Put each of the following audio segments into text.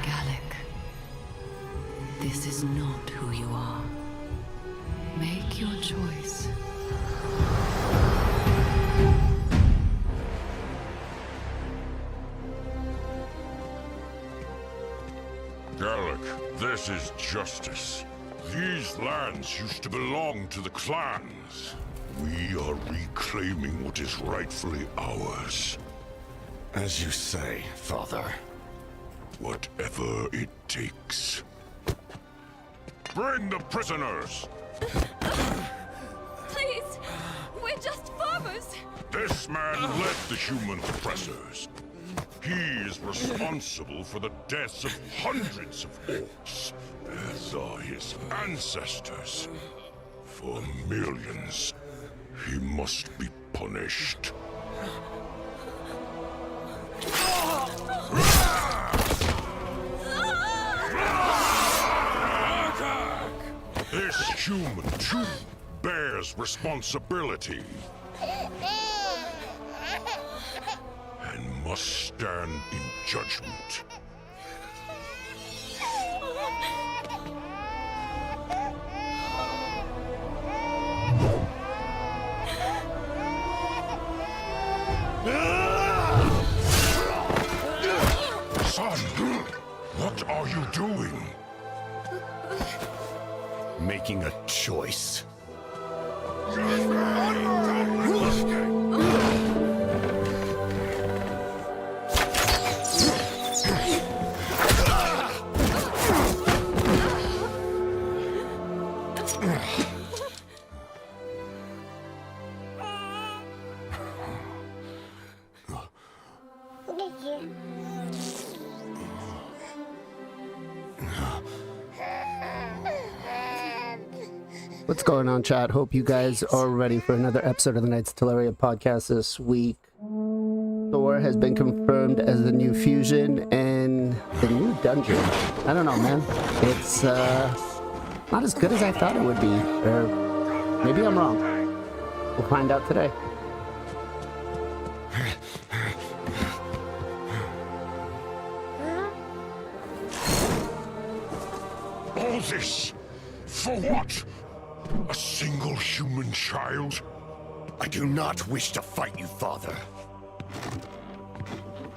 Jarec, this is not who you are. Make your choice. Jarec, this is justice. These lands used to belong to the clans. We are reclaiming what is rightfully ours. As you say, Father. Whatever it takes. Bring the prisoners! Please! We're just farmers! This man led the human oppressors. He is responsible for the deaths of hundreds of orcs, as are his ancestors. For millions, he must be punished. This human too bears responsibility. And must stand in judgment. Son, what are you doing? Making a choice. What's going on, chat? Hope you guys are ready for another episode of the Knights of Teleria podcast this week. Thor has been confirmed as the new fusion and the new dungeon. I don't know, man. It's not as good as I thought it would be. Or maybe I'm wrong. We'll find out today. All this, for what? A single human child? I do not wish to fight you, Father.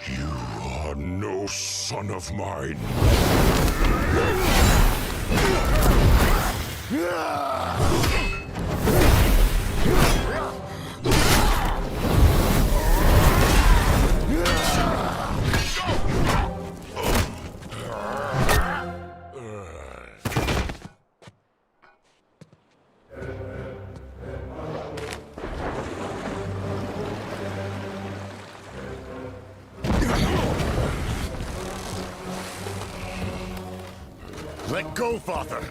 You are no son of mine. Let go, Father.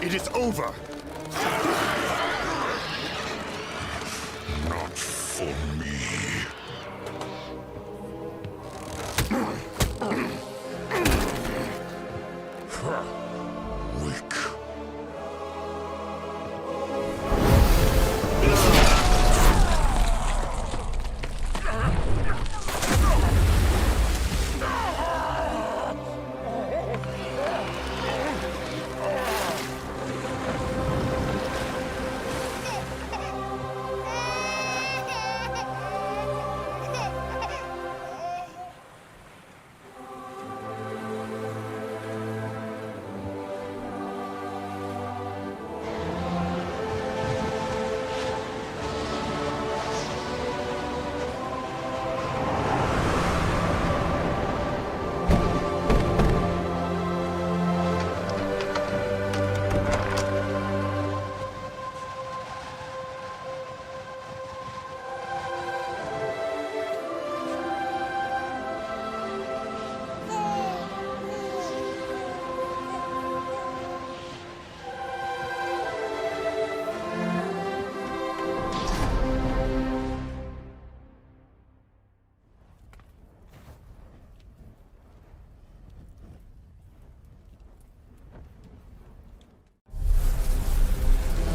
It is over. Not for me. Weak.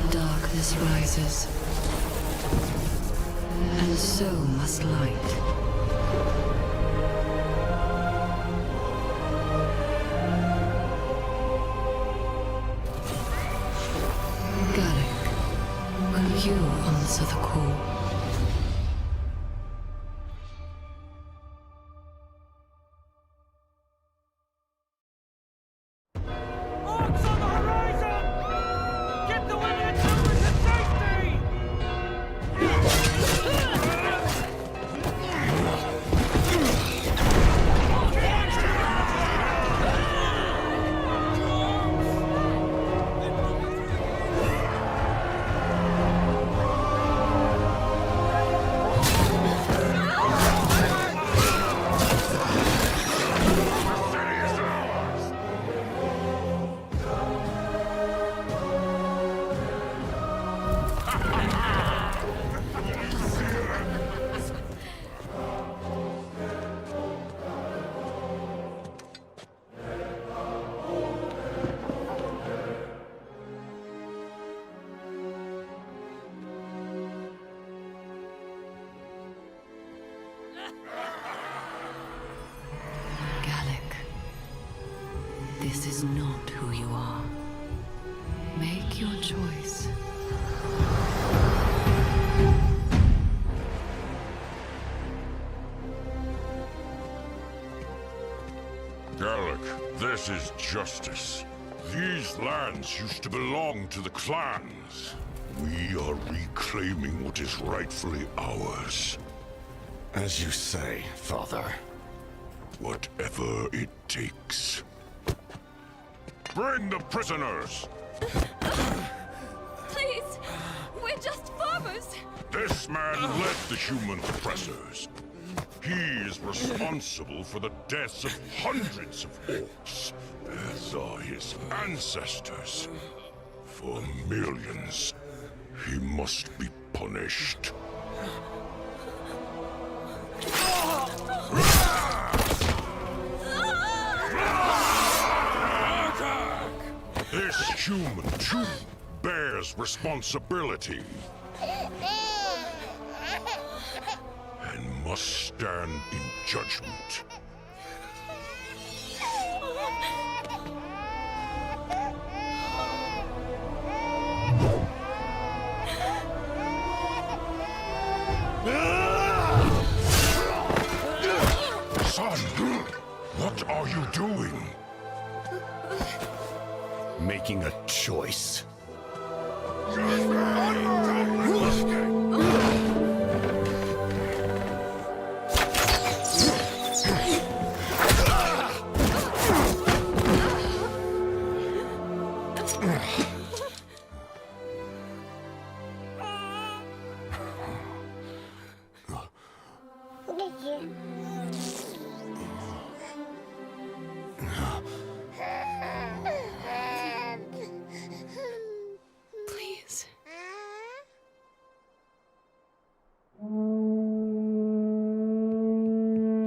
Darkness rises, and so must light. You answer the call. Orcs on the horizon! Get the women to safety! This is not who you are. Make your choice. Jarec, this is justice. These lands used to belong to the clans. We are reclaiming what is rightfully ours. As you say, Father. Whatever it takes. Bring the prisoners! Please! We're just farmers! This man led the human oppressors. He is responsible for the deaths of hundreds of orcs, as are his ancestors. For millions, he must be punished. This human too bears responsibility. And must stand in judgment. Son, what are you doing? Making a choice. Please.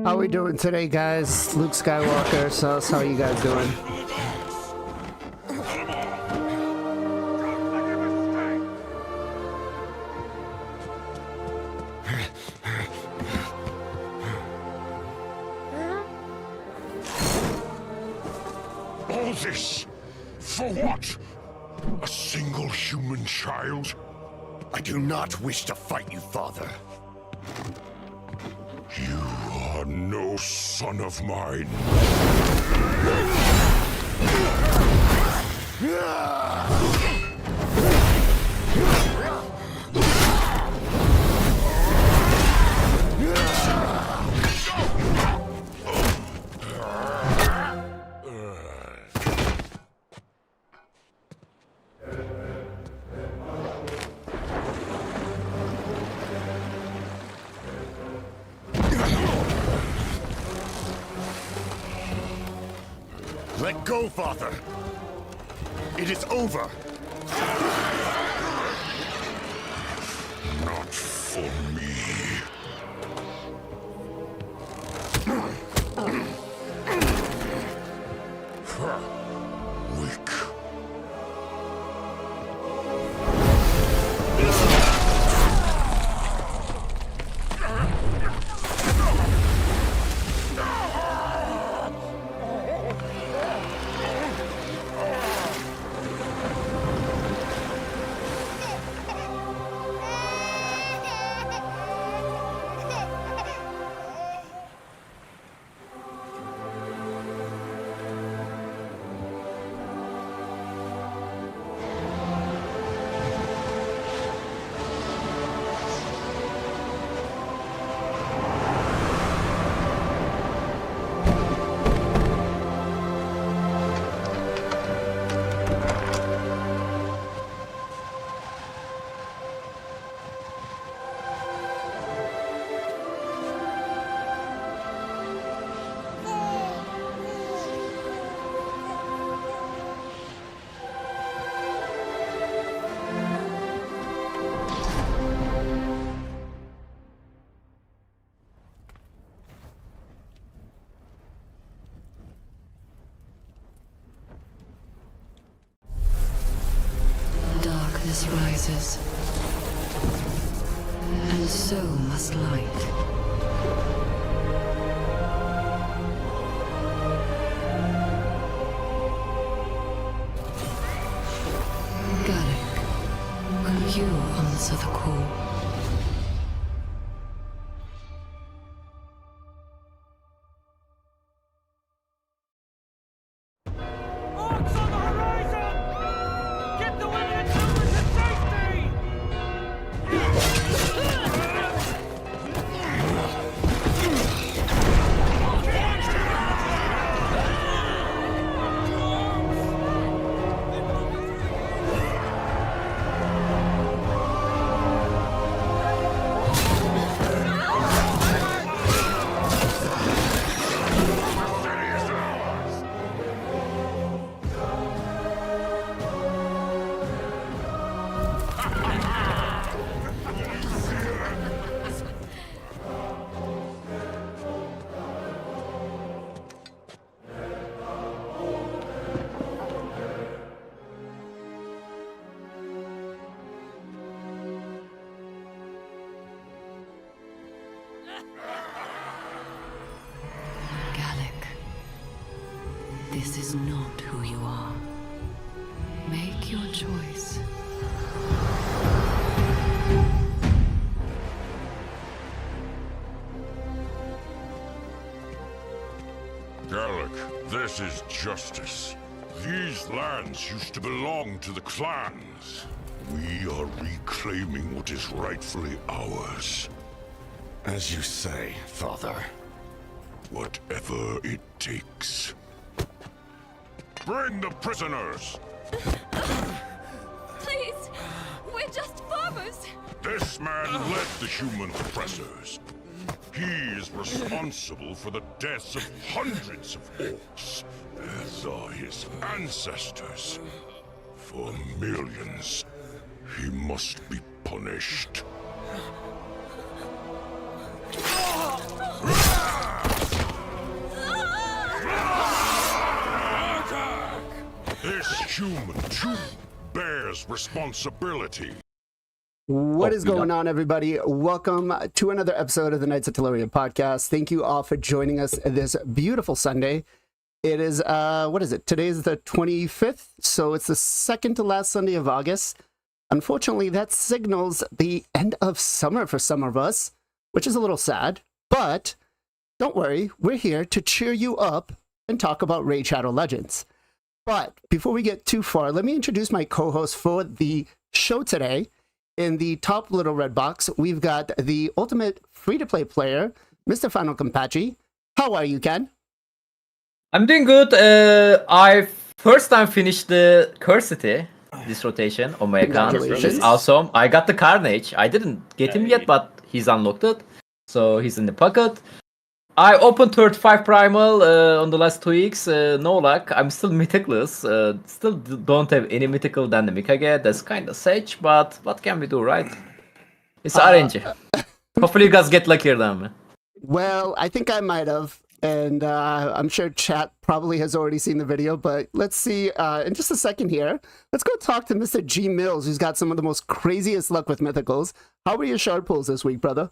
How we doing today, guys? Luke Skywalker, so how are you guys doing? All this? For what? A single human child? I do not wish to fight you, Father. You are no son of mine. Let go, Father. It is over. Not for me. Weak. darkness rises, and so must light. Jarec, will you answer the call? Orcs on the horizon! Get the women and children to safety! Jarec, this is not who you are. Make your choice. Jarec, this is justice. These lands used to belong to the clans. We are reclaiming what is rightfully ours. As you say, Father. Whatever it takes. Bring the prisoners! Please! We're just farmers! This man led the human oppressors. He is responsible for the deaths of hundreds of orcs, as are his ancestors. For millions, he must be punished. This human too bears responsibility. What is going on, everybody? Welcome to another episode of the Knights of TELERIA podcast. Thank you all for joining us this beautiful Sunday. It is, what is it? Today is the 25th, so it's the second to last Sunday of August. Unfortunately, that signals the end of summer for some of us, which is a little sad, but don't worry, we're here to cheer you up and talk about Raid Shadow Legends. But before we get too far, let me introduce my co-host for the show today. In the top little red box, we've got the ultimate free-to-play player, Mr. FinalKenpachi. How are you, Ken? I'm doing good. I first time finished the Cursity this rotation on my account, which Congratulations. is awesome. I got the Carnage. I didn't get him yet, but he's unlocked it, so he's in the pocket. I opened 35 Primal on the last 2 weeks. No luck. I'm still mythicless. Still don't have any mythical than the Mikage. That's kind of sad, but what can we do, right? It's RNG. Hopefully you guys get luckier than me. Well, I think I might have, and I'm sure chat probably has already seen the video, but let's see in just a second here. Let's go talk to Mr. G Mills, who's got some of the most craziest luck with mythicals. How were your shard pulls this week, brother?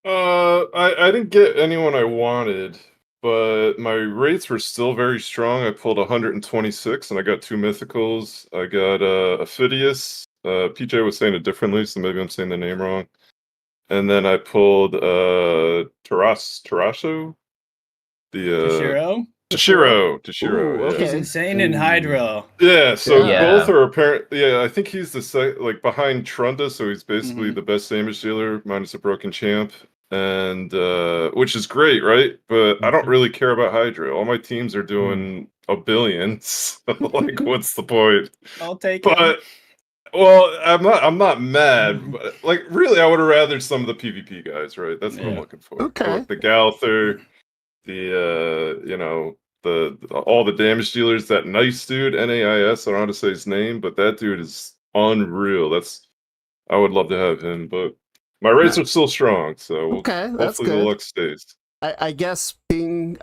I didn't get anyone I wanted, but my rates were still very strong. I pulled 126 and I got 2 mythicals. I got Ophidius. PJ was saying it differently, so maybe I'm saying the name wrong. And then I pulled Tarasho? Tashiro? Tashiro. Ooh, Yeah. okay. He's insane in Hydro. Yeah, so Yeah. both are apparent. Yeah, I think he's the behind Trunda, so he's basically the best damage dealer minus a broken champ, and which is great, right? But I don't really care about Hydra. All my teams are doing a billion. So, like, what's the point? I'll take him. But well, I'm not mad. But, like, really, I would have rather some of the PvP guys, right? That's what I'm looking for. Okay. Like the Galther, the all the damage dealers, that nice dude, NAIS, I don't know how to say his name, but that dude is unreal. I would love to have him, but my rates are still strong, so Okay, that's hopefully the good. luck stays. I guess being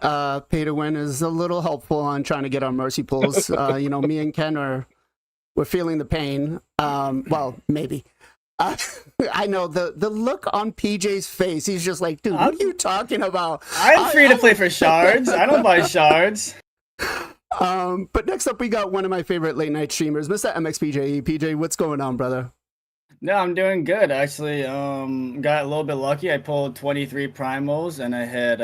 pay to win is a little helpful on trying to get our mercy pulls. Me and Ken are we're feeling the pain. Well, maybe. I know the look on PJ's face. He's just like, dude, what are you talking about? I'm free to play for shards. I don't buy shards. But next up, we got one of my favorite late night streamers, Mr. MXPJ. PJ, what's going on, brother? No, I'm doing good actually. Got a little bit lucky. I pulled 23 primals and I had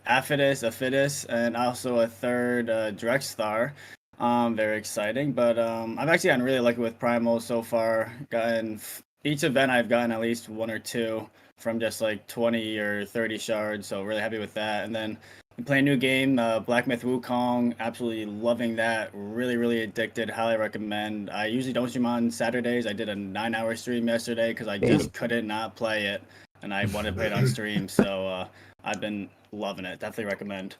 Aphidus, and also a third direct star. Very exciting. But I've actually gotten really lucky with primals so far. Gotten each event I've gotten at least one or two from just like 20 or 30 shards. So really happy with that. And then we play a new game, Black Myth Wukong. Absolutely loving that. Really, really addicted. Highly recommend. I usually don't stream on Saturdays. I did a 9-hour stream yesterday because I just couldn't not play it, and I wanted to play it on stream. So I've been loving it. Definitely recommend.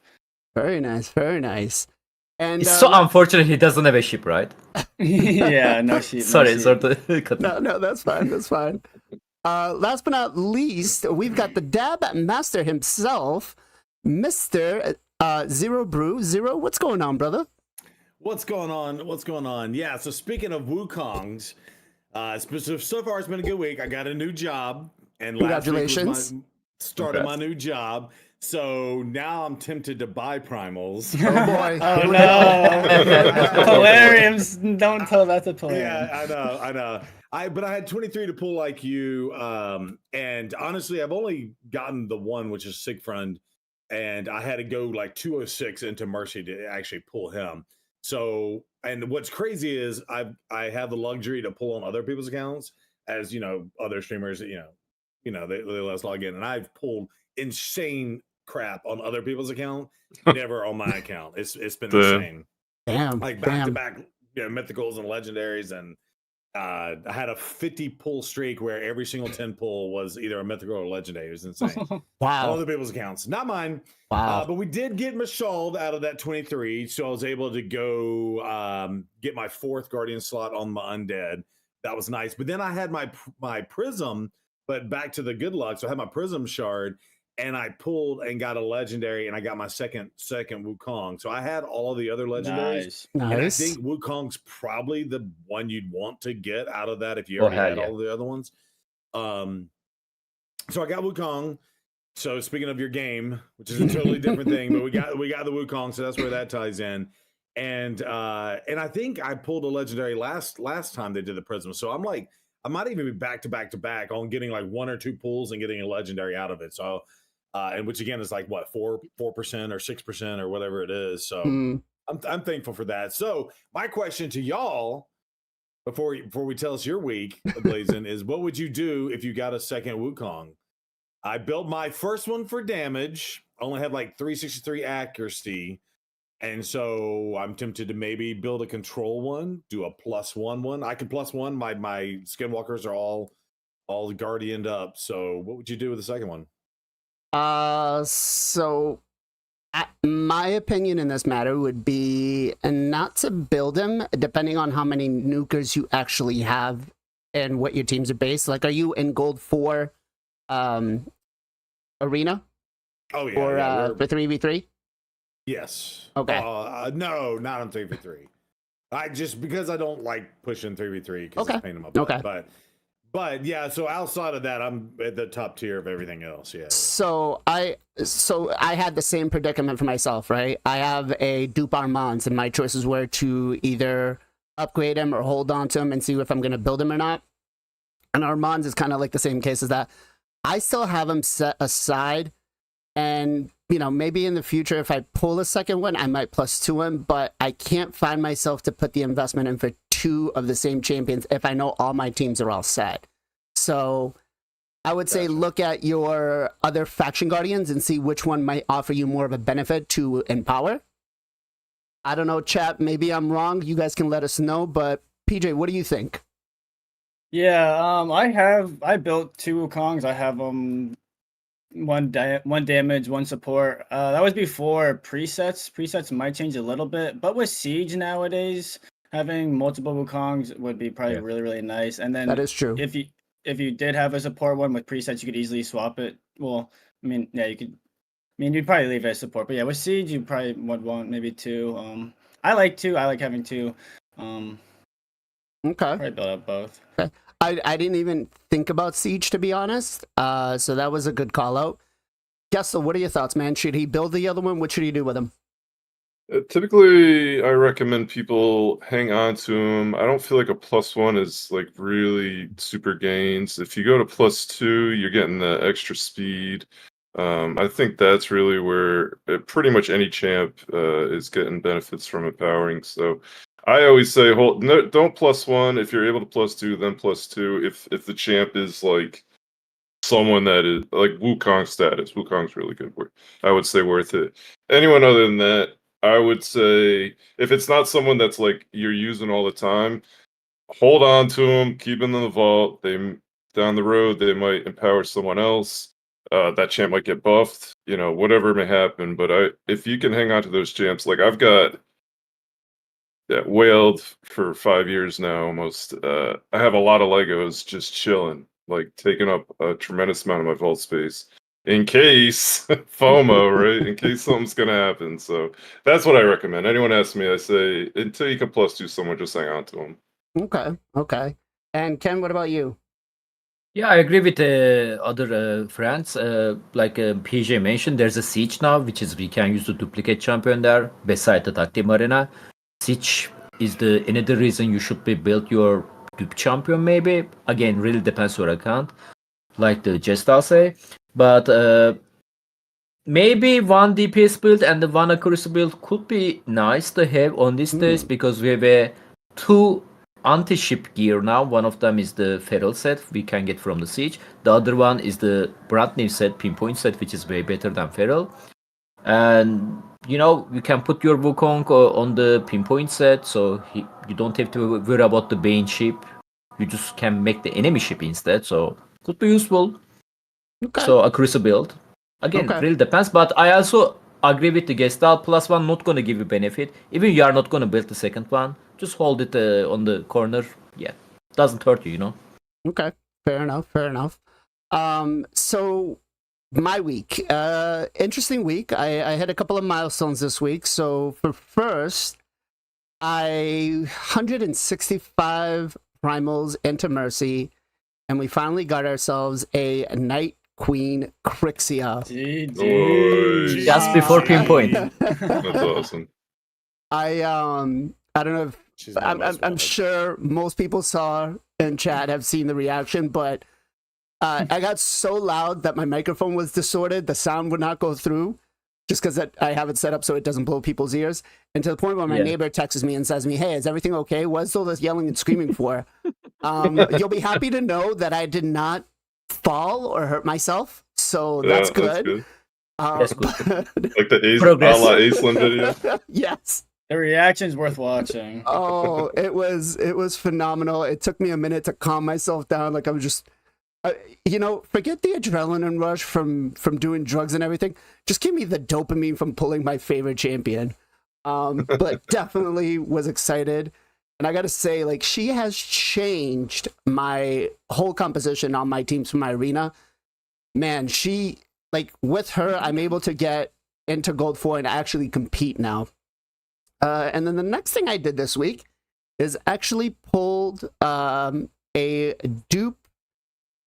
Very nice, very nice. And It's so unfortunate he doesn't have a ship, right? Yeah, no sheep. Sorry, no sorry to cut. no, that's fine, that's fine. Last but not least, we've got the dab master himself, Mr. Zero Brew. Zero, what's going on, brother? What's going on? What's going on? Yeah, so speaking of Wukongs, so far it's been a good week. I got a new job, and Congratulations. last week was started my new job. So now I'm tempted to buy primals. Oh boy. Oh no. Polariums, don't tell that to Polarium. Yeah, I know. But I had 23 to pull like you. And honestly, I've only gotten the one, which is Sigfriend, and I had to go like 206 into Mercy to actually pull him. So, and what's crazy is I have the luxury to pull on other people's accounts, as you know, other streamers, they let us log in, and I've pulled insane crap on other people's account, never on my account. It's been insane. Damn. Like back to back, mythicals and legendaries, and I had a 50 pull streak where every single 10 pull was either a mythical or legendary. It was insane. Wow. On other people's accounts, not mine. Wow. But we did get Mashald out of that 23, so I was able to go get my 4th Guardian slot on my Undead. That was nice. But then I had my Prism, but back to the good luck. So I had my Prism shard, and I pulled and got a legendary, and I got my second Wukong. So I had all of the other legendaries. Nice. And I Nice. think Wukong's probably the one you'd want to get out of that if you already had all the other ones. So I got Wukong. So speaking of your game, which is a totally different thing, but we got the Wukong, so that's where that ties in. And I think I pulled a legendary last time they did the Prism. So I'm like, I might even be back to back on getting like 1 or 2 pulls and getting a legendary out of it. So and which again is like what 4% or 6% or whatever it is. So I'm thankful for that. So my question to y'all before we tell us your week, BLAZIN, is what would you do if you got a second Wukong? I built my first one for damage. Only had like 363 accuracy. And so I'm tempted to maybe build a control one, do a +1 one. I can +1. My skinwalkers are all guardianed up. So what would you do with the second one? So my opinion in this matter would be not to build him, depending on how many nukers you actually have and what your teams are based. Like, are you in gold 4 arena? Oh yeah. Or for 3v3? Yes. Okay. No, not on 3v3. I just because I don't like pushing 3v3 because Okay. it's pain in my butt. Okay. But yeah, so outside of that, I'm at the top tier of everything else. Yeah. So I had the same predicament for myself, right? I have a dupe Armands, and my choices were to either upgrade him or hold on to him and see if I'm going to build him or not. And Armands is kind of like the same case as that. I still have him set aside, and maybe in the future, if I pull a second one, I might +2 him, but I can't find myself to put the investment in for 2 of the same champions if I know all my teams are all set. So I would say look at your other faction guardians and see which one might offer you more of a benefit to empower. I don't know, chat, maybe I'm wrong. You guys can let us know, but PJ, what do you think? Yeah, I built 2 Wukongs. I have one damage, 1 support. That was before presets. Presets might change a little bit, but with Siege nowadays, having multiple Wukongs would be probably really, really nice. And then That is true. If you did have a support one with presets, you could easily swap it. Well, I mean, yeah, you could. I mean, you'd probably leave it as support, but yeah, with Siege, you probably would want maybe 2. I like 2. I like having 2. Okay. Probably build up both. Okay. I didn't even think about Siege, to be honest. So that was a good call out. Gestal, what are your thoughts, man? Should he build the other one? What should he do with him? Typically, I recommend people hang on to him. I don't feel like a +1 is like really super gains. If you go to +2, you're getting the extra speed. I think that's really where pretty much any champ is getting benefits from empowering. So I always say, don't +1. If you're able to +2, then +2. If the champ is like someone that is like Wukong status, Wukong's really good. I would say worth it. Anyone other than that, I would say if it's not someone that's like you're using all the time, hold on to them, keep them in the vault. Down the road they might empower someone else. That champ might get buffed, whatever may happen. But if you can hang on to those champs, like I've got whaled for 5 years now almost. I have a lot of Legos just chilling, like taking up a tremendous amount of my vault space. In case FOMO, right? In case something's gonna happen. So that's what I recommend. Anyone asks me, I say until you can +2 someone, just hang on to them. Okay. And Ken, what about you? Yeah, I agree with other friends. Like PJ mentioned, there's a Siege now, which is we can use the duplicate champion there beside the tag team arena. Siege is another reason you should be build your dupe champion. Maybe again, really depends your account, like the Gestal say. But maybe one DPS build and the one accuracy build could be nice to have on these days because we have 2 anti-ship gear now. One of them is the Feral set we can get from the Siege. The other one is the brand new set, Pinpoint set, which is way better than Feral. And you can put your Wukong on the Pinpoint set, so you don't have to worry about the Bane ship. You just can make the enemy ship instead, so could be useful. Okay. So accuracy build. Again, really depends, but I also agree with the Gestal +1 not going to give you benefit. Even you are not going to build the second one, just hold it on the corner. Yeah, doesn't hurt you, Okay, fair enough. So my week, interesting week. I had a couple of milestones this week. So for first, 165 primals into Mercy, and we finally got ourselves a Night Queen Crixia. Just before Pinpoint. That's awesome. I don't know if I'm sure most people saw in chat have seen the reaction, but I got so loud that my microphone was distorted. The sound would not go through just because I have it set up so it doesn't blow people's ears. And to the point where my neighbor texts me and says to me, "Hey, is everything okay? What's all this yelling and screaming for?" You'll be happy to know that I did not fall or hurt myself. So that's good. That's good. Like the a la Aislinn video. Yes. The reaction's worth watching. Oh, it was phenomenal. It took me a minute to calm myself down. Like I was just, forget the adrenaline rush from doing drugs and everything. Just give me the dopamine from pulling my favorite champion. But definitely was excited. And I got to say, like, she has changed my whole composition on my teams for my arena. Man, with her, I'm able to get into Gold 4 and actually compete now. And then the next thing I did this week is actually pulled a dupe,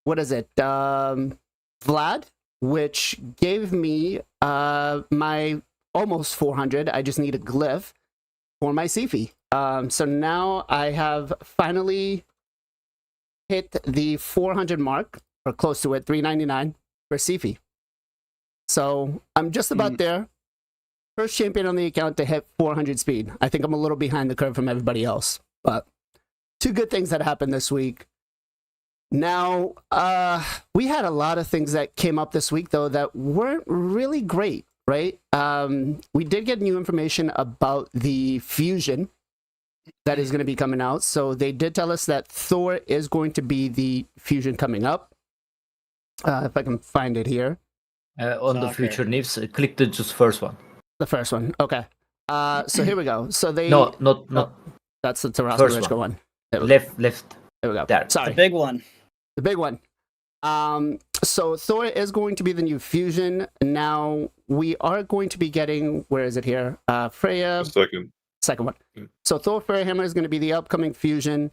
Vlad, which gave me my almost 400. I just need a glyph for my Sifi. So now I have finally hit the 400 mark, or close to it, 399 for Sifi. So I'm just about there. First champion on the account to hit 400 speed. I think I'm a little behind the curve from everybody else, but 2 good things that happened this week. Now, we had a lot of things that came up this week, though, that weren't really great, right? We did get new information about the fusion that is going to be coming out. So they did tell us that Thor is going to be the fusion coming up. If I can find it here. On the future news, click the just first one. The first one. Okay. So here we go. So they... No, not. That's the Tarrasque one. Left. There we go. There. Sorry. The big one. The big one. So Thor is going to be the new fusion. Now, we are going to be getting... Where is it here? Freya... Second Second one. Yeah. So Thor Freya Hammer is going to be the upcoming fusion.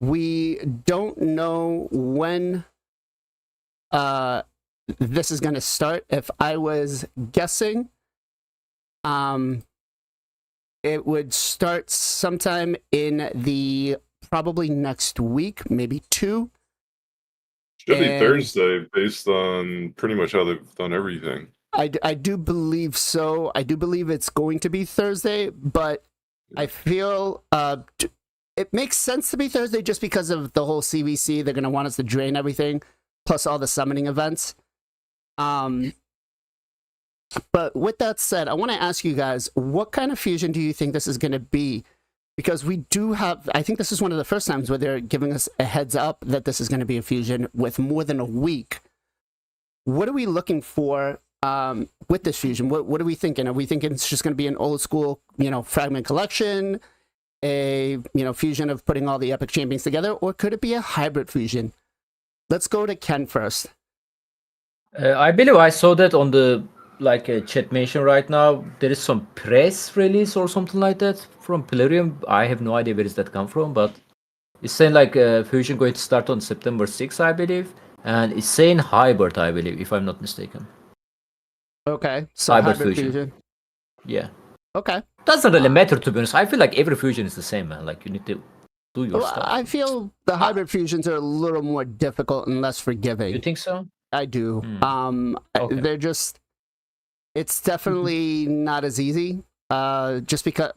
We don't know when this is going to start. If I was guessing, it would start sometime in the probably next week, maybe 2. Should be And Thursday based on pretty much how they've done everything. I do believe so. I do believe it's going to be Thursday, but I feel it makes sense to be Thursday just because of the whole CVC. They're going to want us to drain everything, plus all the summoning events. But with that said, I want to ask you guys, what kind of fusion do you think this is going to be? Because we do have, I think this is one of the first times where they're giving us a heads up that this is going to be a fusion with more than a week. What are we looking for with this fusion? What are we thinking? Are we thinking it's just going to be an old school, fragment collection, a, fusion of putting all the epic champions together, or could it be a hybrid fusion? Let's go to Ken first. I believe I saw that on the chat mention right now. There is some press release or something like that from TELERIA. I have no idea where does that come from, but it's saying fusion going to start on September 6th, I believe, and it's saying hybrid, I believe, if I'm not mistaken. Okay, so hybrid fusion. Yeah. Okay. Doesn't really matter, to be honest. I feel like every fusion is the same, man. Like, you need to do your stuff. I feel the hybrid fusions are a little more difficult and less forgiving. You think so? I do. Okay. They're just, it's definitely not as easy. Just because,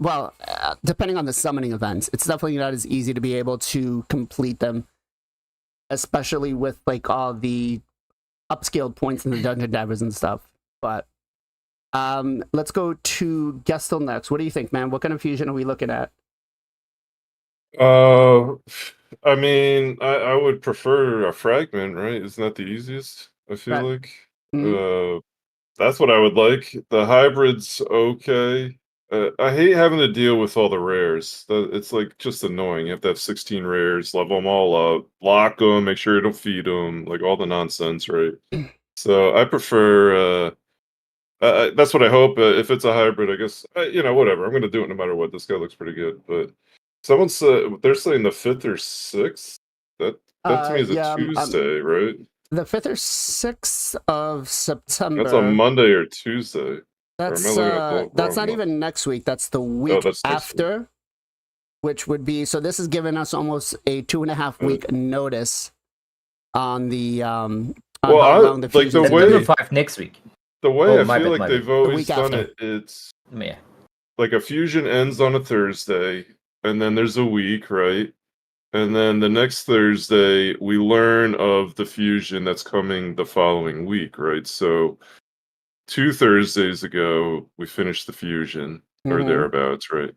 depending on the summoning events, it's definitely not as easy to be able to complete them, especially with all the upscaled points in the dungeon divers and stuff. But let's go to Gestal next. What do you think, man? What kind of fusion are we looking at? I mean, I would prefer a fragment, right? Isn't that the easiest? I feel like. That's what I would like. The hybrid's okay. I hate having to deal with all the rares. It's just annoying. You have to have 16 rares, level them all up, lock them, make sure you don't feed them, all the nonsense, right? So I prefer. That's what I hope. If it's a hybrid, I guess whatever. I'm gonna do it no matter what. This guy looks pretty good, but someone said they're saying the 5th or 6th. That to me is a Tuesday, right? The 5th or 6th of September. That's on Monday or Tuesday. That's not even next week. That's the week after, which would be, so this is giving us almost a 2.5 week notice on the the way 5 next week. The way I feel like they've always done it, it's like a fusion ends on a Thursday, and then there's a week, right? And then the next Thursday, we learn of the fusion that's coming the following week, right? So 2 Thursdays ago, we finished the fusion, or thereabouts, right?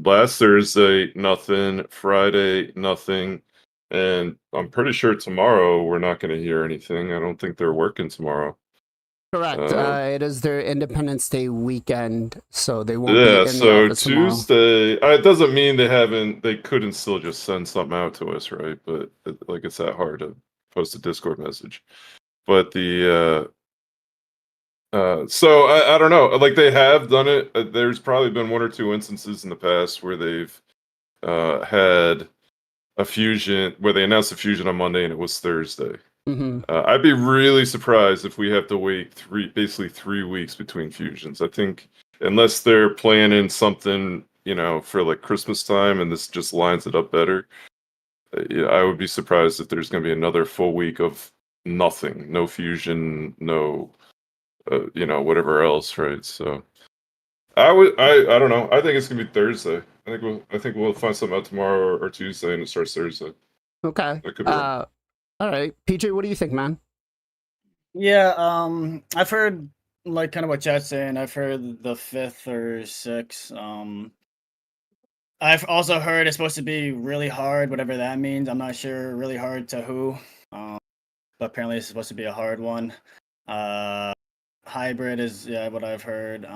Last Thursday, nothing. Friday, nothing. And I'm pretty sure tomorrow we're not going to hear anything. I don't think they're working tomorrow. Correct. It is their Independence Day weekend, so they won't be in the office Tuesday. It doesn't mean they couldn't still just send something out to us, right? But it's that hard to post a Discord message. But so I don't know. They have done it. There's probably been 1 or 2 instances in the past where they've had a fusion where they announced the fusion on Monday and it was Thursday. I'd be really surprised if we have to wait basically 3 weeks between fusions. I think unless they're planning something, for Christmas time and this just lines it up better, I would be surprised if there's going to be another full week of nothing, no fusion, no, whatever else, right? So I don't know. I think it's going to be Thursday. I think we'll find something out tomorrow or Tuesday and it starts Thursday. Okay. All right, PJ, what do you think, man? Yeah, I've heard kind of what chat's saying. I've heard the 5th or 6th. I've also heard it's supposed to be really hard, whatever that means. I'm not sure. Really hard to who, but apparently it's supposed to be a hard one. Hybrid is what I've heard.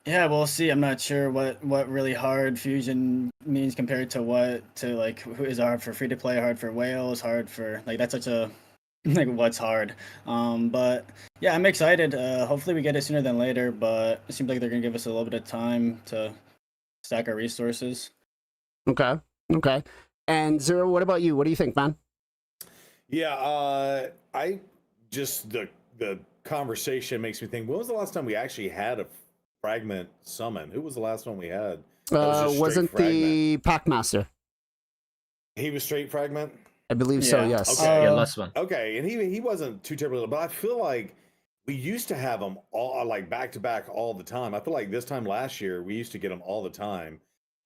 Yeah, we'll see. I'm not sure what really hard fusion means compared to who is hard for free to play, hard for whales, hard for that's such a what's hard. But yeah, I'm excited. Hopefully we get it sooner than later, but it seems like they're gonna give us a little bit of time to stack our resources. Okay. Okay. And Zero, what about you? What do you think, man? Yeah, I just the conversation makes me think. When was the last time we actually had a fragment summon? Who was the last one we had? That was just straight Wasn't fragment. the Packmaster? He was straight fragment. I believe so. Yeah. Yes. Okay. Yeah, last one. Okay, and he wasn't too terrible, but I feel like we used to have them all like back to back all the time. I feel like this time last year we used to get them all the time,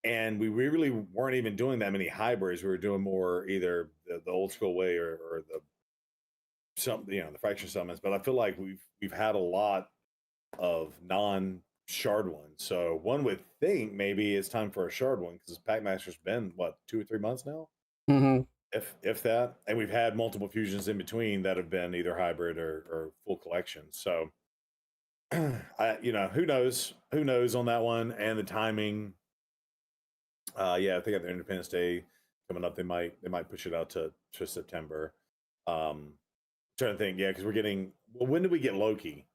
and we really weren't even doing that many hybrids. We were doing more either the old school way or the the fraction summons. But I feel like we've had a lot of non-shard ones. So one would think maybe it's time for a shard one because Packmaster's been what 2 or 3 months now. Mm-hmm. If that, and we've had multiple fusions in between that have been either hybrid or full collection. So, who knows on that one and the timing. Yeah, I think at the Independence Day coming up, they might push it out to September. Trying to think, yeah, because we're getting. Well, when do we get Loki?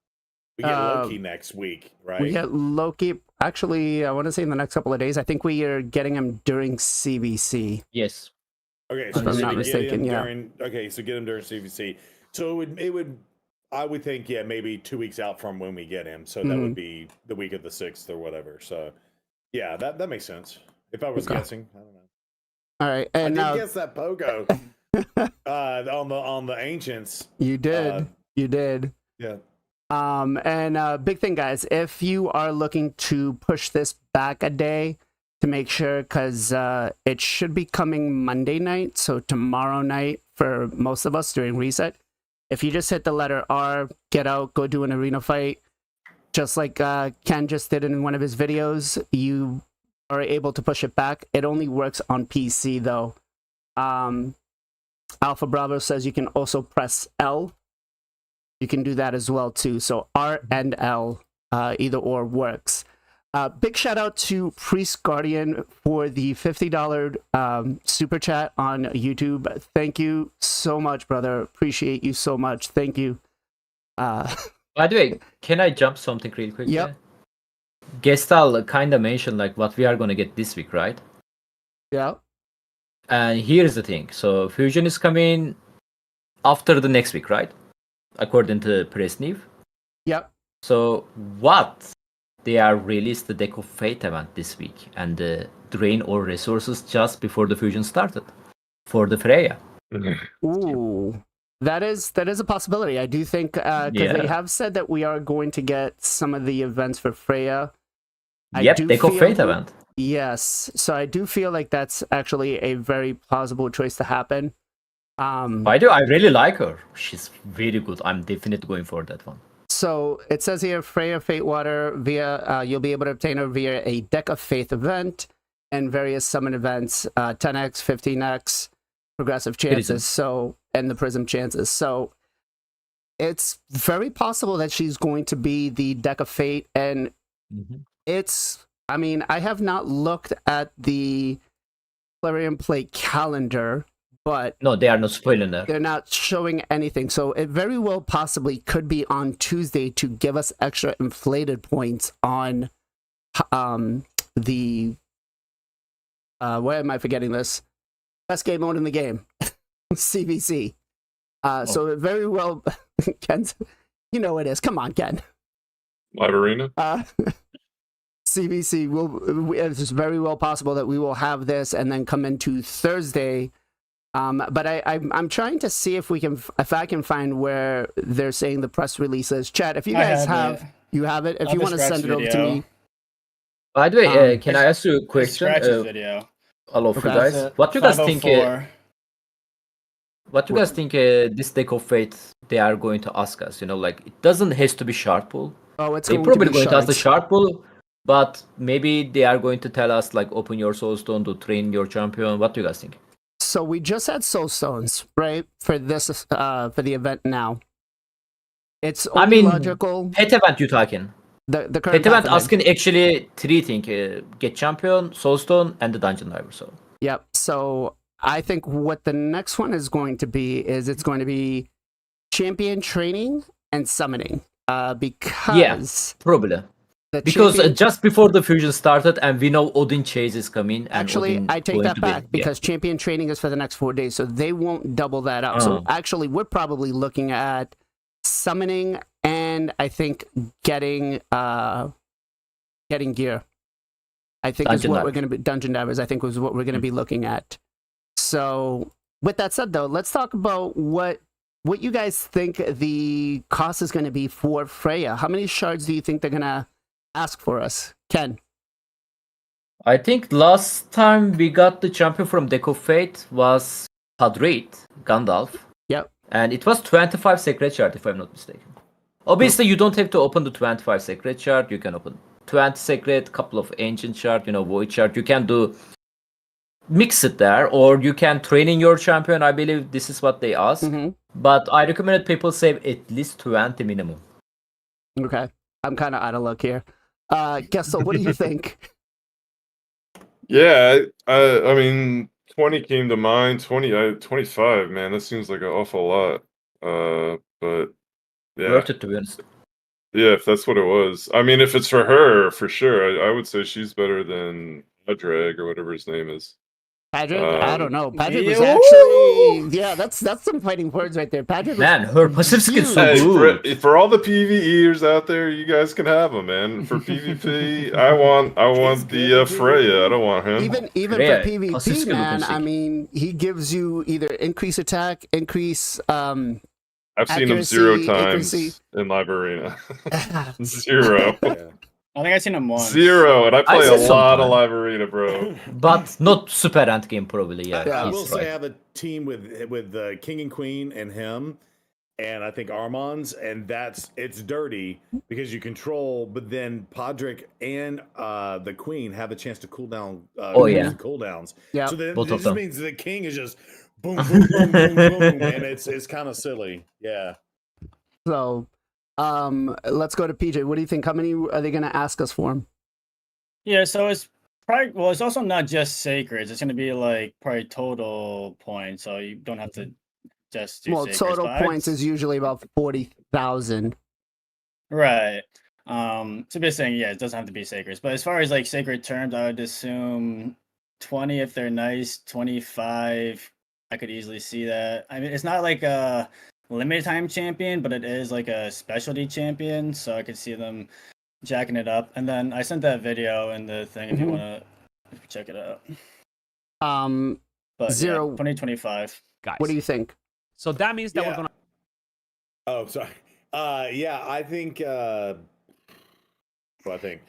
We get Loki next week, right? We get Loki. Actually, I want to say in the next couple of days. I think we are getting him during CBC. Yes. Okay, If I'm not mistaken, yeah. So get him during CVC. So it would, I would think, yeah, maybe 2 weeks out from when we get him. So that would be the week of the 6th or whatever. So, yeah, that makes sense. If I was guessing, I don't know. All right, and I did guess that Pogo on the ancients. You did. You did. Yeah. And big thing, guys, if you are looking to push this back a day to make sure, because it should be coming Monday night, so tomorrow night for most of us during reset. If you just hit the letter R, get out, go do an arena fight, just like Ken just did in one of his videos, you are able to push it back. It only works on PC though. Alpha Bravo says you can also press L. You can do that as well too. So R and L, either or works. Big shout out to Priest Guardian for the $50 super chat on YouTube. Thank you so much, brother. Appreciate you so much. Thank you. By the way, can I jump something really quick? Yep. Gestal kind of mentioned like what we are going to get this week, right? Yeah. And here's the thing. So Fusion is coming after the next week, right? According to Press News. Yep. So what? They are released the Deck of Fate event this week and drain all resources just before the fusion started for the Freya. Ooh, that is a possibility. I do think because they have said that we are going to get some of the events for Freya. Deck of Fate event. Yes, so I do feel like that's actually a very plausible choice to happen. By the way, I really like her. She's very good. I'm definitely going for that one. So it says here, Freya Fatewater via you'll be able to obtain her via a Deck of Faith event and various summon events, 10x, 15x, progressive chances. Prism. So and the Prism chances. So it's very possible that she's going to be the Deck of Fate, and it's. I mean, I have not looked at the TELERIA Play calendar. But no, they are not spoiling that. They're not showing anything. So it very well possibly could be on Tuesday to give us extra inflated points on the why am I forgetting this? Best game mode in the game. CVC. So it very well Ken's, you know it is. Come on, Ken. Live Arena? CVC it's very well possible that we will have this and then come into Thursday. But I'm trying to see if I can find where they're saying the press releases. Chat, if you guys you have it. If you want to send it over to me. By the way, can I ask you a question? Video. Hello, you guys. What you guys think? What you guys think? This Deck of Fate they are going to ask us. You know, like it doesn't have to be shard pool. Oh, it's they probably going to ask the shard pool, but maybe they are going to tell us like open your soulstone to train your champion. What do you guys think? So we just had soul stones, right? For this, for the event now. It's only logical. Pet event you talking? The current pet event asking actually 3 things: get champion, soulstone, and the dungeon diver. So. Yep. So I think what the next one is going to be is it's going to be champion training and summoning. Because probably Because just before the fusion started, and we know Odin Chase is coming. And Actually, Odin I take going that to back be, because champion training is for the next 4 days, so they won't double that up. So actually, we're probably looking at summoning and I think getting gear. I think is what we're going to be dungeon divers. I think was what we're going to be looking at. So with that said, though, let's talk about what you guys think the cost is going to be for Freya. How many shards do you think they're going to ask for us, Ken? I think last time we got the champion from Deco Fate was Padrit, Gandalf. Yep. And it was 25 sacred shard, if I'm not mistaken. Obviously, you don't have to open the 25 sacred shard. You can open 20 sacred, couple of ancient shard, void shard. You can do mix it there, or you can train in your champion. I believe this is what they ask. But I recommend people save at least 20 minimum. Okay. I'm kind of out of luck here. Gestal, what do you think? Yeah, I mean, 20 came to mind. 25, man, that seems like an awful lot. But yeah. Worth it, to be honest. Yeah, if that's what it was. I mean, if it's for her, for sure, I would say she's better than Jarec or whatever his name is. Patrick? I don't know. Patrick was actually... Yeah, that's some fighting words right there. Patrick Man, her passive skill is so Hey, good. for all the PvEers out there, you guys can have him, man. For PvP, I want the Freya. I don't want him. Even Freya, for PvP, passive man, skill I mean, he gives you either increase attack, increase I've seen him 0 times in Live Arena. 0. I think I've seen him once. 0, and I play I've a seen lot of sometime. Live Arena, bro. But not super end game, probably. Yeah, I will he's say I right. have a team with the King and Queen and him, and I think Armand's, and it's dirty because you control, but then Podrick and the Queen have a chance to cool down. Cooldowns. Yeah, So then both it of just them. means the King is just boom, boom, boom, boom, boom, and it's kind of silly. Yeah. So, let's go to PJ. What do you think? How many are they going to ask us for him? Yeah, so it's probably it's also not just sacreds. It's going to be like probably total points, so you don't have to just do sacreds. Total points is usually about 40,000. Right. So just saying, yeah, it doesn't have to be sacreds. But as far as like sacred terms, I would assume 20 if they're nice, 25. I could easily see that. I mean, it's not like a limited time champion, but it is like a specialty champion, so I could see them jacking it up. And then I sent that video in the thing if you want to check it out. But Zero. 2025. Guys. What do you think? So that means that we're gonna. Oh, sorry. Yeah, I think. What I think.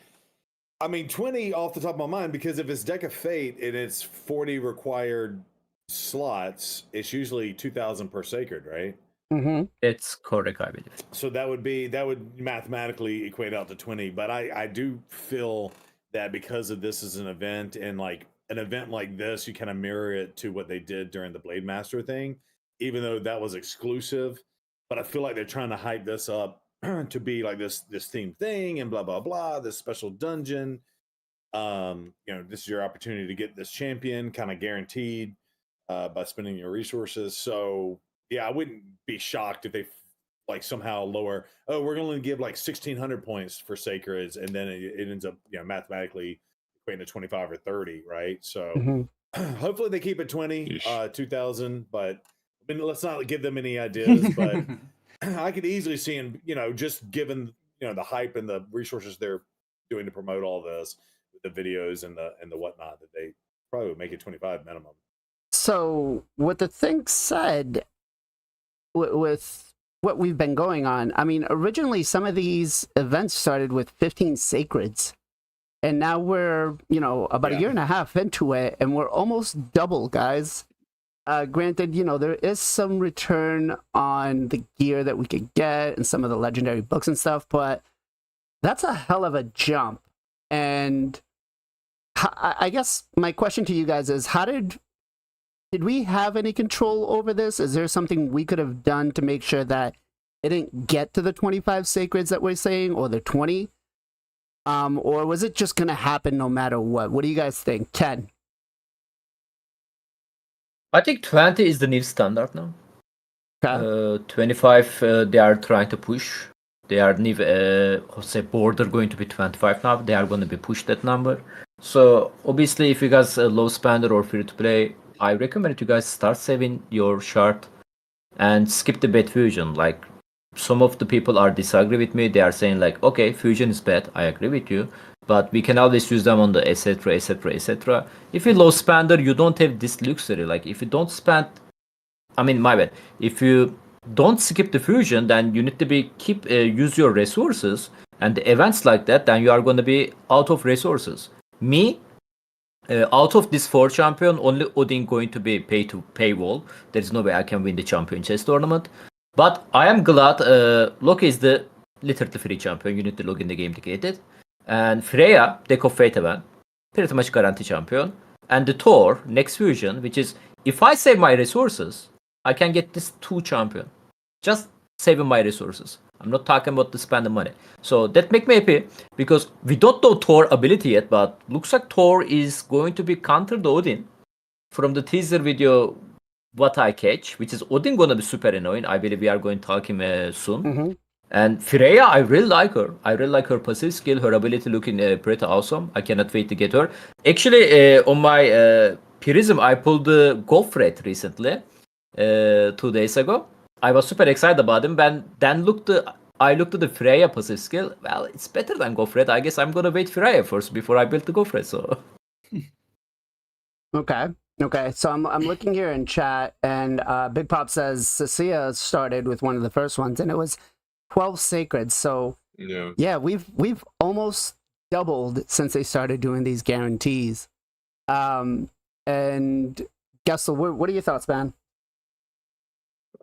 I mean, 20 off the top of my mind, because if it's Deck of Fate and it's 40 required slots, it's usually 2,000 per sacred, right? It's correct, I believe. So that would mathematically equate out to 20. But I do feel that because of this as an event, and like an event like this, you kind of mirror it to what they did during the Blade Master thing, even though that was exclusive. But I feel like they're trying to hype this up to be like this themed thing and blah blah blah, this special dungeon. This is your opportunity to get this champion kind of guaranteed by spending your resources. So yeah, I wouldn't be shocked if they like somehow lower. Oh, we're going to give like 1,600 points for sacreds, and then it ends up mathematically equating to 25 or 30, right? So hopefully they keep it 20, 2,000. But I mean, let's not give them any ideas. But I could easily see, just given the hype and the resources they're doing to promote all this with the videos and the whatnot, that they probably would make it 25 minimum. So what the thing said with what we've been going on, I mean, originally some of these events started with 15 sacreds, and now we're about a year and a half into it, and we're almost double, guys. Granted, there is some return on the gear that we could get and some of the legendary books and stuff, but that's a hell of a jump. And I guess my question to you guys is, how did we have any control over this? Is there something we could have done to make sure that it didn't get to the 25 sacreds that we're saying, or the 20? Or was it just going to happen no matter what? What do you guys think? Ken? I think 20 is the new standard now. Okay. 25 they are trying to push. They are new, say border going to be 25 now. They are going to be pushed that number. So obviously, if you guys low spender or free to play, I recommend you guys start saving your shard and skip the bad fusion. Like some of the people are disagree with me. They are saying like, okay, fusion is bad. I agree with you, but we can always use them on the etc etc etc. If you low spender, you don't have this luxury. Like if you don't spend, I mean my bad. If you don't skip the fusion, then you need to be keep use your resources and the events like that. Then you are going to be out of resources. Me, out of this four champion, only Odin going to be pay to paywall. There is no way I can win the champion chess tournament. But I am glad Loki is the literally free champion. You need to log in the game to get it. And Freya, deck of fate event, pretty much guarantee champion. And the Thor, next fusion, which is if I save my resources, I can get this two champion. Just saving my resources. I'm not talking about the spending money. So that make me happy because we don't know Thor ability yet, but looks like Thor is going to be countered Odin from the teaser video. What I catch, which is Odin gonna be super annoying. I believe we are going to talk him soon. Mm-hmm. And Freya, I really like her. I really like her passive skill, her ability looking pretty awesome. I cannot wait to get her. Actually, on my Prism, I pulled the Gofret recently, 2 days ago. I was super excited about him. I looked at the Freya passive skill. Well, it's better than Gofret. I guess I'm gonna wait Freya first before I build the Gofret. So. Okay, so I'm looking here in chat, and Big Pop says Cecilia started with one of the first ones, and it was 12 sacred. So yeah, we've almost doubled since they started doing these guarantees. And Gestal, what are your thoughts, man?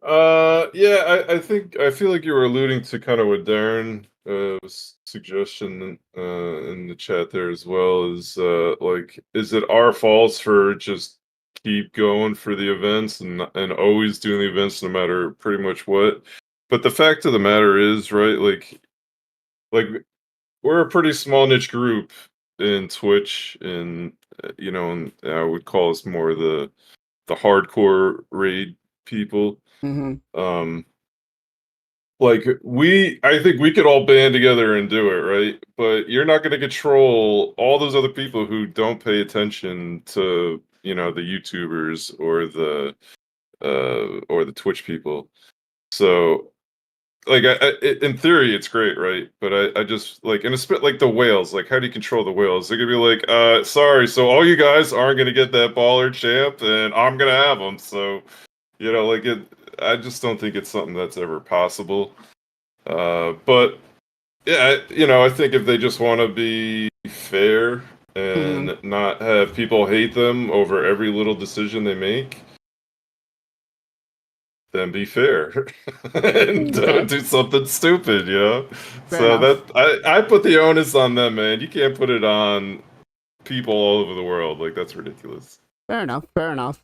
Yeah, I feel like you were alluding to kind of what Darren suggestion in the chat there as well, is like, is it our faults for just keep going for the events and always doing the events no matter pretty much what? But the fact of the matter is, right, like we're a pretty small niche group in Twitch, and and I would call us more the hardcore raid people. Mm-hmm. Like I think we could all band together and do it, right? But you're not going to control all those other people who don't pay attention to the YouTubers or the Twitch people. So like in theory it's great, right? But I just like, in a spit, like the whales, like how do you control the whales? They're gonna be like, sorry, so all you guys aren't gonna get that baller champ and I'm gonna have them. So like I just don't think it's something that's ever possible. But yeah, I think if they just want to be fair and not have people hate them over every little decision they make, then be fair and don't do something stupid, Fair so enough. that I put the onus on them, man. You can't put it on people all over the world. Like, that's ridiculous. Fair enough.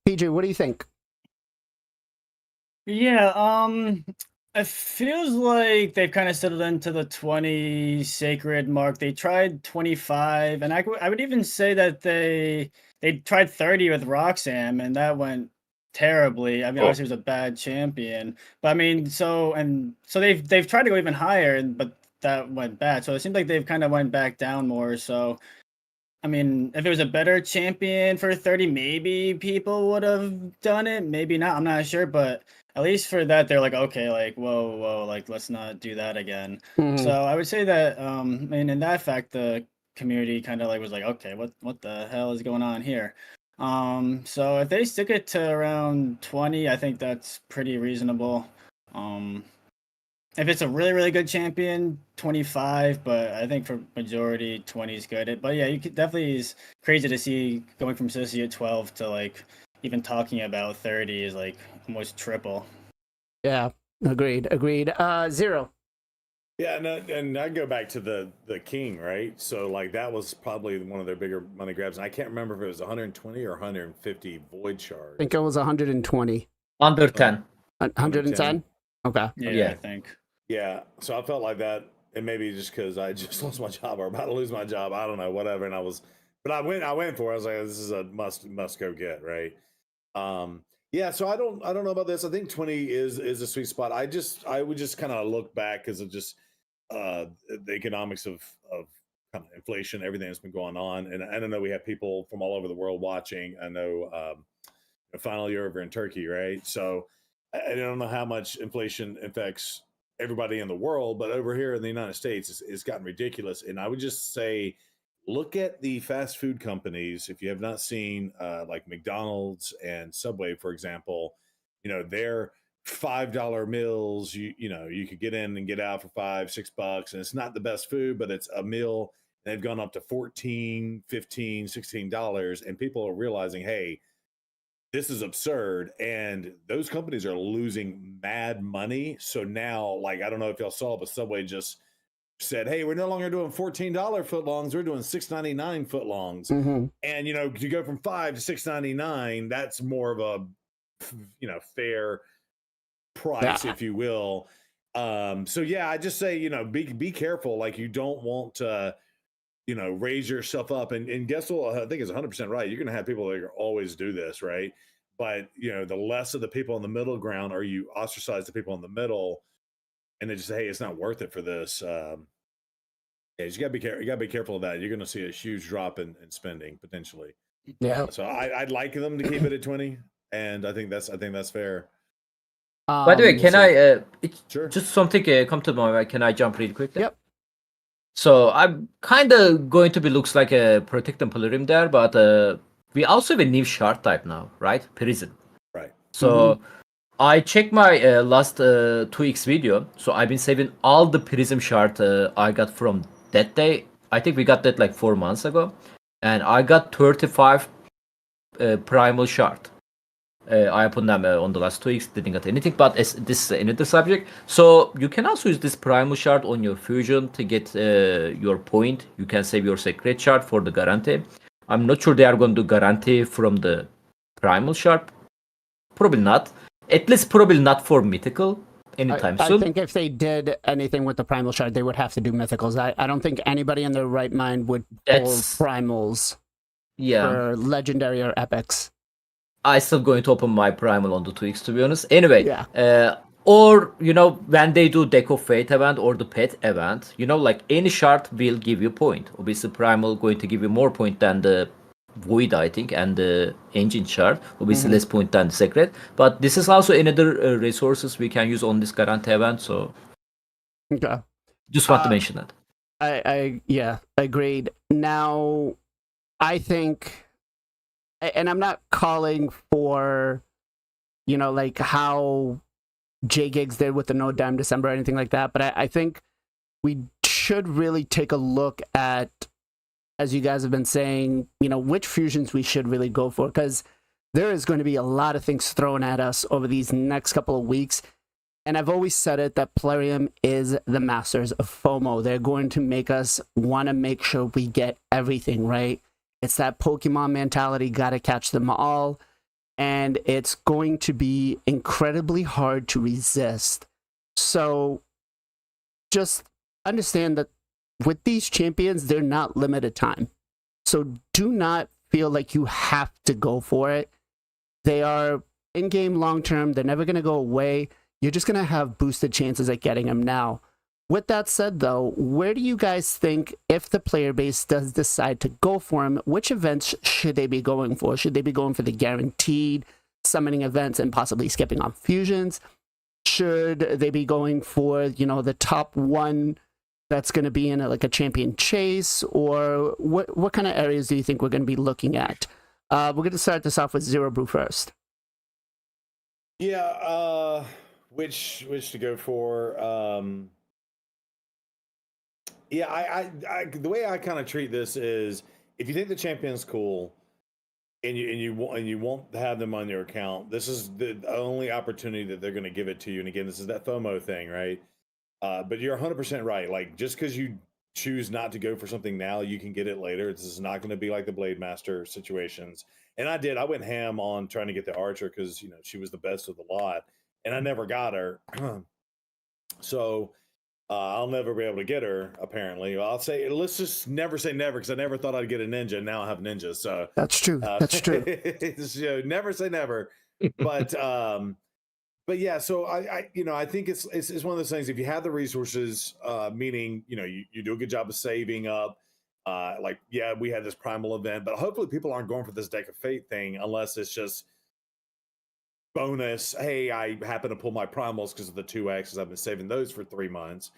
PJ, what do you think? Yeah, it feels like they've kind of settled into the 20 sacred mark. They tried 25, and I would even say that they tried 30 with Roxanne, and that went terribly. I mean, obviously it was a bad champion, but I mean, so they've tried to go even higher, but that went bad. So it seems like they've kind of went back down more. So I mean, if it was a better champion for 30, maybe people would have done it. Maybe not. I'm not sure, but at least for that, they're like, okay, like, whoa, like, let's not do that again. So I would say that, I mean, in that fact, the community kind of like was like, okay, what the hell is going on here? So if they stick it to around 20, I think that's pretty reasonable. If it's a really, really good champion, 25, but I think for majority, 20 is good. But yeah, you could definitely, is crazy to see going from Sissy at 12 to like even talking about 30 is like almost triple. Yeah, agreed. Zero. Yeah, and I go back to the king, right? So like that was probably one of their bigger money grabs, and I can't remember if it was 120 or 150 void shards. I think it was 120. Under 10. 110? Okay. Yeah, I think. Yeah, so I felt like that, and maybe just because I just lost my job or about to lose my job, I don't know, whatever. And I went for it. I was like, this is a must go get, right? Yeah, so I don't know about this. I think 20 is a sweet spot. I would just kind of look back because of just the economics of kind of inflation, everything that's been going on. And I don't know, we have people from all over the world watching. I know final year over in Turkey, right? So I don't know how much inflation affects everybody in the world, but over here in the United States, it's gotten ridiculous. And I would just say, look at the fast food companies. If you have not seen like McDonald's and Subway, for example, they're $5 meals. You could get in and get out for $5-6, and it's not the best food, but it's a meal. They've gone up to $14, $15, $16, and people are realizing, hey, this is absurd, and those companies are losing mad money. So now, like, I don't know if y'all saw, but Subway just said, hey, we're no longer doing $14 footlongs, we're doing $6.99 footlongs. Mm-hmm. And you go from $5 to $6.99, that's more of a fair price, if you will. So yeah, I just say, be careful. Like, you don't want to raise yourself up, and Gestal, I think, is 100% right. You're going to have people that always do this, right? But the less of the people in the middle ground, or you ostracize the people in the middle, and they just say, hey, it's not worth it for this. Yeah, you gotta be careful. You gotta be careful of that. You're going to see a huge drop in spending potentially. Yeah. So I'd like them to keep it at 20, and I think that's fair. By the way, can I Sure. just something come to my mind? Can I jump really quickly? Yep. So I'm kind of going to be looks like a Protect and Polarim there, but we also have a new shard type now, right? Prison. Right. So I checked my last 2x video. So I've been saving all the Prism shard I got from that day. I think we got that like 4 months ago, and I got 35 primal shard. I put them on the last 2 weeks, didn't get anything, but this is another subject. So you can also use this primal shard on your fusion to get your point. You can save your secret shard for the guarantee. I'm not sure they are going to guarantee from the primal shard. Probably not. At least probably not for mythical anytime soon. I think if they did anything with the primal shard, they would have to do mythicals. I don't think anybody in their right mind would pull primals for legendary or epics. I still going to open my primal on the 2x, to be honest. Anyway, yeah. Or when they do Deck of Fate event or the pet event, like any shard will give you point. Obviously, primal going to give you more point than the void, I think, and the engine shard. Obviously, less point than the secret. But this is also another resources we can use on this guarantee event. So, okay, just want to mention that. I agreed. Now, I think. And I'm not calling for, like how J Gigs did with the No Dime December or anything like that. But I think we should really take a look at, as you guys have been saying, which fusions we should really go for. Because there is going to be a lot of things thrown at us over these next couple of weeks. And I've always said it that Plarium is the masters of FOMO. They're going to make us want to make sure we get everything right. It's that Pokemon mentality, gotta catch them all. And it's going to be incredibly hard to resist. So just understand that with these champions, they're not limited time. So do not feel like you have to go for it. They are in-game long-term. They're never going to go away. You're just going to have boosted chances at getting them now. With that said, though, where do you guys think, if the player base does decide to go for him, which events should they be going for? Should they be going for the guaranteed summoning events and possibly skipping on fusions? Should they be going for, the top one that's going to be in a champion chase? Or what kind of areas do you think we're going to be looking at? We're going to start this off with Zero Brew first. Yeah, which to go for? Yeah, I the way I kind of treat this is, if you think the champion's cool, and you won't have them on your account, this is the only opportunity that they're going to give it to you. And again, this is that FOMO thing, right? But you're 100% right. Like, just because you choose not to go for something now, you can get it later. This is not going to be like the Blade Master situations. And I went ham on trying to get the Archer because she was the best of the lot, and I never got her. So. I'll never be able to get her, apparently. I'll say, let's just never say never, because I never thought I'd get a ninja. Now I have ninjas. So that's true. That's true. Never say never. But yeah, so I think it's one of those things. If you have the resources, meaning you do a good job of saving up. Like yeah, we had this primal event, but hopefully people aren't going for this deck of fate thing unless it's just bonus. Hey, I happen to pull my primals because of the 2X's. I've been saving those for 3 months,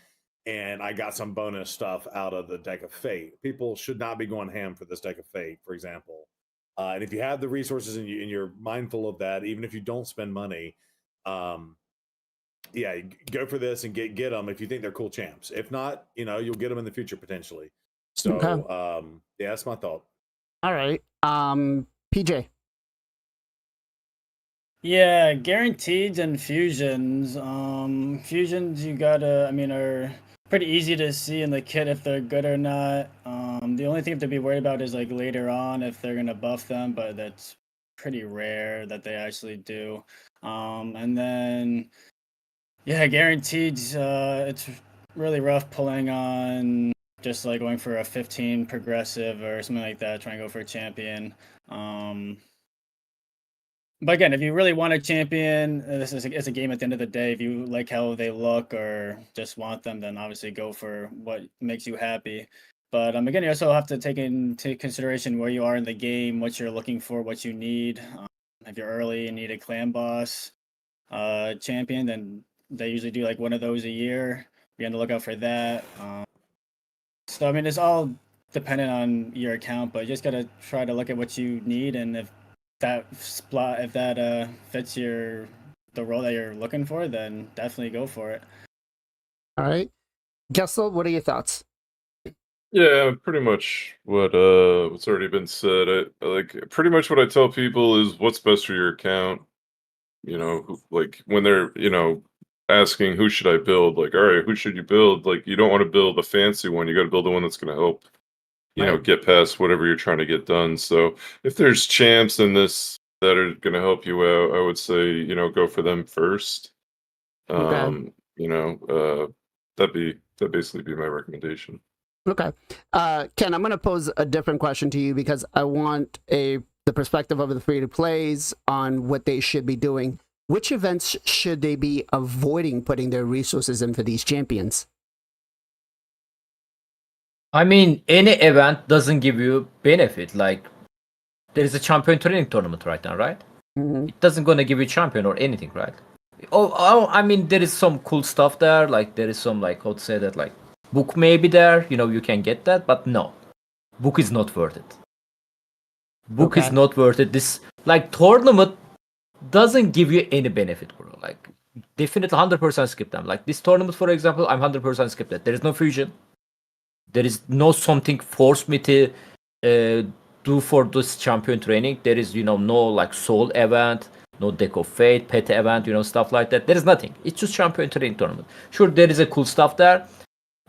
and I got some bonus stuff out of the deck of fate. People should not be going ham for this deck of fate, for example. And if you have the resources and you're mindful of that, even if you don't spend money, yeah, go for this and get them if you think they're cool champs. If not, you'll get them in the future potentially. So yeah, that's my thought. All right. PJ. Yeah, guaranteed and fusions. Fusions you gotta, are pretty easy to see in the kit if they're good or not. The only thing to be worried about is like later on if they're gonna buff them, but that's pretty rare that they actually do. And then yeah, guaranteed. It's really rough pulling on just like going for a 15 progressive or something like that, trying to go for a champion. But again, if you really want a champion, it's a game at the end of the day. If you like how they look or just want them, then obviously go for what makes you happy. But again, you also have to take into consideration where you are in the game, what you're looking for, what you need. If you're early and need a clan boss champion, then they usually do like one of those a year. Be on the lookout for that. So it's all dependent on your account, but you just gotta try to look at what you need, and if that fits the role that you're looking for, then definitely go for it. All right, Gestal, what are your thoughts? Yeah, pretty much what's already been said. Like pretty much what I tell people is what's best for your account. Like when they're asking who should I build, like all right, who should you build? Like you don't want to build a fancy one. You got to build the one that's going to help get past whatever you're trying to get done. So if there's champs in this that are going to help you out, I would say, go for them first. That'd basically be my recommendation. Okay. Ken, I'm going to pose a different question to you because I want the perspective of the free-to-plays on what they should be doing. Which events should they be avoiding putting their resources in for these champions? Any event doesn't give you benefit. Like, there is a champion training tournament right now, right? Mm-hmm. It doesn't gonna give you champion or anything, right? There is some cool stuff there. Like, there is some, like, how to say that, like, book maybe there. You can get that, but no. Book is not worth it. Book is not worth it. This, like, tournament doesn't give you any benefit, bro. Like, definitely 100% skip them. Like, this tournament, for example, I'm 100% skip that. There is no fusion. There is no something force me to do for this champion training. There is, no like soul event, no deck of fate, pet event, stuff like that. There is nothing. It's just champion training tournament. Sure, there is a cool stuff there,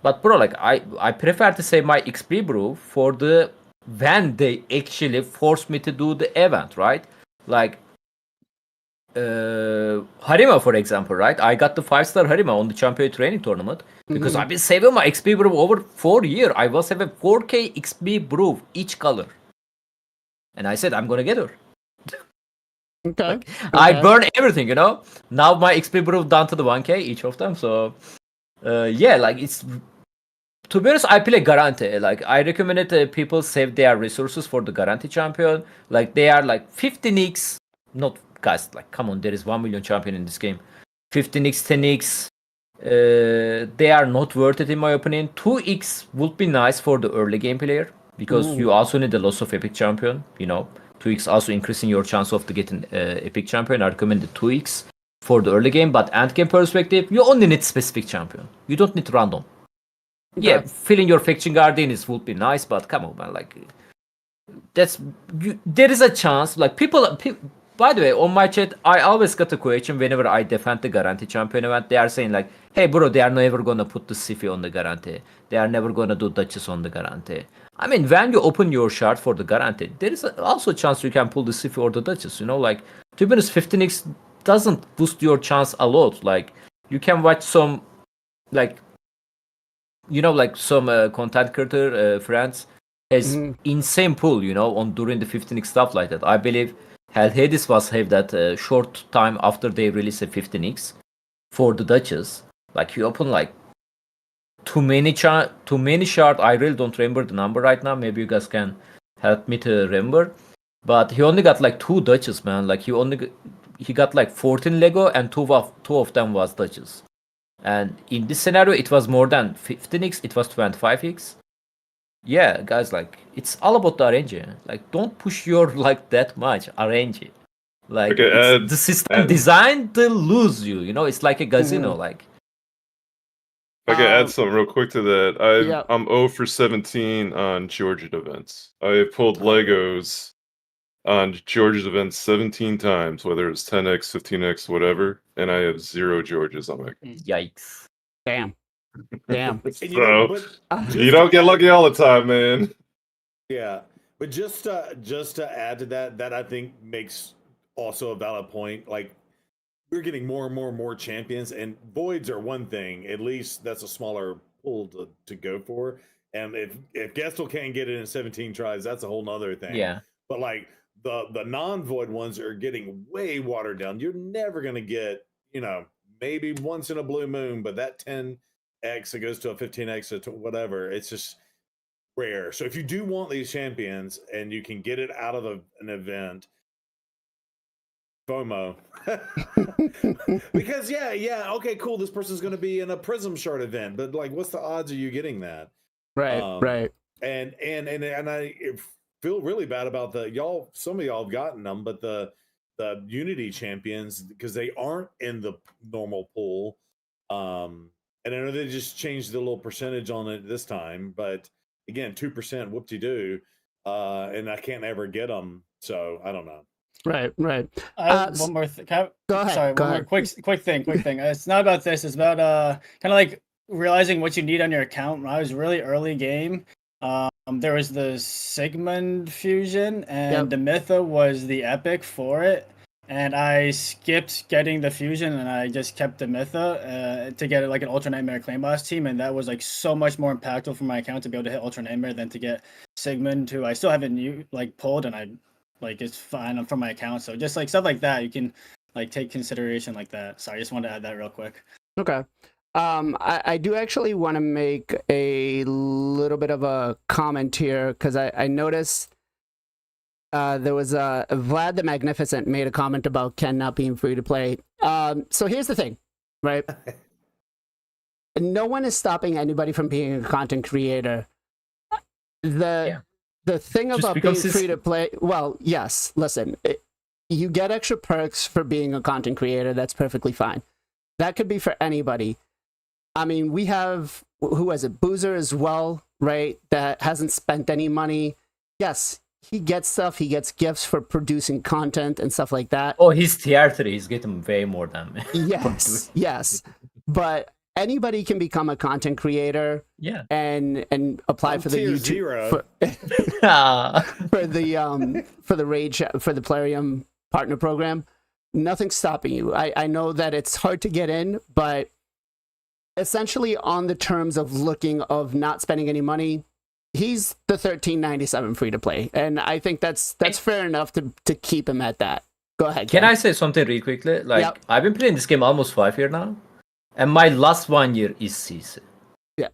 but bro, like I prefer to save my XP brew for the when they actually force me to do the event, right? Like Harima, for example, right? I got the 5-star Harima on the champion training tournament because I've been saving my XP brew over 4 years. I was having 4k XP brew each color, and I said I'm gonna get her. Okay. I burn everything, Now my XP brew down to the 1k each of them. So yeah, like it's. To be honest, I play Garante. Like, I recommend it people save their resources for the Garante champion. Like, they are like 15x. Not, guys, like, come on, there is 1 million champion in this game. 15x, 10x. They are not worth it, in my opinion. 2x would be nice for the early game player because you also need the loss of epic champion. 2x also increasing your chance of getting epic champion. I recommend the 2x for the early game, but end game perspective, you only need specific champion. You don't need random. Yeah, filling your faction guardian would be nice, but come on, man. Like, there is a chance. Like, people. By the way, on my chat, I always get a question whenever I defend the Guarantee champion event. They are saying like, "Hey, bro, they are never gonna put the Sifi on the Guarantee. They are never gonna do Duchess on the Guarantee." When you open your shard for the Guarantee, there is also a chance you can pull the Sifi or the Duchess. Like, to be honest, 15x doesn't boost your chance a lot. Like, you can watch some, like. Like some content creator friends has insane pull, on during the 15x stuff like that. I believe Hell Hades was have that short time after they release a 15x for the Duchess. Like you open like too many shard. I really don't remember the number right now. Maybe you guys can help me to remember. But he only got like 2 Duchess, man. Like he got like 14 Lego and two of them was Duchess. And in this scenario, it was more than 15x. It was 25x. Yeah, guys, like it's all about the RNG. Like, don't push your like that much RNG. Like Okay, the system designed to lose you. You know, it's like a casino. Like, If I could add something real quick to that, Yeah. I'm 0 for 17 on Georgian events. I pulled Legos on Georgia's events 17 times, whether it's 10x, 15x, whatever, and I have 0 Georges on my account. yikes. Damn. Damn. And you know, So but you don't get lucky all the time, man. yeah, but just to add to that, that I think makes also a valid point. Like we're getting more and more champions, and voids are one thing. At least that's a smaller pool to go for. And if Gestal can't get it in 17 tries, that's a whole nother thing. Yeah. But like the non-void ones are getting way watered down. You're never gonna get, you know, maybe once in a blue moon, but that 10x it goes to a 15x to whatever. It's just rare. So if you do want these champions and you can get it out of an event, FOMO. Because yeah, okay, cool. This person's going to be in a Prism Shard event, but like, what's the odds of you getting that? Right. Right. And I feel really bad about y'all. Some of y'all have gotten them, but the Unity champions, because they aren't in the normal pool. And I know they just changed the little percentage on it this time, but again, 2% whoop-de-doo, and I can't ever get them, so I don't know. Right. Right. One more thing. Go ahead, Sorry, go one ahead. more quick thing. It's not about this. It's about kind of like realizing what you need on your account. When I was really early game, there was the Sigmund fusion, and the Mytha was the epic for it. And I skipped getting the fusion, and I just kept the Mytha to get like an Ultra Nightmare Claim Boss team, and that was like so much more impactful for my account to be able to hit Ultra Nightmare than to get Sigmund, who I still haven't pulled, and I like it's fine for my account. So just like stuff like that, you can like take consideration like that. So I just wanted to add that real quick. Okay. I do actually want to make a little bit of a comment here, because I noticed there was Vlad the Magnificent made a comment about Ken not being free to play. So here's the thing, right? No one is stopping anybody from being a content creator. The thing Just about being because it's- free to play, well, yes, listen, you get extra perks for being a content creator. That's perfectly fine. That could be for anybody. I mean, we have, who was it? Boozer as well, right? That hasn't spent any money. Yes, he gets stuff. He gets gifts for producing content and stuff like that. Oh, he's tier 3. He's getting way more than me. Yes, yes. But anybody can become a content creator. Yeah. And apply for the tier YouTube 0. for the Rage for the Plarium partner program. Nothing's stopping you. I know that it's hard to get in, but essentially on the terms of not spending any money, he's the $13.97 free to play, and I think that's fair enough to keep him at that. Go ahead. Can Ken. I say something really quickly? Like, Yep. I've been playing this game almost 5 years now, and my last 1 year is CC. Yeah.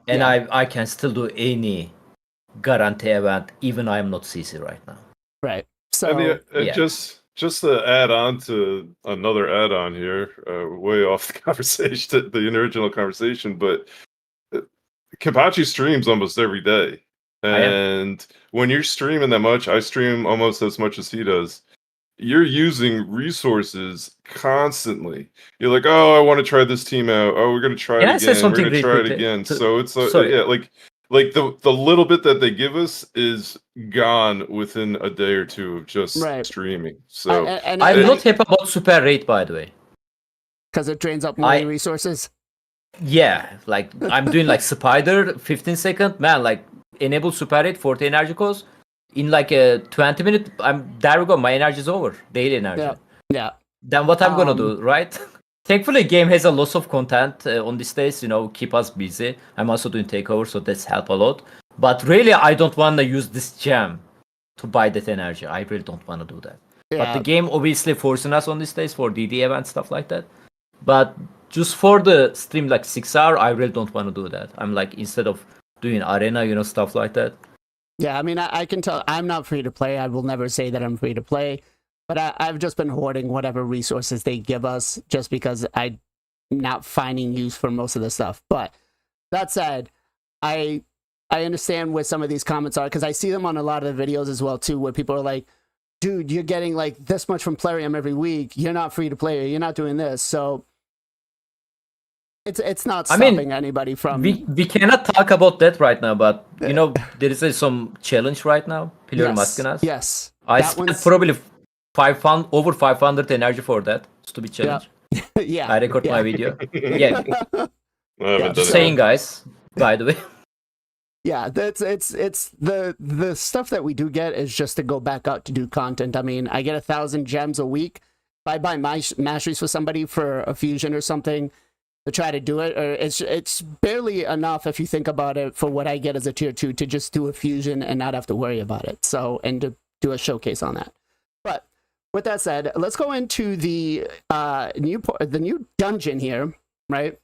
And Yeah. I can still do any guarantee event, even I'm not CC right now. Right. So I mean, yeah. just to add on to another add-on here, way off the conversation, the original conversation, but Kenpachi streams almost every day. And when you're streaming that much, I stream almost as much as he does. You're using resources constantly. You're like, oh, I want to try this team out. Oh, we're gonna try Can I it say again. We're something gonna really try it quickly? again. So- So it's sorry. yeah, like the little bit that they give us is gone within a day or two of just Right. streaming. So and I'm it- not happy about Super Rate, by the way. because it drains up more resources. Yeah, like I'm doing like Spider 15 second, man, like enable Super Rate 40 energy cost. In like a 20 minute, there we go, my energy is over. Daily energy. Yeah. Yeah. Then what I'm gonna do, right? Thankfully, game has a lot of content on these days, keep us busy. I'm also doing takeover, so that's help a lot. But really, I don't want to use this gem to buy that energy. I really don't want to do that. But the game obviously forcing us on these days for DD events, stuff like that. But just for the stream like 6 hour, I really don't want to do that. I'm like, instead of doing arena, stuff like that. Yeah, I mean, I can tell I'm not free to play. I will never say that I'm free to play, but I've just been hoarding whatever resources they give us just because I'm not finding use for most of the stuff. But that said, I understand where some of these comments are because I see them on a lot of the videos as well too, where people are like, dude, you're getting like this much from Plarium every week. You're not free to play. Or you're not doing this. So it's not stopping anybody from. We cannot talk about that right now, but there is some challenge right now. Pillar Maskinas. Yes. I spent probably over 500 energy for that stupid challenge. Yeah. I record my video. Yeah. Just It. saying, guys. By the way. Yeah, it's the stuff that we do get is just to go back out to do content. I mean, I get 1,000 gems a week. If I buy my masteries for somebody for a fusion or something to try to do it, or it's barely enough if you think about it for what I get as a tier 2 to just do a fusion and not have to worry about it. So, and to do a showcase on that. But with that said, let's go into the new dungeon here, right?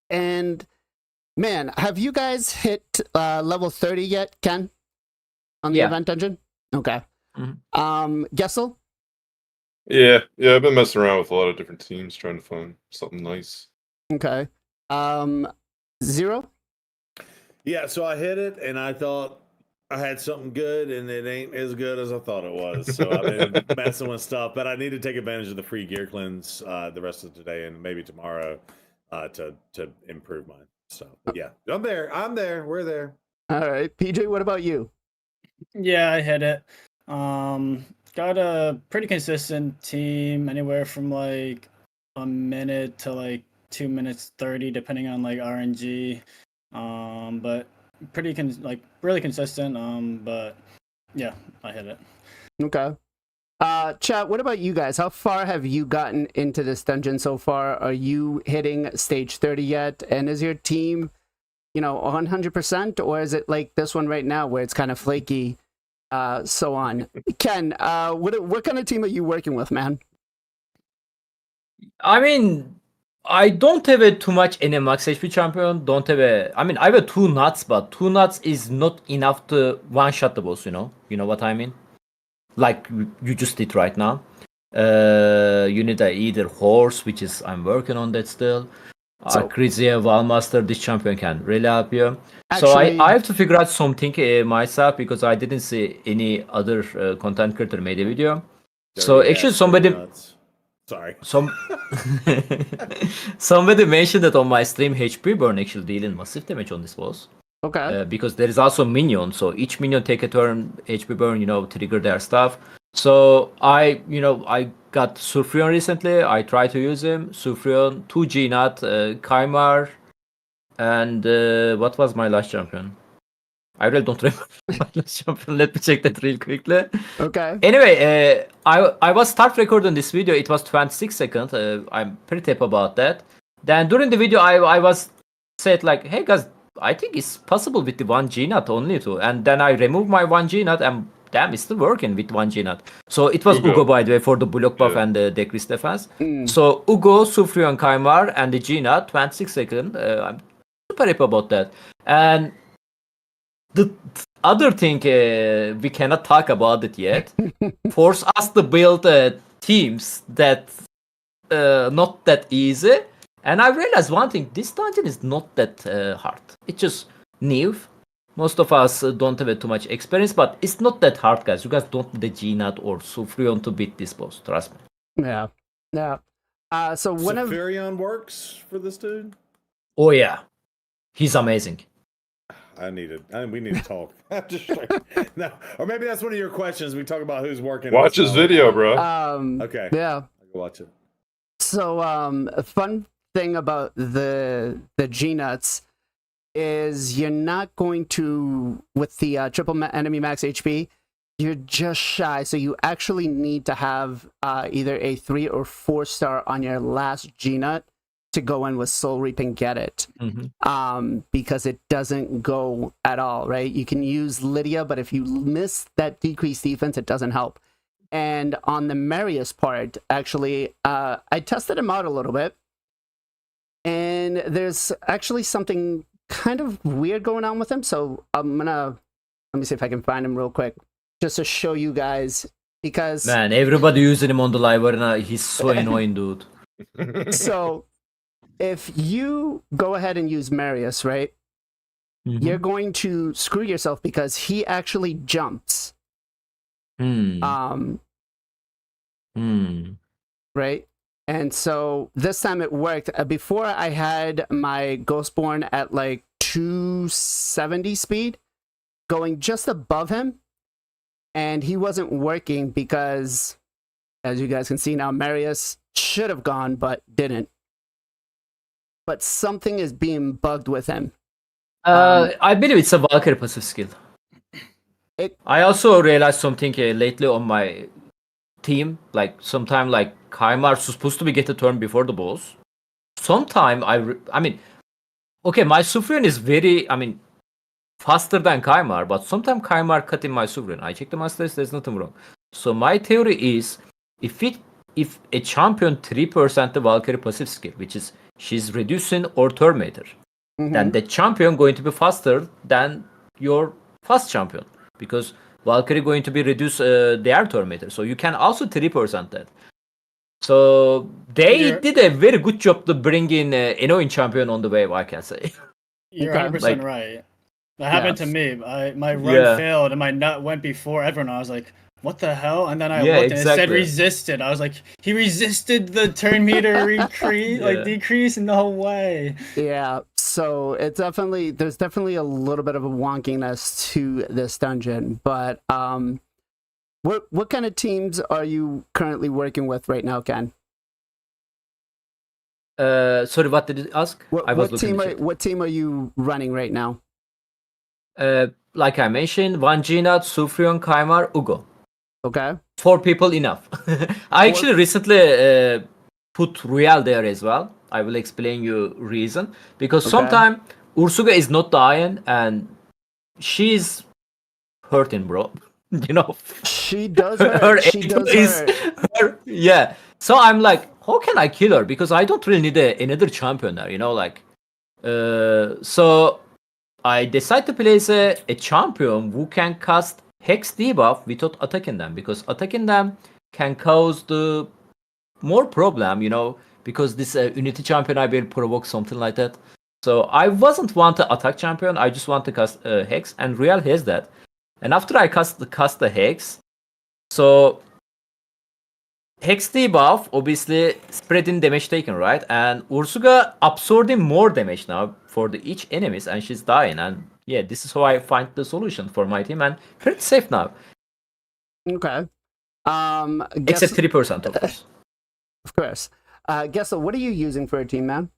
And man, have you guys hit level 30 yet, Ken? On the event dungeon? Okay. Gestal? Yeah, I've been messing around with a lot of different teams trying to find something nice. Okay. Zero? Yeah, so I hit it and I thought I had something good and it ain't as good as I thought it was. So I've been messing with stuff, but I need to take advantage of the free gear cleanse the rest of today and maybe tomorrow to improve mine. So yeah, I'm there. We're there. All right. PJ, what about you? Yeah, I hit it. Got a pretty consistent team, anywhere from like a minute to like 2 minutes 30, depending on like RNG. But pretty really consistent. But yeah, I hit it. Okay. Chat, what about you guys? How far have you gotten into this dungeon so far? Are you hitting stage 30 yet? And is your team, 100%? Or is it like this one right now where it's kind of flaky, so on? Ken, what kind of team are you working with, man? I mean, I don't have too much any max HP champion. I have 2 nuts, but 2 nuts is not enough to one-shot the boss, You know what I mean? Like you just did right now. You need either horse, which is I'm working on that still. Krizia, Valmaster, this champion can really help you. Actually, so I have to figure out something myself because I didn't see any other content creator made a video. So actually somebody somebody mentioned that on my stream HP burn actually dealing massive damage on this boss. Okay. Because there is also minion, so each minion take a turn HP burn, trigger their stuff. So I got Sufrion recently. I tried to use him. Sufrion, 2 Gnat, Kaimar, and what was my last champion? I really don't remember my last champion. Let me check that real quickly. Okay. Anyway, I was start recording this video. It was 26 seconds. I'm pretty happy about that. Then during the video, I was said like, hey guys, I think it's possible with the 1 Gnat only too. And then I removed my 1 Gnat and damn, it's still working with 1 Gnat. So it was Ugo, by the way, for the block buff and the decrease defense. So Ugo, Sufrion, Kaimar, and the Gnat, 26 seconds. I'm super happy about that. And the other thing, we cannot talk about it yet. Force us to build teams that not that easy. And I realized one thing, this dungeon is not that hard. It's just new. Most of us don't have too much experience, but it's not that hard, guys. You guys don't need the Gnat or Sufrion to beat this boss, trust me. Yeah. So one of Sufrion works for this dude? Oh yeah. He's amazing. We need to talk. No, or maybe that's one of your questions. We talk about who's working. Watch his video, bro. Okay. Yeah. I'll go watch it. So a fun thing about the Gnuts is you're not going to, with the triple enemy max HP, you're just shy. So you actually need to have either a 3 or 4 star on your last Gnut to go in with Soul Reap and get it. Because it doesn't go at all, right? You can use Lydia, but if you miss that decreased defense, it doesn't help. And on the Marius part, actually, I tested him out a little bit. And there's actually something kind of weird going on with him. So let me see if I can find him real quick, just to show you guys, because Man, everybody using him on the live arena. He's so annoying, dude. so if you go ahead and use Marius, right, Mhm. you're going to screw yourself because he actually jumps. Hmm. Right? And so this time it worked. Before I had my Ghostborn at like 270 speed, going just above him, and he wasn't working because, as you guys can see now, Marius should have gone but didn't. But something is being bugged with him. I believe it's a Valkyrie passive skill. I also realized something lately on my team. Like sometime like Kaimar supposed to be get a turn before the boss. Sometime I mean, okay, my Sufrian is very, faster than Kaimar, but sometimes Kaimar cutting my Sufrian. I checked the master list, there's nothing wrong. So my theory is, if a champion 3% the Valkyrie passive skill, which is she's reducing or Terminator, then the champion going to be faster than your fast champion, because Valkyrie going to be reduce their Terminator. So you can also 3% that. So they did a very good job to bring in annoying champion on the wave, I can say. You're Okay. 100% right. That happened to me. My run Yeah. failed and my nut went before everyone. I was like, what the hell? And then I Yeah, looked and it said exactly. resisted. I was like, he resisted the turn meter increase, like Yeah. decrease? No way. Yeah, so there's definitely a little bit of a wonkiness to this dungeon, but what kind of teams are you currently working with right now, Ken? Sorry, what did you ask? I was looking at the chat. What team are you running right now? Like I mentioned, Vanjinat, Sufrion, Kaimar, Ugo. Okay. 4 people enough. I actually recently put Real there as well. I will explain you reason. Because Okay. sometimes Ursuga is not dying and she's hurting, bro. You know, She does hurt. She does hurt. yeah. So I'm like, how can I kill her? Because I don't really need another champion there, you know, like. So I decide to place a champion who can cast Hex debuff without attacking them, because attacking them can cause the more problem, you know, because this Unity champion I will provoke something like that. So I wasn't want to attack champion, I just want to cast Hex, and Real has that. And after I cast the Hex, so Hex debuff obviously spreading damage taken, right? And Ursuga absorbing more damage now for each enemies, and she's dying. And yeah, this is how I find the solution for my team, and pretty safe now. Okay. Except 3%, of course. Of course. Gestal, what are you using for a team, man?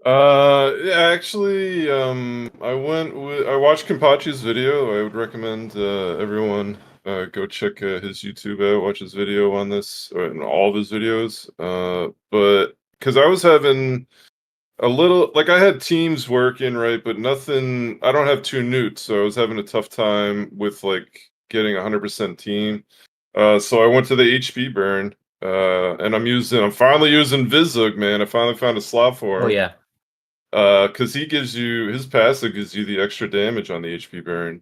Yeah, actually, I watched Kenpachi's video. I would recommend everyone go check his YouTube out, watch his video on this, and all of his videos. But because I was having a little, like, I had teams working, right, but nothing. I don't have 2 newts, so I was having a tough time with like getting 100% team. So I went to the HP burn, and I'm finally using Vizug, man. I finally found a slot for him. Oh yeah. Because his passive gives you the extra damage on the HP burn.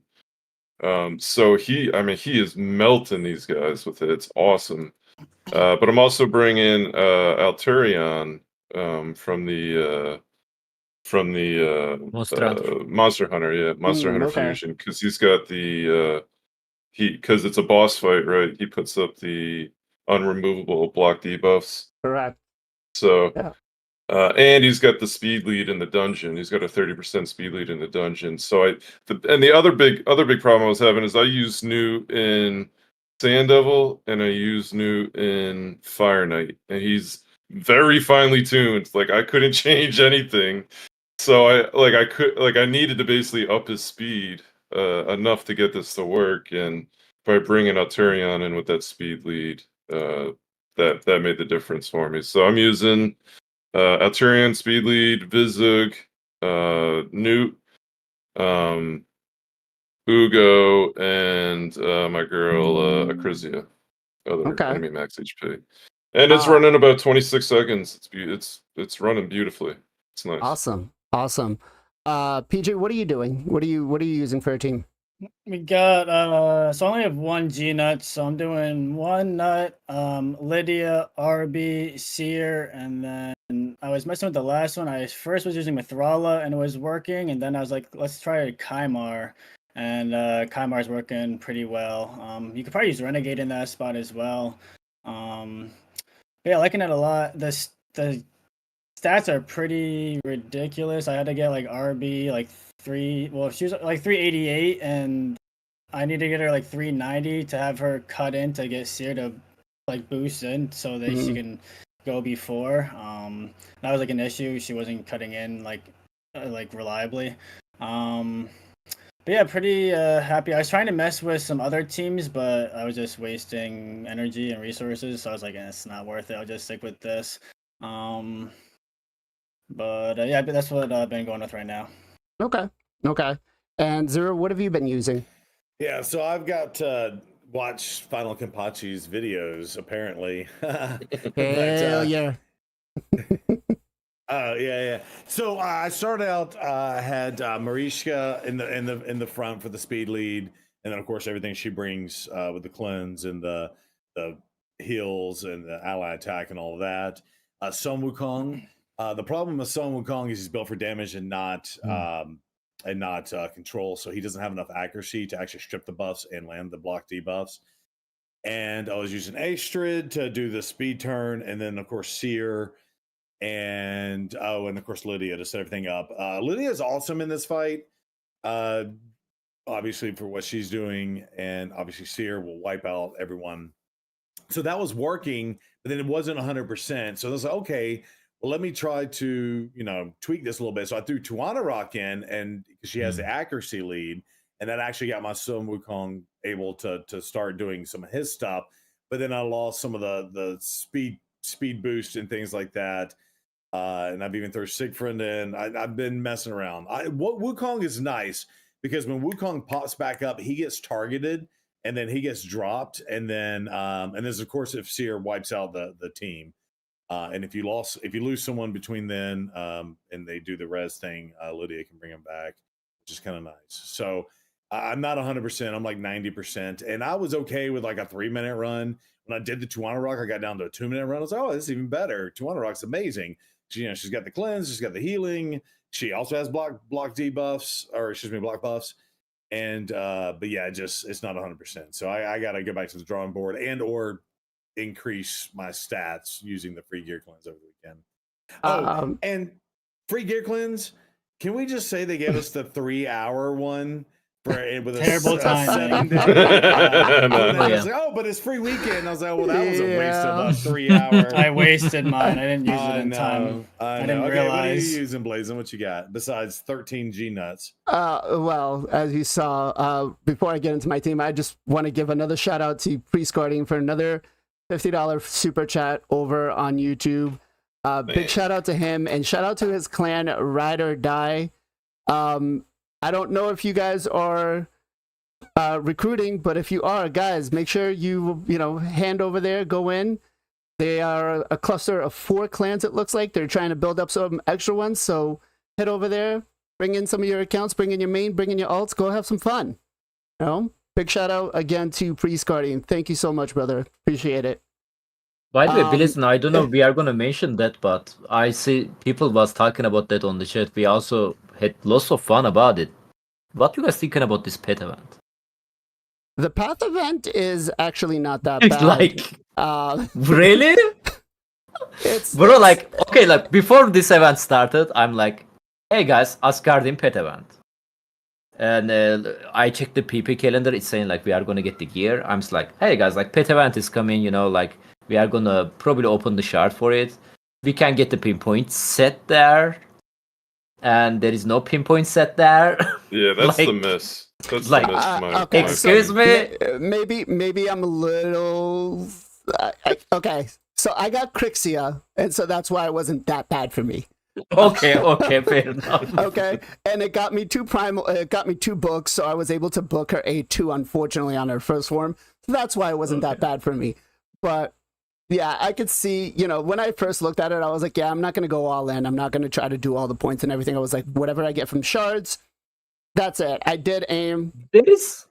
So he is melting these guys with it. It's awesome. But I'm also bringing Alturion from the Monster Hunter. Monster Hunter, yeah, Monster Hunter okay. Fusion, because he's got the because it's a boss fight, right? He puts up the unremovable block debuffs. Correct. So. Yeah. And he's got the speed lead in the dungeon. He's got a 30% speed lead in the dungeon. So the other big problem I was having is I use New in Sand Devil and I use New in Fire Knight, and he's very finely tuned. Like I couldn't change anything, so I needed to basically up his speed enough to get this to work. And by bringing Alturion in with that speed lead, that made the difference for me. So I'm using Alturion, speed lead, Vizug, Newt, Ugo, and my girl Acrisia. other Okay. enemy max HP. And it's Ah. running about 26 seconds. It's running beautifully. It's nice. Awesome. Awesome. PJ, what are you doing? What are you using for your team? We got so I only have one G nut, so I'm doing one nut, Lydia, RB, Seer, and then I was messing with the last one. I first was using Mithrala and it was working, and then I was like, let's try Kymar. And Kymar's working pretty well. You could probably use Renegade in that spot as well. But yeah, liking it a lot. The stats are pretty ridiculous. I had to get like RB like she was like 388, and I need to get her like 390 to have her cut in to get Seer to like boost in so that she can go before. That was like an issue. She wasn't cutting in like reliably. But yeah, pretty happy. I was trying to mess with some other teams, but I was just wasting energy and resources. So I was like, it's not worth it. I'll just stick with this. But yeah, but that's what I've been going with right now. Okay. And Zero, what have you been using? Yeah, so I've got to watch FinalKenpachi's videos, apparently. Hell yeah. Yeah. So I started out, had Mariska in the front for the speed lead, and then of course everything she brings with the cleanse and the heals and the ally attack and all of that. Sun Wukong. The problem with Sun Wukong is he's built for damage and not control, so he doesn't have enough accuracy to actually strip the buffs and land the block debuffs. And I was using Astrid to do the speed turn, and then of course Seer. And of course Lydia to set everything up. Lydia is awesome in this fight, obviously for what she's doing, and obviously Seer will wipe out everyone. So that was working, but then it wasn't 100%. So I was like, okay, well, let me try to tweak this a little bit. So I threw Tuana Rock in, and she has the accuracy lead, and that actually got my Sun Wukong able to start doing some of his stuff. But then I lost some of the speed boost and things like that. And I've even thrown Siegfried in. I've been messing around. Wukong is nice because when Wukong pops back up, he gets targeted and then he gets dropped. And then there's of course if Seer wipes out the team. And if you lose someone between then and they do the res thing, Lydia can bring him back, which is kind of nice. So I'm not 100%. I'm like 90%. And I was okay with like a 3-minute run. When I did the Tuana Rock, I got down to a 2-minute run. I was like, oh, this is even better. Tuana Rock's amazing. She's got the cleanse, she's got the healing. She also has block debuffs, or excuse me, block buffs. And but yeah, it's not 100%. So I got to go back to the drawing board and or increase my stats using the free gear cleanse over the weekend. And free gear cleanse. Can we just say they gave us the 3-hour one? With a Terrible timing. I was like, oh, but it's free weekend. I was like, well, that was a waste of a 3 hour. I wasted mine. I didn't use it in time. I didn't realize. What are you using, BLAZIN? What you got besides 13 G nuts? Well, as you saw, before I get into my team, I just want to give another shout out to Priest Guardian for another $50 super chat over on YouTube. Big shout out to him, and shout out to his clan Ride or Die. I don't know if you guys are recruiting, but if you are, guys, make sure you hand over there, go in. They are a cluster of 4 clans, it looks like. They're trying to build up some extra ones, so head over there, bring in some of your accounts, bring in your main, bring in your alts, go have some fun. Big shout out again to Priest Guardian. Thank you so much, brother. Appreciate it. By the way, BLAZIN, I don't know if we are going to mention that, but I see people was talking about that on the chat. We also had lots of fun about it. What you guys thinking about this pet event? The path event is actually not that It's bad. Really? Bro, like before this event started, I'm like, hey guys, Asgardian pet event. And I checked the PP calendar. It's saying like we are gonna get the gear. I'm just like, hey guys, like pet event is coming. Like we are gonna probably open the shard for it. We can get the pinpoint set there, and there is no pinpoint set there. Yeah, that's the miss. That's the miss. Okay, excuse me. Maybe I'm a little. Okay, so I got Crixia, and so that's why it wasn't that bad for me. Okay, fair enough. Okay, and it got me 2 primal. It got me 2 books, so I was able to book her A2. Unfortunately, on her first form, so that's why it wasn't that bad for me. But yeah, I could see, when I first looked at it, I was like, yeah, I'm not going to go all in. I'm not going to try to do all the points and everything. I was like, whatever I get from shards, that's it. I did aim. There is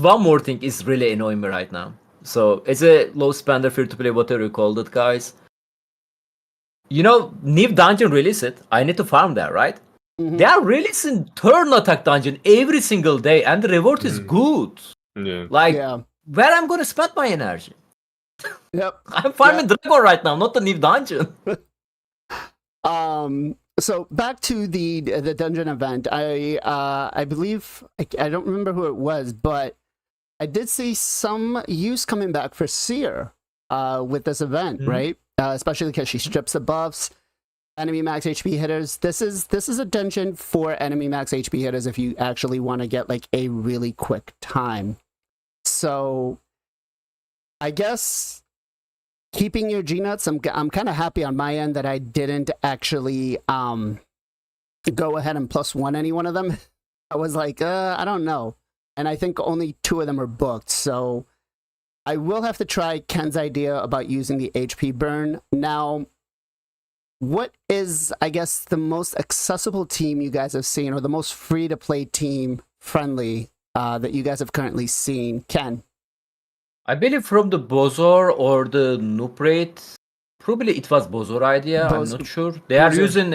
one more thing is really annoying me right now. So as a low spender free to play, whatever you called it, guys. New dungeon release it. I need to farm there, right? Mhm. They are releasing turn attack dungeon every single day, and the reward is good. Yeah. Like, Yeah. where I'm gonna spend my energy? Yep. I'm farming Dragon right now, not the new dungeon. So back to the dungeon event. I believe I don't remember who it was, but I did see some use coming back for Seer with this event, right? Especially because she strips the buffs, enemy max HP hitters. This is a dungeon for enemy max HP hitters if you actually want to get like a really quick time. So I guess keeping your G-nuts, I'm kind of happy on my end that I didn't actually go ahead and +1 any one of them. I was like, I don't know. And I think only 2 of them are booked. So I will have to try Ken's idea about using the HP burn. Now, what is, I guess, the most accessible team you guys have seen, or the most free-to-play team friendly that you guys have currently seen? Ken? I believe from the Bozor or the Noob Raid, probably it was Bozor idea. I'm not sure. They are using,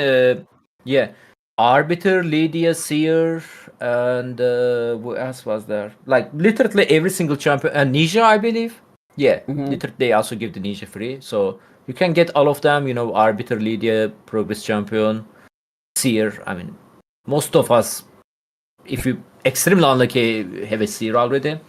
Arbiter, Lydia, Seer, and who else was there? Like literally every single champion, and Ninja, I believe. Yeah, literally they also give the Ninja free, so you can get all of them. Arbiter, Lydia, Progress Champion, Seer. I mean, most of us, if you extremely unlucky, have a Seer already.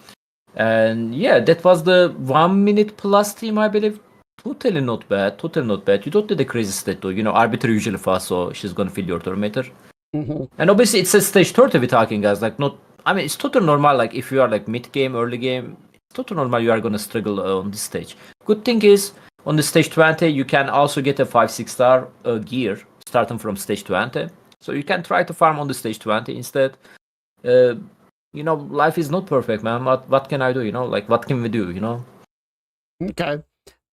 And yeah, that was the 1 minute plus team, I believe. Totally not bad. You don't need a crazy stat though. Arbiter usually fast, so she's gonna fill your tormentor. And obviously, it's a stage 30 we're talking, guys. Like, not. I mean, it's totally normal. Like, if you are like mid game, early game, it's totally normal. You are gonna struggle on this stage. Good thing is, on the stage 20, you can also get a 5-6 star gear starting from stage 20. So you can try to farm on the stage 20 instead. Life is not perfect, man. What can I do? Like, what can we do? Okay.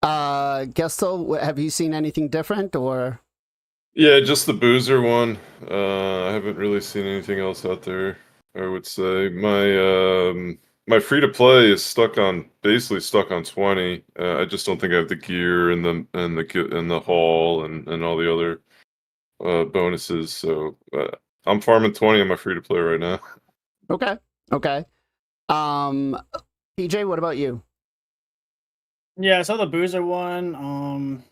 Gestal, have you seen anything different, or? Yeah, just the boozer one. I haven't really seen anything else out there. I would say my free to play is basically stuck on 20. I just don't think I have the gear and the haul and all the other bonuses. So I'm farming 20 on my free to play right now. Okay. PJ, what about you? Yeah, I saw the Boozer one.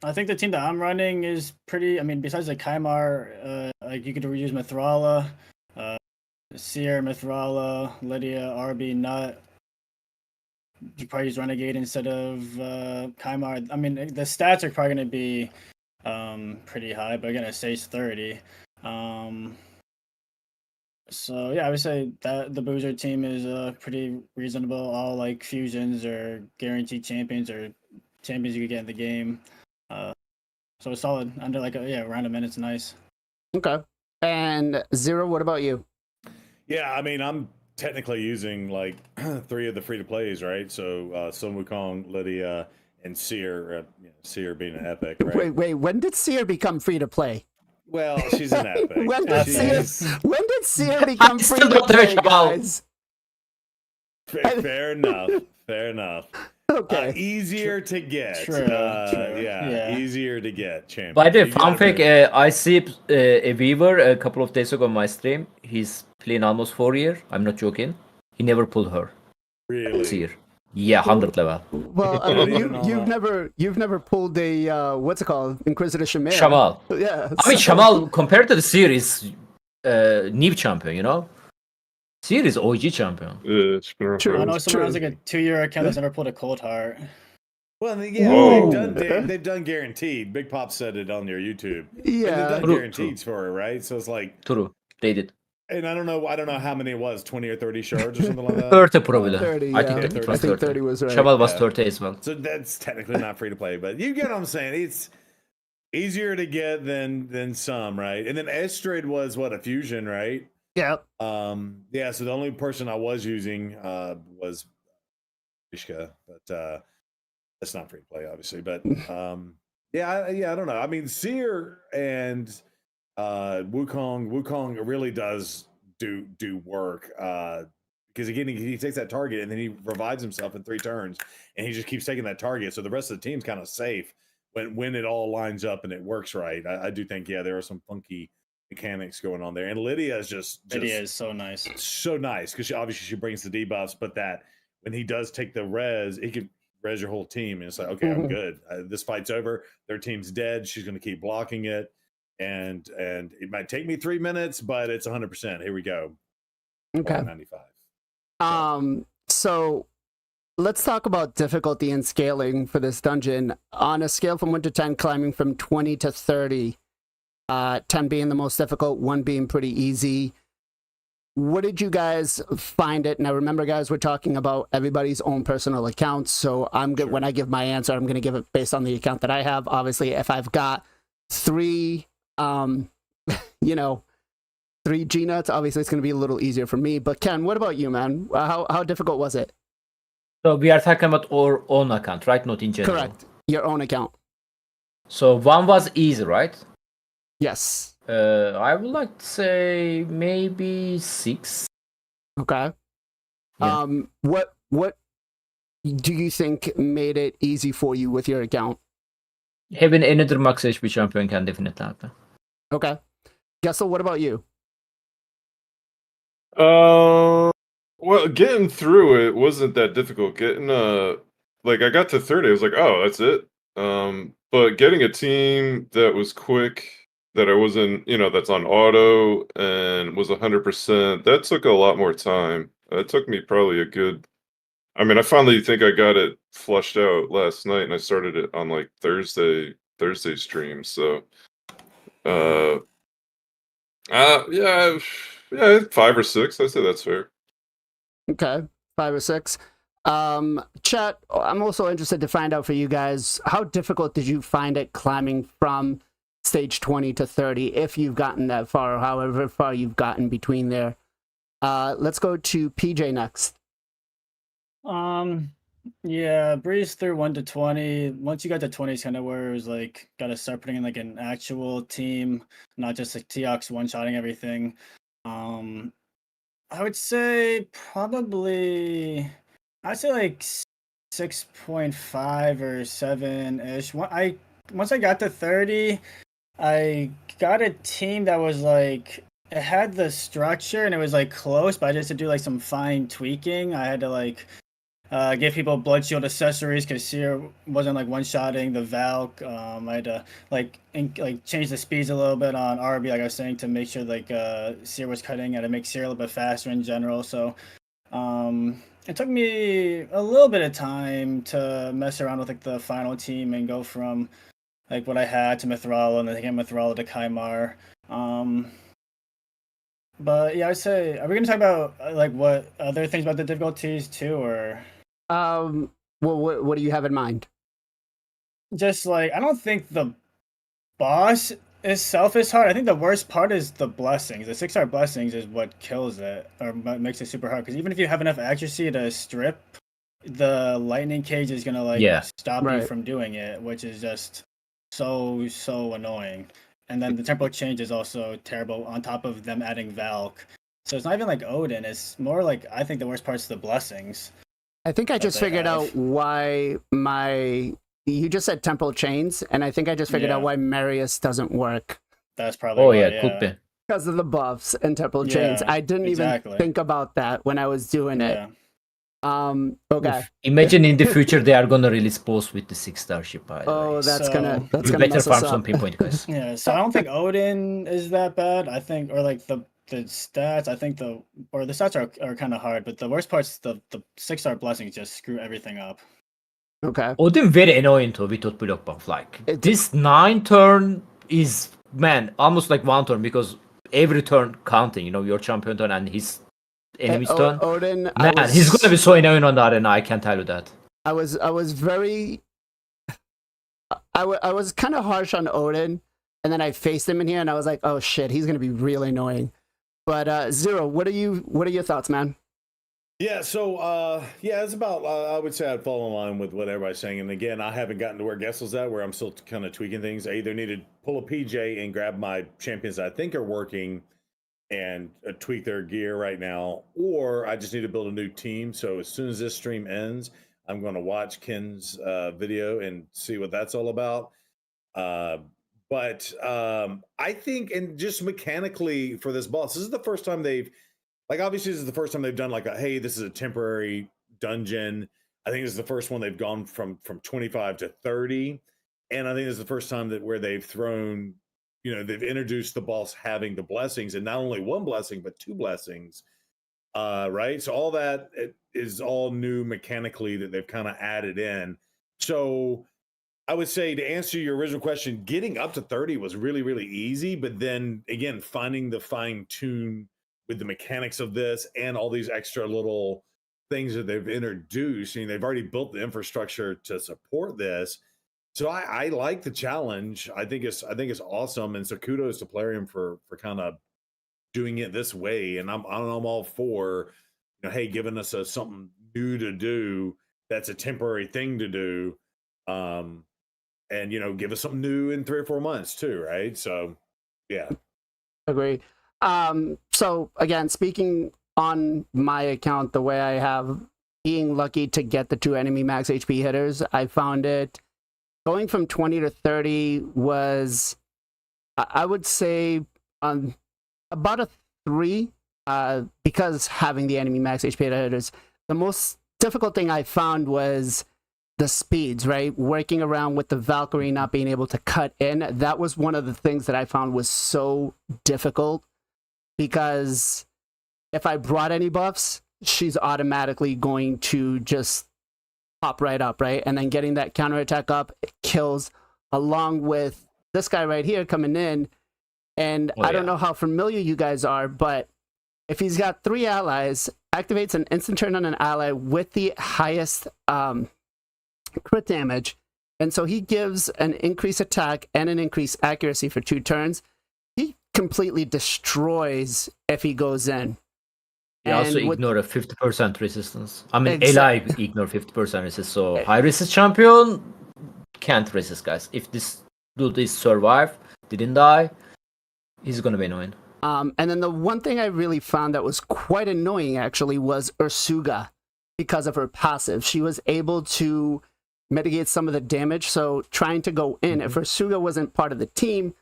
I think the team that I'm running is pretty. I mean, besides the Kaimar, like you could reuse Mithrala, Seer, Mithrala, Lydia, RB, Nut. You probably use Renegade instead of Kaimar. I mean, the stats are probably going to be pretty high, but again, it says 30. So yeah, I would say that the Boozer team is pretty reasonable. All like fusions or guaranteed champions or champions you could get in the game. So it's solid under like around a minute's nice. Okay. And Zero, what about you? Yeah, I mean, I'm technically using like 3 of the free to plays, right? So Sun Wukong, Lydia, and Seer. Seer being an epic, right? Wait. When did Seer become free to play? Well, she's an epic. when did Seer become free to play, guys? Fair enough. Okay. Easier to get. True. Yeah, easier to get. Champion. By the way, fun fact, I see a viewer a couple of days ago on my stream. He's playing almost 4 years. I'm not joking. He never pulled her. Really? Seer. Yeah, 100 level. Well, I mean, you've never pulled a what's it called, Inquisitor Shamir. Shamal. Yeah. I mean, Shamal compared to the series, new champion. Series OG champion. Yeah, it's been True. I know someone has like a 2-year account that's never pulled a cold heart. Well, yeah, they've done guaranteed. Big Pop said it on their YouTube. Yeah. They've done guaranteed for her, right? So it's like True. They did. And I don't know how many it was, 20 or 30 shards or something like that. 30 probably. 30, I yeah. think it was 30. 30 was right. Shamal was 30 as well. So that's technically not free to play, but you get what I'm saying. It's easier to get than some, right? And then Estrade was a fusion, right? Yeah. Yeah, so the only person I was using was Ishka, but That's not free play, obviously, but I don't know. I mean, Seer and Wukong really does do work because again he takes that target and then he revives himself in 3 turns and he just keeps taking that target, so the rest of the team's kind of safe when it all lines up and it works right. I do think there are some funky mechanics going on there, and Lydia is Lydia is so nice, because obviously she brings the debuffs, but that when he does take the res, he can res your whole team, and it's like, okay, I'm good. This fight's over. Their team's dead. She's going to keep blocking it, and it might take me 3 minutes, but it's 100%. Here we go. Okay. 95. So let's talk about difficulty and scaling for this dungeon. On a scale from 1 to 10, climbing from 20 to 30, 10 being the most difficult, 1 being pretty easy. What did you guys find it? Now, remember, guys, we're talking about everybody's own personal accounts. So I'm good. When I give my answer, I'm going to give it based on the account that I have. Obviously, if I've got 3, 3 G nuts, obviously it's going to be a little easier for me. But Ken, what about you, man? How difficult was it? So we are talking about our own account, right? Not in general. Correct. Your own account. So 1 was easy, right? Yes. I would like to say maybe 6. Okay. Yeah. What do you think made it easy for you with your account? Having another max HP champion can definitely happen. Okay. Gestal, what about you? Well, getting through it wasn't that difficult. Getting like I got to 30, I was like, oh, that's it. But getting a team that was quick, that I wasn't, that's on auto and was 100%, that took a lot more time. It took me probably a good, I finally think I got it flushed out last night, and I started it on like Thursday stream. So, yeah, 5 or 6. I'd say that's fair. Okay, 5 or 6. Chat, I'm also interested to find out for you guys, how difficult did you find it climbing from stage 20 to 30, if you've gotten that far, or however far you've gotten between there? Let's go to PJ next. Yeah, breeze through 1 to 20. Once you got to 20, it's kind of where it was like, got to start putting in like an actual team, not just like Teox one-shotting everything. I would say probably, I'd say like 6.5 or 7-ish. Once I got to 30, I got a team that was like, it had the structure and it was like close, but I just had to do like some fine tweaking. I had to like give people blood shield accessories because Seer wasn't like one-shotting the Valk. I had to like change the speeds a little bit on RB, like I was saying, to make sure like Seer was cutting. I had to make Seer a little bit faster in general. So it took me a little bit of time to mess around with like the final team and go from like what I had to Mithrala, and then again Mithrala to Kaimar. But yeah, I'd say, are we gonna talk about like what other things about the difficulties too, or? Well, what do you have in mind? Just like, I don't think the boss itself is hard. I think the worst part is the blessings. The 6-star blessings is what kills it, or makes it super hard. Because even if you have enough accuracy to strip, the lightning cage is gonna like stop you from doing it, which is just so annoying. And then the tempo change is also terrible on top of them adding Valk. So it's not even like Odin. It's more like, I think the worst part is the blessings. I think I just figured out why you just said temporal chains, and I think I just figured out why Marius doesn't work. That's probably why, could be. Because of the buffs and temporal chains. I didn't even think about that when I was doing it. Okay. Imagine in the future they are gonna release both with the 6-star ship. That's gonna better farm some pinpoint, guys. Yeah, so I don't think Odin is that bad. I think, or like the stats, I think the stats are kind of hard, but the worst part's the 6-star blessings just screw everything up. Okay. Odin very annoying too with block buff. Like this 9 turn is, man, almost like 1 turn, because every turn counting, your champion turn and his enemy's turn. Odin, man, he's gonna be so annoying on the arena. I can tell you that. I was kind of harsh on Odin, and then I faced him in here, and I was like, oh shit, he's gonna be really annoying. But Zero, what are your thoughts, man? Yeah, so yeah, it's about I would say I'd fall in line with what everybody's saying. And again, I haven't gotten to where Gestal's at, where I'm still kind of tweaking things. I either need to pull a PJ and grab my champions that I think are working and tweak their gear right now, or I just need to build a new team. So as soon as this stream ends, I'm going to watch Ken's video and see what that's all about. But I think, and just mechanically for this boss, this is the first time they've, like, obviously this is the first time they've done like a, hey, this is a temporary dungeon. I think this is the first one they've gone from 25 to 30, and I think this is the first time that where they've thrown, they've introduced the boss having the blessings, and not only one blessing but two blessings. Right, so all that is all new mechanically that they've kind of added in. So I would say, to answer your original question, getting up to 30 was really, really easy. But then again, finding the fine tune with the mechanics of this and all these extra little things that they've introduced, they've already built the infrastructure to support this. So I like the challenge. I think it's awesome. And so kudos to Plarium for kind of doing it this way. And I'm all for, hey, giving us something new to do. That's a temporary thing to do. And give us something new in 3 or 4 months too, right? So yeah, Agree. So again, speaking on my account, the way I have, being lucky to get the 2 enemy max HP hitters, I found it going from 20 to 30 was, I would say, about a 3, because having the enemy max HP hitters. The most difficult thing I found was the speeds, right? Working around with the Valkyrie not being able to cut in. That was one of the things that I found was so difficult, because if I brought any buffs, she's automatically going to just pop right up, right? And then getting that counterattack up, it kills, along with this guy right here coming in. And I don't know how familiar you guys are, but if he's got 3 allies, activates an instant turn on an ally with the highest crit damage, and so he gives an increased attack and an increased accuracy for 2 turns. He completely destroys if he goes in. He also ignore a 50% resistance. I mean, ally ignore 50% resistance, so high resist champion can't resist, guys. If this dude is survive, didn't die, he's gonna be annoying. And then the one thing I really found that was quite annoying actually was Ursuga, because of her passive. She was able to mitigate some of the damage, so trying to go in, if Ursuga wasn't part of the team,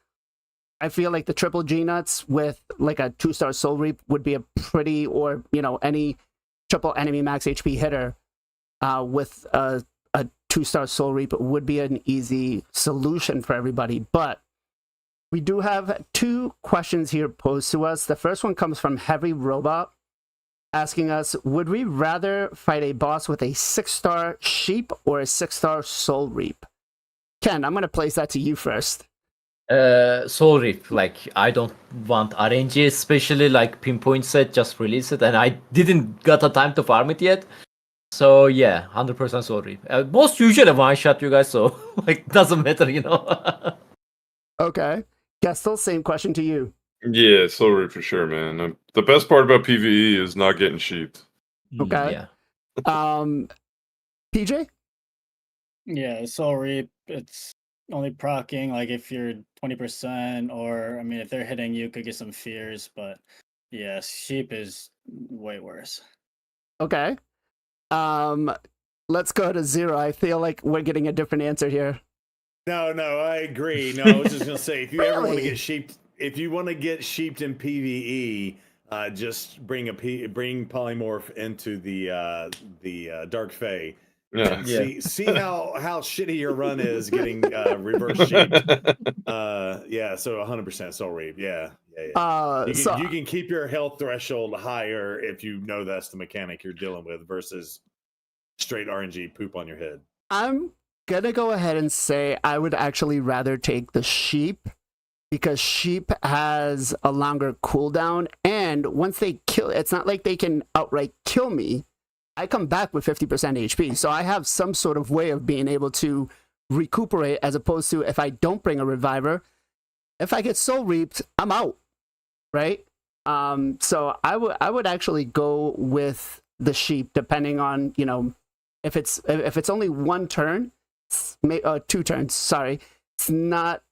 I feel like the triple G nuts with like a 2-star Soul Reap would be a pretty, or any triple enemy max HP hitter with a 2-star Soul Reap would be an easy solution for everybody. But we do have 2 questions here posed to us. The first one comes from Heavy Robot, asking us, would we rather fight a boss with a 6-star Sheep or a 6-star Soul Reap? Ken, I'm going to place that to you first. Soul Reap, like, I don't want RNG, especially like pinpoint set, just release it, and I didn't got a time to farm it yet. So yeah, 100% Soul Reap. Most usually one shot, you guys, so like, doesn't matter, Okay. Gestal, same question to you. Yeah, Soul Reap for sure, man. The best part about PvE is not getting sheeped. Okay. Yeah. PJ? Yeah, Soul Reap, it's only proccing, like, if you're 20%, or, I mean, if they're hitting you, could get some fears, but yeah, Sheep is way worse. Okay. Let's go to Zero. I feel like we're getting a different answer here. No, I agree. No, I was just gonna say, if you ever want to Really? get sheeped, if you want to get sheeped in PvE, just bring polymorph into the Dark Fae. Yeah. See how shitty your run is getting reverse sheeped. Yeah, so 100% Soul Reap. Yeah. You can keep your health threshold higher if you know that's the mechanic you're dealing with versus straight RNG poop on your head. I'm gonna go ahead and say I would actually rather take the Sheep, because Sheep has a longer cooldown, and once they kill, it's not like they can outright kill me. I come back with 50% HP, so I have some sort of way of being able to recuperate, as opposed to if I don't bring a reviver, if I get Soul Reaped, I'm out, right? So I would actually go with the sheep, depending on, you know, if it's only one turn, 2 turns, sorry, it's not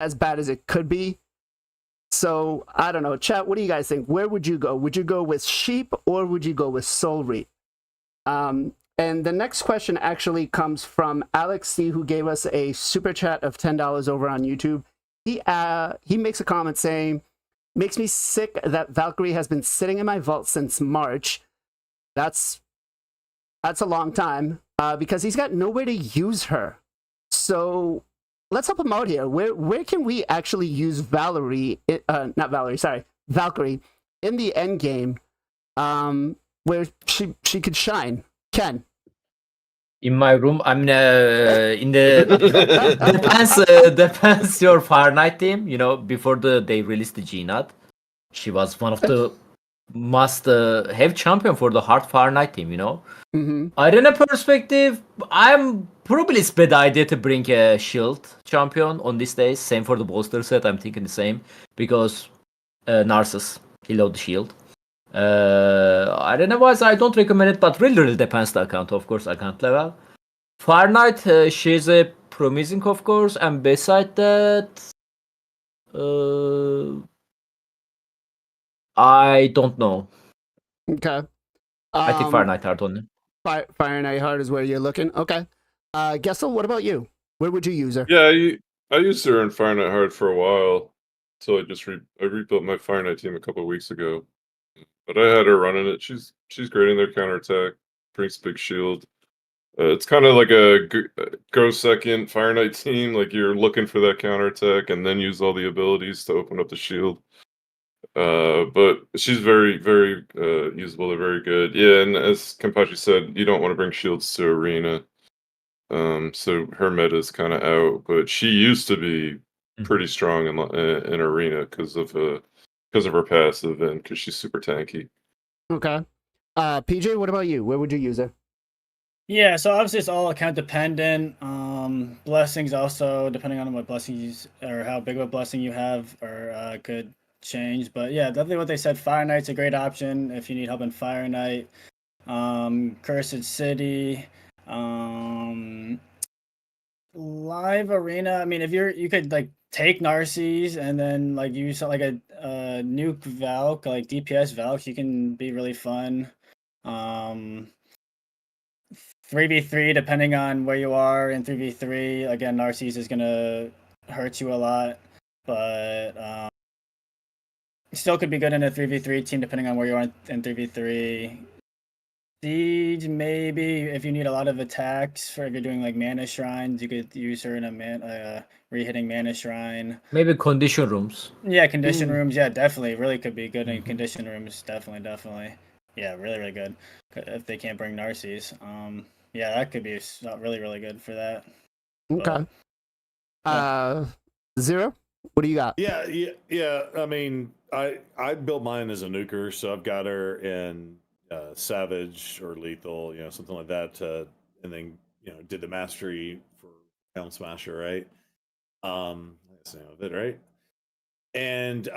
as bad as it could be. So I don't know, chat, what do you guys think? Where would you go? Would you go with sheep or would you go with soul reap? And the next question actually comes from Alex C, who gave us a super chat of $10 over on YouTube. He makes a comment saying, makes me sick that Valkyrie has been sitting in my vault since March. That's a long time, because he's got nowhere to use her. So let's help him out here. Where can we actually use Valkyrie in the end game, where she could shine? Ken. In my room, I mean, in the depends your Fire Knight team. You know, before they released the G-Nut, she was one of the must have champion for the hard Fire Knight team. You know, Arena perspective, I'm probably it's bad idea to bring a shield champion on these days. Same for the bolster set. I'm thinking the same because Narcissus he load the shield. Arena-wise, I don't recommend it, but really depends the account, of course, account level. Fire Knight, she's a promising, of course, and beside that, I don't know. Okay. I think Fire Knight hard on. Fire Knight hard is where you're looking. Okay. Gestal, what about you? Where would you use her? Yeah, I used her in Fire Knight hard for a while, so I just rebuilt my Fire Knight team a couple of weeks ago. But I had her running it. She's great in their counterattack. Brings big shield. It's kind of like a go second Fire Knight team. Like you're looking for that counterattack and then use all the abilities to open up the shield. But she's very, very usable. They're very good. Yeah, and as Kenpachi said, you don't want to bring shields to arena. So her meta is kind of out. But she used to be pretty strong in arena because of her passive and because she's super tanky. Okay. PJ, what about you? Where would you use her? Yeah, so obviously it's all account dependent. Blessings also, depending on what blessings or how big of a blessing you have, or could change. But yeah, definitely what they said. Fire Knight's a great option if you need help in Fire Knight. Cursed City. Live arena. I mean, if you could like take Narcissus and then like use like a nuke Valk, like DPS Valk, you can be really fun. 3v3 depending on where you are in 3v3. Again, Narcissus is gonna hurt you a lot, but still could be good in a 3v3 team depending on where you are in 3v3. Siege, maybe if you need a lot of attacks for if you're doing like mana shrines, you could use her in a re-hitting mana shrine. Maybe condition rooms. Yeah, condition rooms. Yeah, definitely. Really could be good in condition rooms. Definitely. Yeah, really good. If they can't bring Narcissus. Yeah, that could be really good for that. Okay. Zero, what do you got? Yeah. I mean, I built mine as a nuker, so I've got her in Savage or Lethal, something like that, and then did the mastery for Helm Smasher, right? That's the name of it, right? And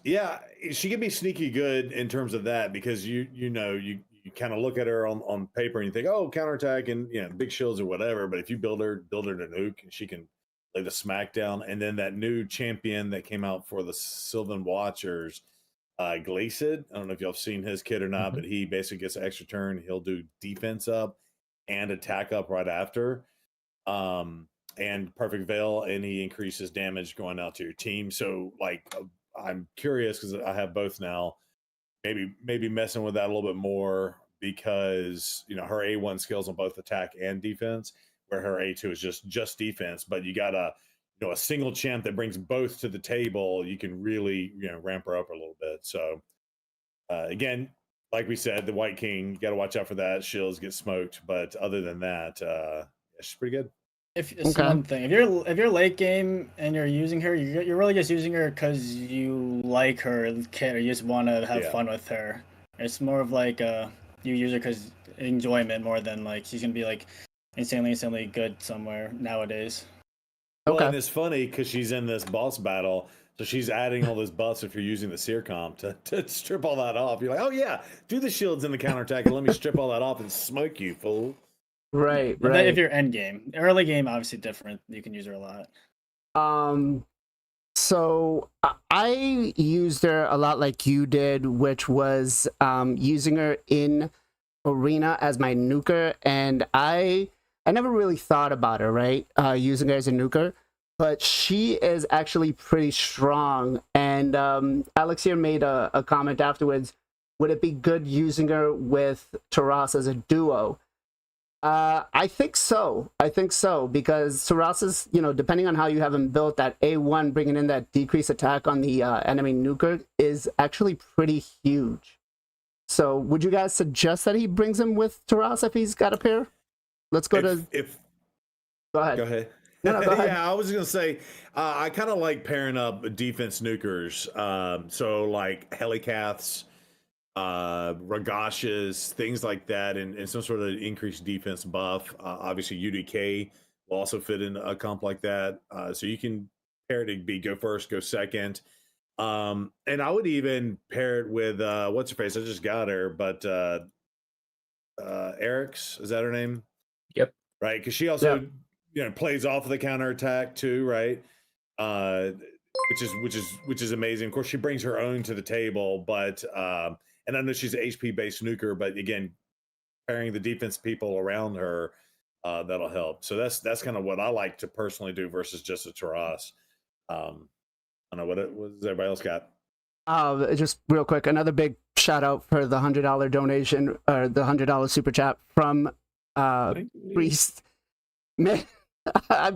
yeah, she can be sneaky good in terms of that because you kind of look at her on paper and you think, oh, counterattack and big shields or whatever. But if you build her to nuke, she can lay the smackdown. And then that new champion that came out for the Sylvan Watchers, Glacid. I don't know if y'all have seen his kit or not, but he basically gets an extra turn. He'll do defense up and attack up right after. And Perfect Veil, and he increases damage going out to your team. So like I'm curious because I have both now. Maybe messing with that a little bit more because her A1 skills on both attack and defense, where her A2 is just defense. But you got a single champ that brings both to the table. You can really ramp her up a little bit. So again, like we said, the White King, you got to watch out for that. Shields get smoked, but other than that, she's pretty good. One thing, if you're late game and you're using her, you're really just using her because you like her, or you just want to have fun with her. It's more of like you use her because enjoyment more than like she's gonna be like insanely good somewhere nowadays. Well, and it's funny because she's in this boss battle, So she's adding all those buffs if you're using the seer comp to strip all that off. You're like, oh yeah, do the shields in the counterattack and let me strip all that off and smoke you, fool. Right, And then right. if you're end game, early game, obviously different. You can use her a lot. So I used her a lot like you did, which was using her in arena as my nuker, and I never really thought about her, right? Using her as a nuker, but she is actually pretty strong. And Alex here made a comment afterwards. Would it be good using her with Taras as a duo? I think so. I think so, because Taras is, you know, depending on how you have him built, that A1 bringing in that decreased attack on the enemy nuker is actually pretty huge. So would you guys suggest that he brings him with Taras if he's got a pair? Let's go Go ahead. Go ahead. No, go ahead. Yeah, I was gonna say I kind of like pairing up defense nukers. So like Helicaths, Ragashas, things like that, and some sort of increased defense buff. Obviously, UDK will also fit in a comp like that. So you can pair it to be go first, go second. And I would even pair it with what's her face? I just got her, but Eric's, is that her name? Yep. Right, because she also plays off of the counterattack too, right? Which is amazing. Of course, she brings her own to the table, but and I know she's an HP based nuker, but again, pairing the defense people around her, that'll help. So that's kind of what I like to personally do versus just a Taras. I don't know what does everybody else got. Just real quick, another big shout out for the $100 donation or the $100 super chat from Priest. Man, I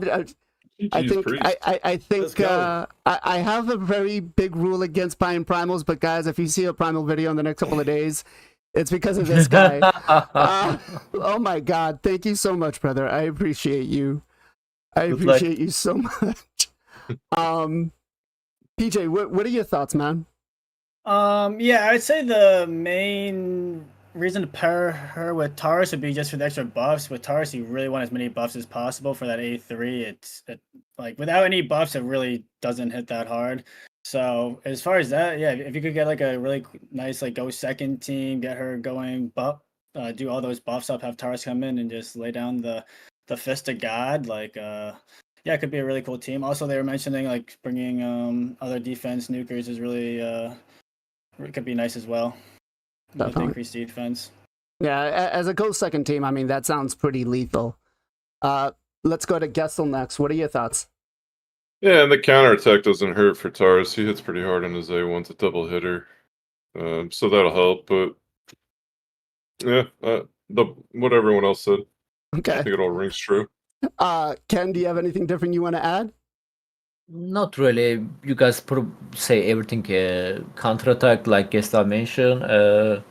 think I have a very big rule against buying primals, but guys, if you see a primal video in the next couple of days, it's because of this guy. Oh my god, thank you so much, brother. I appreciate you. I appreciate you so much. PJ, what are your thoughts, man? Yeah, I'd say the main reason to pair her with Taurus would be just for the extra buffs. With Taurus, you really want as many buffs as possible for that A3. It like without any buffs, it really doesn't hit that hard. So as far as that, yeah, if you could get like a really nice like go second team, get her going, do all those buffs up, have Taurus come in and just lay down the fist of God, like yeah, it could be a really cool team. Also, they were mentioning like bringing other defense nukers is really it could be nice as well. With increased defense. Yeah, as a go second team, I mean, that sounds pretty lethal. Let's go to Gestal next. What are your thoughts? Yeah, and the counterattack doesn't hurt for Taurus. He hits pretty hard on his A1's a double hitter. So that'll help, but yeah, what everyone else said. Okay. I think it all rings true. Ken, do you have anything different you want to add? Not really. You guys say everything. Counterattack, like Gestal mentioned.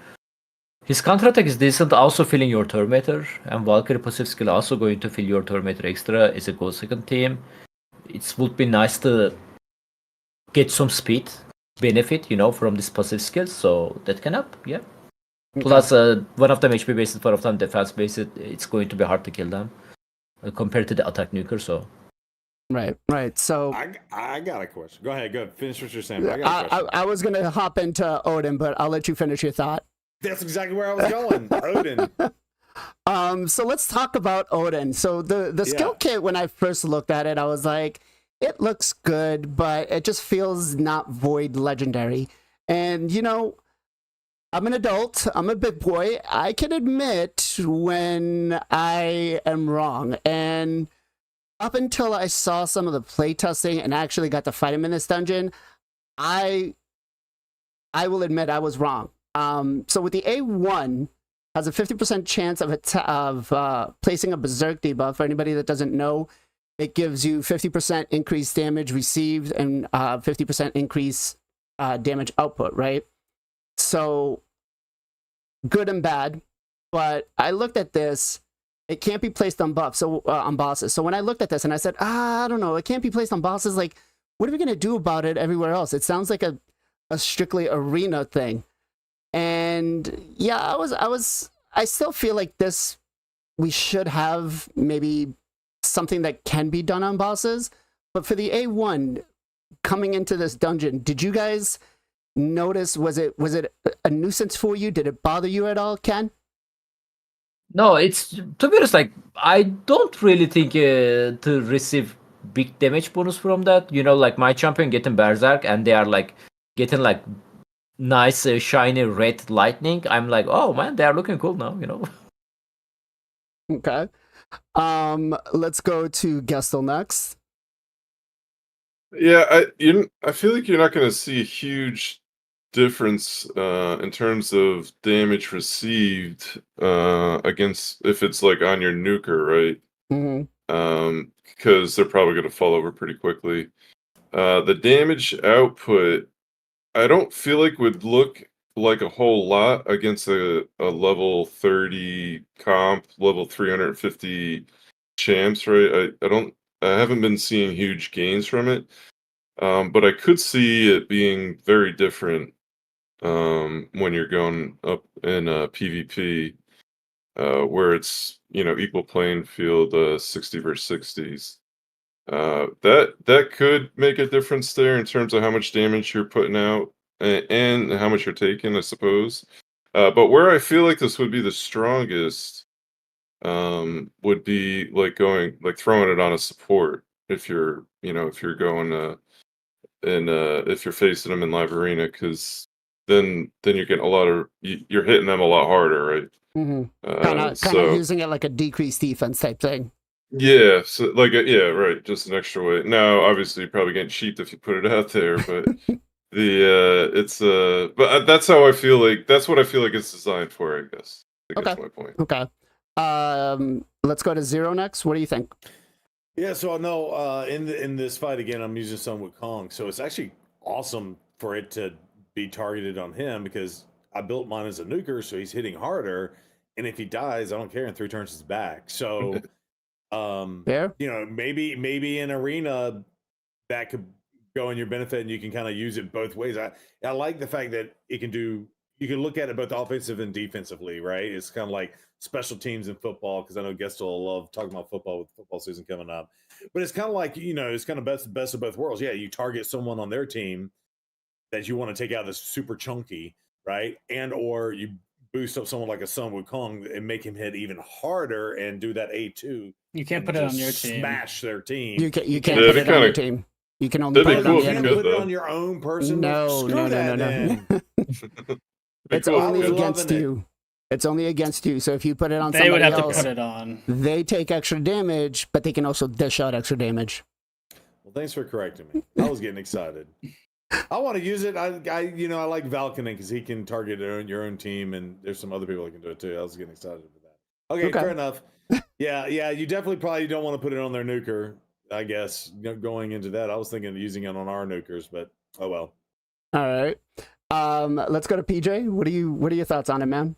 His counterattack is decent, also filling your turn meter, and Valkyrie passive skill also going to fill your turn meter extra. It's a go second team. It would be nice to get some speed benefit, from this passive skill, so that can help. Yeah. Okay. Plus, one of them HP based, one of them defense based. It's going to be hard to kill them compared to the attack nuker. So. Right. So I got a question. Go ahead. Finish what you're saying. I got a question. I was gonna hop into Odin, but I'll let you finish your thought. That's exactly where I was going. Odin. So let's talk about Odin. So the skill kit, when I first looked at it, I was like, it looks good, but it just feels not void legendary. And I'm an adult. I'm a big boy. I can admit when I am wrong. And up until I saw some of the playtesting and actually got to fight him in this dungeon, I will admit I was wrong. So with the A1, has a 50% chance of placing a Berserk debuff. For anybody that doesn't know, it gives you 50% increased damage received and 50% increase damage output, right? So good and bad, but I looked at this. It can't be placed on buffs, on bosses. So when I looked at this and I said, I don't know, it can't be placed on bosses. Like, what are we gonna do about it everywhere else? It sounds like a strictly arena thing. And yeah, I still feel like this, we should have maybe something that can be done on bosses. But for the A1, coming into this dungeon, did you guys notice, was it a nuisance for you? Did it bother you at all, Ken? No, it's to be honest, like I don't really think to receive big damage bonus from that. You know, like my champion getting Berserk and they are like getting like nice shiny red lightning. I'm like, oh man, they are looking cool now. You know. Okay. Let's go to Gestal next. Yeah, I feel like you're not going to see a huge difference in terms of damage received against if it's like on your nuker, right? Mm-hmm. Because they're probably going to fall over pretty quickly. The damage output, I don't feel like would look like a whole lot against a level 30 comp, level 350 champs, right? I haven't been seeing huge gains from it. But I could see it being very different when you're going up in PvP, where it's, you know, equal playing field, 60 versus 60s. That could make a difference there in terms of how much damage you're putting out and how much you're taking, I suppose. But where I feel like this would be the strongest would be like throwing it on a support if you're, you know, if you're going if you're facing them in live arena, because then you're getting you're hitting them a lot harder, right? Mm-hmm. Kind of using it like a decreased defense type thing. Yeah, so like yeah, right, just an extra way. Now, obviously, you're probably getting cheaped if you put it out there, but but that's how I feel like that's what I feel like it's designed for, I guess. I think that's my point. Okay. Let's go to Zero next. What do you think? Yeah, so no, in this fight again, I'm using Sun Wukong, so it's actually awesome for it to be targeted on him because I built mine as a nuker, so he's hitting harder, and if he dies, I don't care. In 3 turns, he's back. So, Fair? you know, maybe in arena that could go in your benefit, and you can kind of use it both ways. I like the fact that it can do. You can look at it both offensive and defensively, right? It's kind of like special teams in football, because I know Gestal will love talking about football with football season coming up. But it's kind of like, you know, it's kind of best of both worlds. Yeah, you target someone on their team that you want to take out that's super chunky, right? And or you boost up someone like a Sun Wukong and make him hit even harder and do that A2. You can't put it on your team. Smash their team. You can't put it on your team. You can only put it on the enemy. Put it on your own person. No. It's only against you. It's only against you. So if you put it on somebody else, they would have to put it on. They take extra damage, but they can also dish out extra damage. Well, thanks for correcting me. I was getting excited. I want to use it. I like Valkyrie because he can target your own team, and there's some other people that can do it too. I was getting excited for that. Okay, fair enough. Yeah, you definitely probably don't want to put it on their nuker, I guess, going into that. I was thinking of using it on our nukers, but oh well. All right. Let's go to PJ. What are your thoughts on it, man?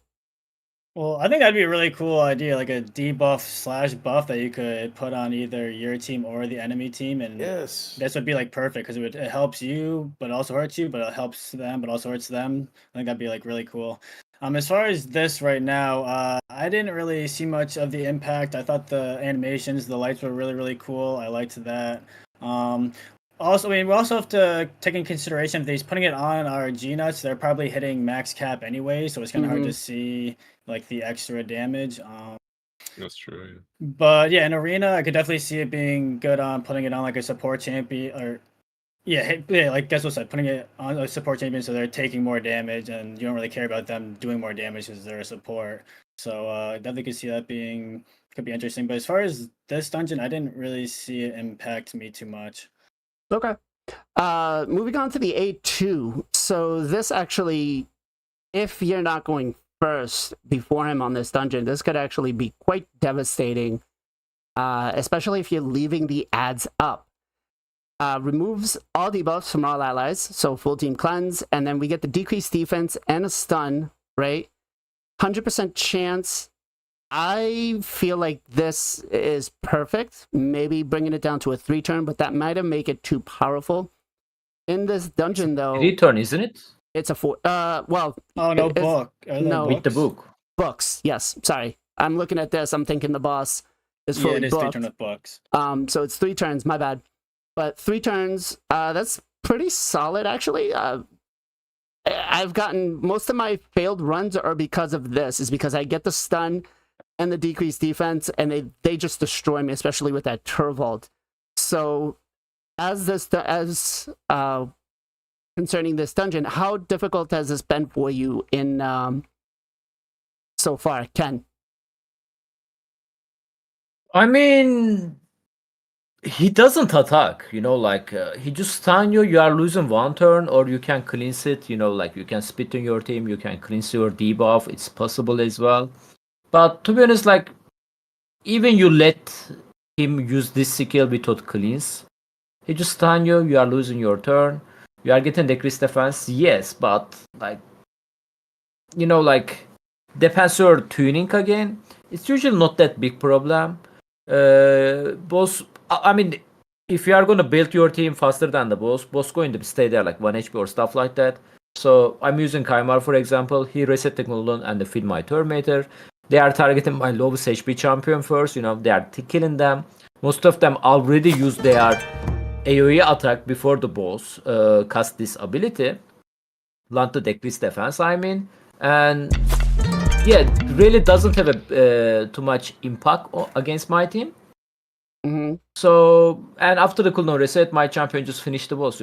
Well, I think that'd be a really cool idea, like a debuff/buff that you could put on either your team or the enemy team, and yes, this would be like perfect because it helps you, but also hurts you, but it helps them, but also hurts them. I think that'd be like really cool. As far as this right now, I didn't really see much of the impact. I thought the animations, the lights were really, really cool. I liked that. Also, I mean, we also have to take in consideration if he's putting it on our G-Nuts, they're probably hitting max cap anyway, so it's kind of hard to see like the extra damage. That's true. Yeah. But yeah, in arena, I could definitely see it being good on putting it on like a support champion, or like Gestal said, putting it on a support champion so they're taking more damage, and you don't really care about them doing more damage because they're a support. So definitely could see that could be interesting. But as far as this dungeon, I didn't really see it impact me too much. Okay. Moving on to the A2. So this actually, if you're not going first before him on this dungeon, this could actually be quite devastating, especially if you're leaving the ads up. Removes all debuffs from all allies, so full team cleanse, and then we get the decreased defense and a stun, right? 100% chance. I feel like this is perfect. Maybe bringing it down to a 3-turn, but that might have made it too powerful. In this dungeon, though, 3-turn, isn't it? It's a 4. Well, no book. No, with the book. Books. Yes, sorry. I'm looking at this. I'm thinking the boss is fully it is booked. 3-turn with books. So it's 3 turns. My bad. But 3 turns. That's pretty solid actually. I've gotten most of my failed runs are because of this. Is because I get the stun and the decreased defense, and they just destroy me, especially with that Turvold. So, concerning this dungeon, how difficult has this been for you in so far, Ken? I mean, he doesn't attack, he just stun you, you are losing one turn, or you can cleanse it, like you can spit on your team, you can cleanse your debuff, it's possible as well. But to be honest, like, even you let him use this skill without cleanse, he just stun you, you are losing your turn, you are getting decreased defense, yes, but like, depends your tuning again, it's usually not that big problem. Boss, I mean, if you are going to build your team faster than the boss going to stay there like 1 HP or stuff like that. So I'm using Kaimar for example. He reset the cooldown and feed my Terminator. They are targeting my lowest HP champion first. They are killing them. Most of them already use their AoE attack before the boss cast this ability. Land to decrease defense, I mean. And yeah, it really doesn't have too much impact against my team. Mm-hmm. So, and after the cooldown reset, my champion just finished the boss,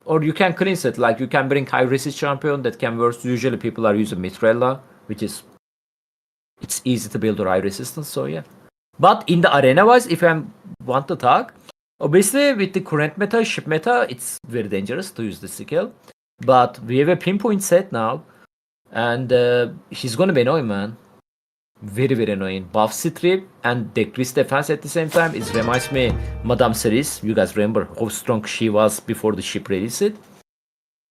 or you can cleanse it, like you can bring high resist champion that can work. Usually people are using Mitrella, which is, it's easy to build a high resistance, so yeah. But in the arena wise, if I want to talk, obviously with the current meta, ship meta, it's very dangerous to use this skill. But we have a pinpoint set now, and he's gonna be annoying, man. Very, very annoying. Buff strip and decreased defense at the same time. It reminds me Madame Cerise. You guys remember how strong she was before the ship released it.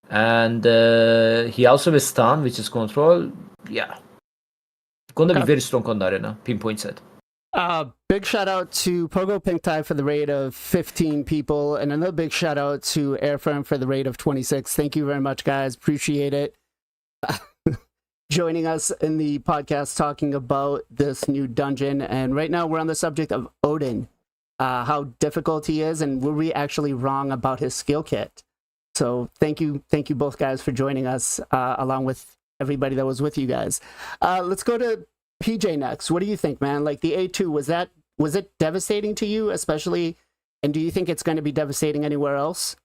And he also has stun, which is control. Yeah. Gonna be very strong on the arena. Pinpoint set. Big shout out to Pogo Pink Tie for the raid of 15 people, and another big shout out to Airfirm for the raid of 26. Thank you very much, guys. Appreciate it. Joining us in the podcast talking about this new dungeon, and right now we're on the subject of Odin, how difficult he is, and were we actually wrong about his skill kit? So thank you both guys for joining us, along with everybody that was with you guys. Let's go to PJ next. What do you think, man? Like the A2, was it devastating to you, especially, and do you think it's going to be devastating anywhere else?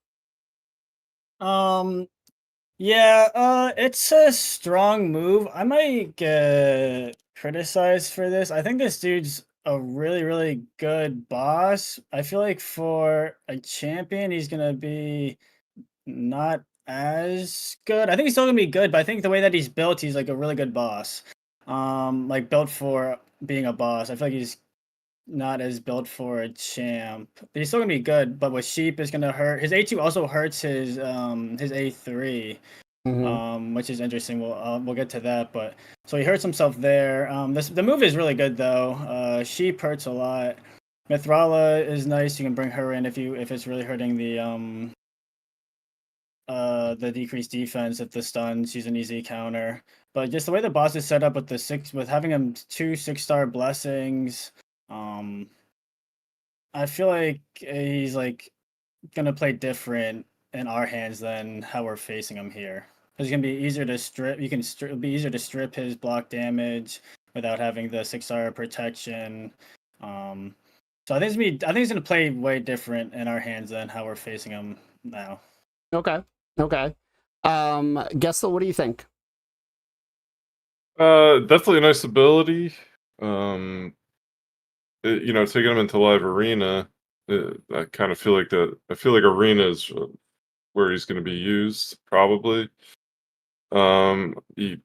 Yeah, it's a strong move. I might get criticized for this. I think this dude's a really, really good boss. I feel like for a champion, he's gonna be not as good. I think he's still gonna be good, but I think the way that he's built, he's like a really good boss. Like built for being a boss. I feel like he's not as built for a champ. But he's still gonna be good, but with sheep is gonna hurt. His A2 also hurts his A3. Which is interesting. We'll get to that, but so he hurts himself there. The move is really good though. Sheep hurts a lot. Mithrala is nice. You can bring her in if it's really hurting the decreased defense. If the stun, she's an easy counter. But just the way the boss is set up with having him 2 6-star blessings, I feel like he's like gonna play different in our hands than how we're facing him here. It's gonna be easier to strip. It'll be easier to strip his block damage without having the 6-star protection. So I think it's gonna play way different in our hands than how we're facing him now. Okay. Gestal, what do you think? Definitely a nice ability. Taking him into live arena, I kind of feel like arena is where he's going to be used probably. You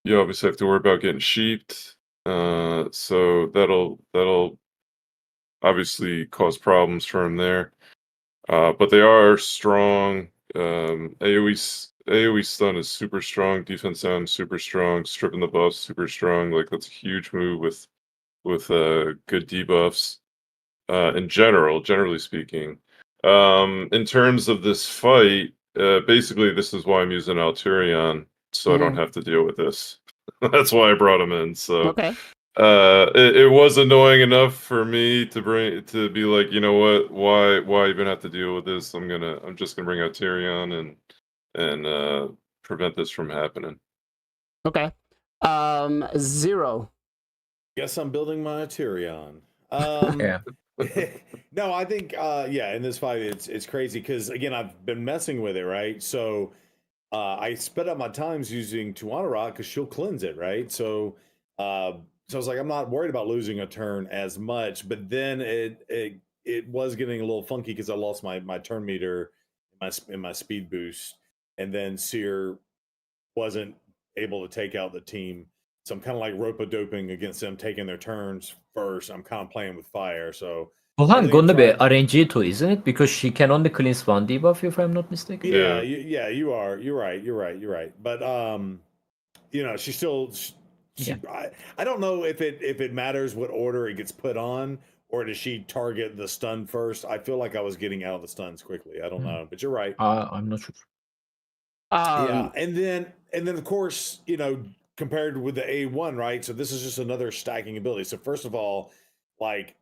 obviously have to worry about getting sheeped, so that'll obviously cause problems for him there. But they are strong. AoE stun is super strong. Defense down super strong. Stripping the buffs super strong. Like that's a huge move with good debuffs. Generally speaking. In terms of this fight, basically this is why I'm using Alturion, so I don't have to deal with this. That's why I brought him in. So Okay. it was annoying enough for me to be like, you know what, why even have to deal with this? I'm just gonna bring out Tyrion and prevent this from happening. Okay. Zero. Guess I'm building my Tyrion. Yeah. No, I think yeah, in this fight it's crazy because again I've been messing with it, right? So I sped up my times using Tuana Rock because she'll cleanse it, right? So I was like, I'm not worried about losing a turn as much, but then it was getting a little funky because I lost my turn meter in my speed boost, and then Seer wasn't able to take out the team. So I'm kind of like rope-a-doping against them, taking their turns first. I'm kind of playing with fire. So Wuhan everything gonna be tried- RNG too, isn't it? Because she can only cleanse one debuff, if I'm not mistaken. Yeah, Yeah. you are. You're right. But you know, she still. Yeah. I don't know if it matters what order it gets put on, or does she target the stun first? I feel like I was getting out of the stuns quickly. I don't know, but you're right. I'm not sure. Yeah, and then of course, you know, compared with the A1, right? So this is just another stacking ability. So first of all, like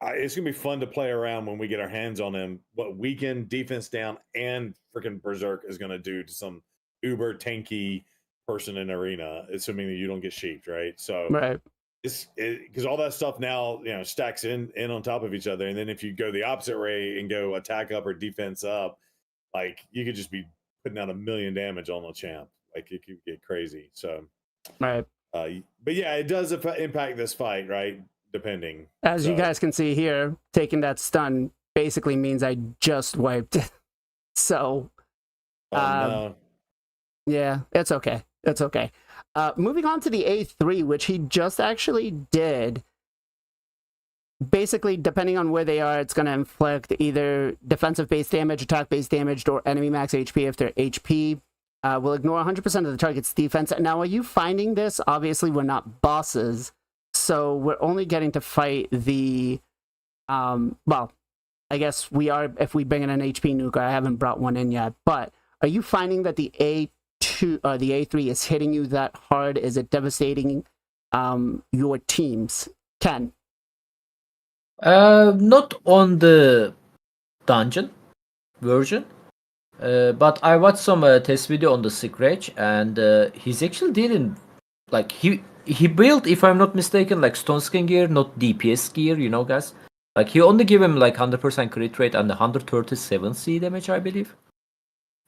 it's gonna be fun to play around when we get our hands on him. What weaken, defense down, and freaking berserk is gonna do to some uber tanky person in arena, assuming that you don't get sheeped, right? So Right. it's because all that stuff now, you know, stacks in on top of each other, and then if you go the opposite way and go attack up or defense up, like you could just be putting out 1,000,000 damage on the champ. Like it could get crazy. So Right. but yeah, it does impact this fight, right? Depending. As you So, guys can see here, taking that stun basically means I just wiped. So, no. yeah, it's okay. It's okay. Moving on to the A3, which he just actually did. Basically, depending on where they are, it's going to inflict either defensive base damage, attack base damage, or enemy max HP if their HP. Will ignore 100% of the target's defense. Now, are you finding this? Obviously, we're not bosses, so we're only getting to fight the... well, I guess we are if we bring in an HP nuker. I haven't brought one in yet, but are you finding that the A2 or the A3 is hitting you that hard? Is it devastating your teams? Ken? Not on the dungeon version, but I watched some test video on the Scratch, and he's actually dealing like he built, if I'm not mistaken, like stone skin gear, not DPS gear, you know, guys. Like he only give him like 100% crit rate and 137 C damage, I believe.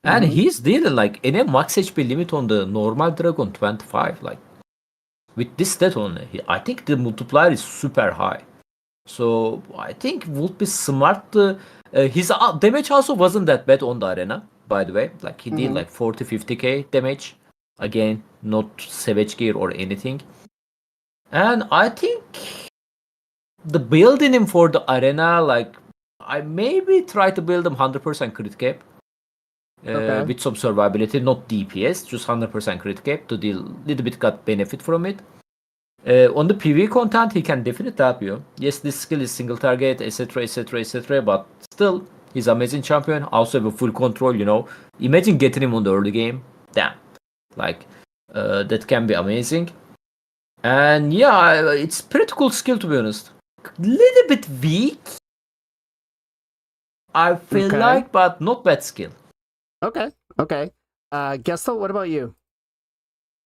And he's dealing like in a max HP limit on the normal dragon 25. Like with this stat only, I think the multiplier is super high. So I think would be smart to his damage also wasn't that bad on the arena, by the way. Like he did like 40-50k damage. Again, not savage gear or anything. And I think the building him for the arena, like I maybe try to build him 100% crit cap. With some survivability, not DPS, just 100% crit cap to deal little bit got benefit from it. On the PvE content, he can definitely help you. Yes, this skill is single target, etc, etc, etc, but still, he's amazing champion. Also have a full control, you know. Imagine getting him on the early game. Damn. Like, that can be amazing. And yeah, it's pretty cool skill to be honest. Little bit weak, I feel like, but not bad skill. Okay. Gestal, what about you?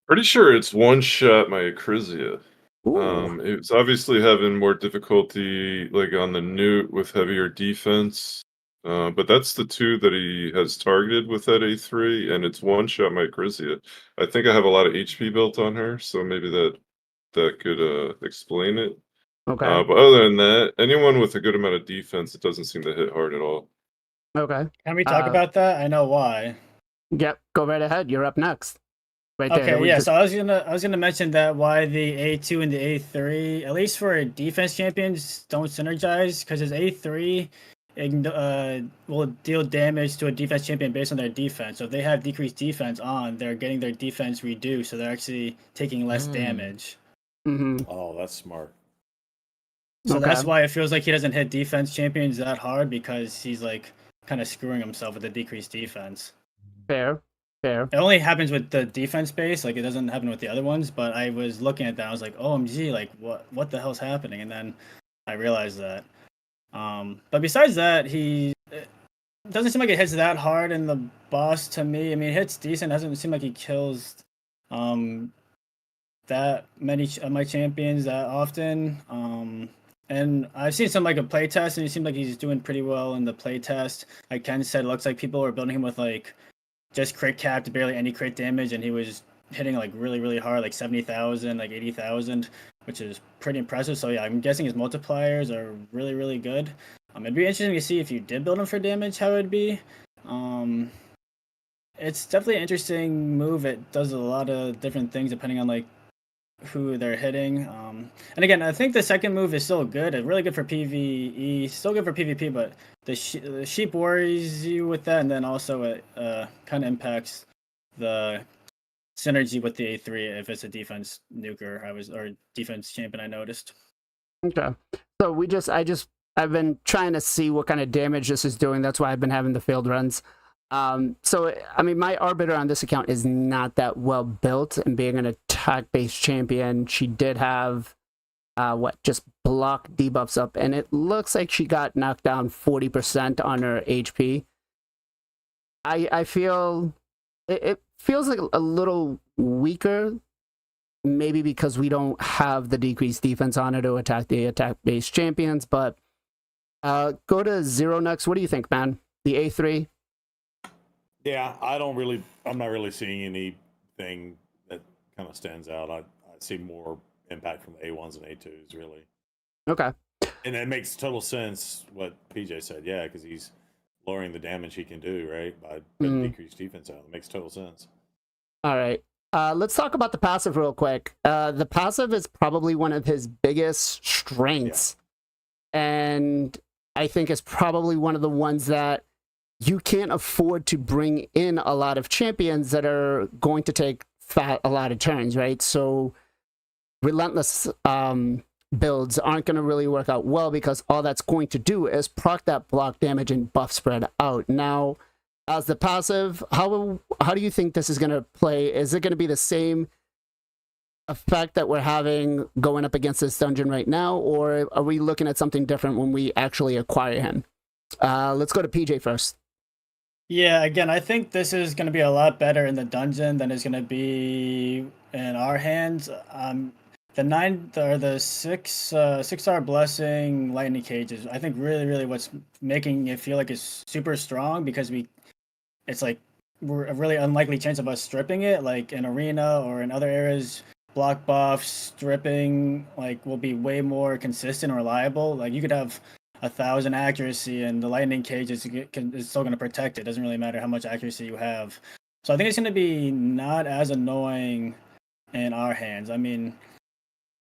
Pretty sure it's one shot my Acrisia. It's obviously having more difficulty like on the Newt with heavier defense. But that's the two that he has targeted with that A3, and it's one shot my Acrisia. I think I have a lot of HP built on her, so maybe that could explain it. Okay. But other than that, anyone with a good amount of defense, it doesn't seem to hit hard at all. Okay. Can we talk about that? I know why. Yep, go right ahead. You're up next. Right there. Okay, yeah. So I was gonna mention that why the A2 and the A3, at least for defense champions, don't synergize because his A3 will deal damage to a defense champion based on their defense. So if they have decreased defense on, they're getting their defense reduced, so they're actually taking less damage. Oh, that's smart. So that's why it feels like he doesn't hit defense champions that hard, because he's like kind of screwing himself with the decreased defense. Fair. Fair. It only happens with the defense base, like it doesn't happen with the other ones. But I was looking at that, I was like, OMG, like what the hell's happening? And then I realized that. But besides that, it doesn't seem like it hits that hard in the boss to me. I mean, it hits decent. It doesn't seem like he kills that many of my champions that often. And I've seen some like a playtest, and he seemed like he's doing pretty well in the playtest. Like Ken said, it looks like people are building him with like just crit cap to barely any crit damage, and he was hitting like really hard, like 70,000, like 80,000, which is pretty impressive. So yeah, I'm guessing his multipliers are really good. It'd be interesting to see if you did build him for damage, how it'd be. It's definitely an interesting move. It does a lot of different things depending on like who they're hitting. And again, I think the second move is still good. It's really good for PvE, still good for PvP, but the sheep worries you with that, and then also it kind of impacts the synergy with the A3 if it's a defense nuker or defense champion, I noticed. Okay. So I've been trying to see what kind of damage this is doing. That's why I've been having the failed runs. So, I mean, my Arbiter on this account is not that well built, and being an attack-based champion, she did have, just block debuffs up, and it looks like she got knocked down 40% on her HP. I feel, it feels like a little weaker, maybe because we don't have the decreased defense on her to attack the attack-based champions, but go to Zero Nux. What do you think, man? The A3? Yeah, I'm not really seeing anything that kind of stands out. I see more impact from the A1s and A2s, really. Okay. And that makes total sense what PJ said, yeah, because he's lowering the damage he can do, right, by putting decreased defense out. It makes total sense. All right. Let's talk about the passive real quick. The passive is probably one of his biggest strengths. Yeah. And I think it's probably one of the ones that you can't afford to bring in a lot of champions that are going to take a lot of turns, right? So relentless builds aren't going to really work out well because all that's going to do is proc that block damage and buff spread out. Now, as the passive, how do you think this is going to play? Is it going to be the same effect that we're having going up against this dungeon right now, or are we looking at something different when we actually acquire him? Let's go to PJ first. Yeah, again, I think this is going to be a lot better in the dungeon than it's going to be in our hands. The 6-star blessing lightning cages, I think really what's making it feel like it's super strong, because it's like we're a really unlikely chance of us stripping it, like in arena or in other areas. Block buffs, stripping, like, will be way more consistent and reliable. Like, you could have 1,000 accuracy, and the lightning cage is still going to protect it. Doesn't really matter how much accuracy you have. So I think it's going to be not as annoying in our hands. I mean,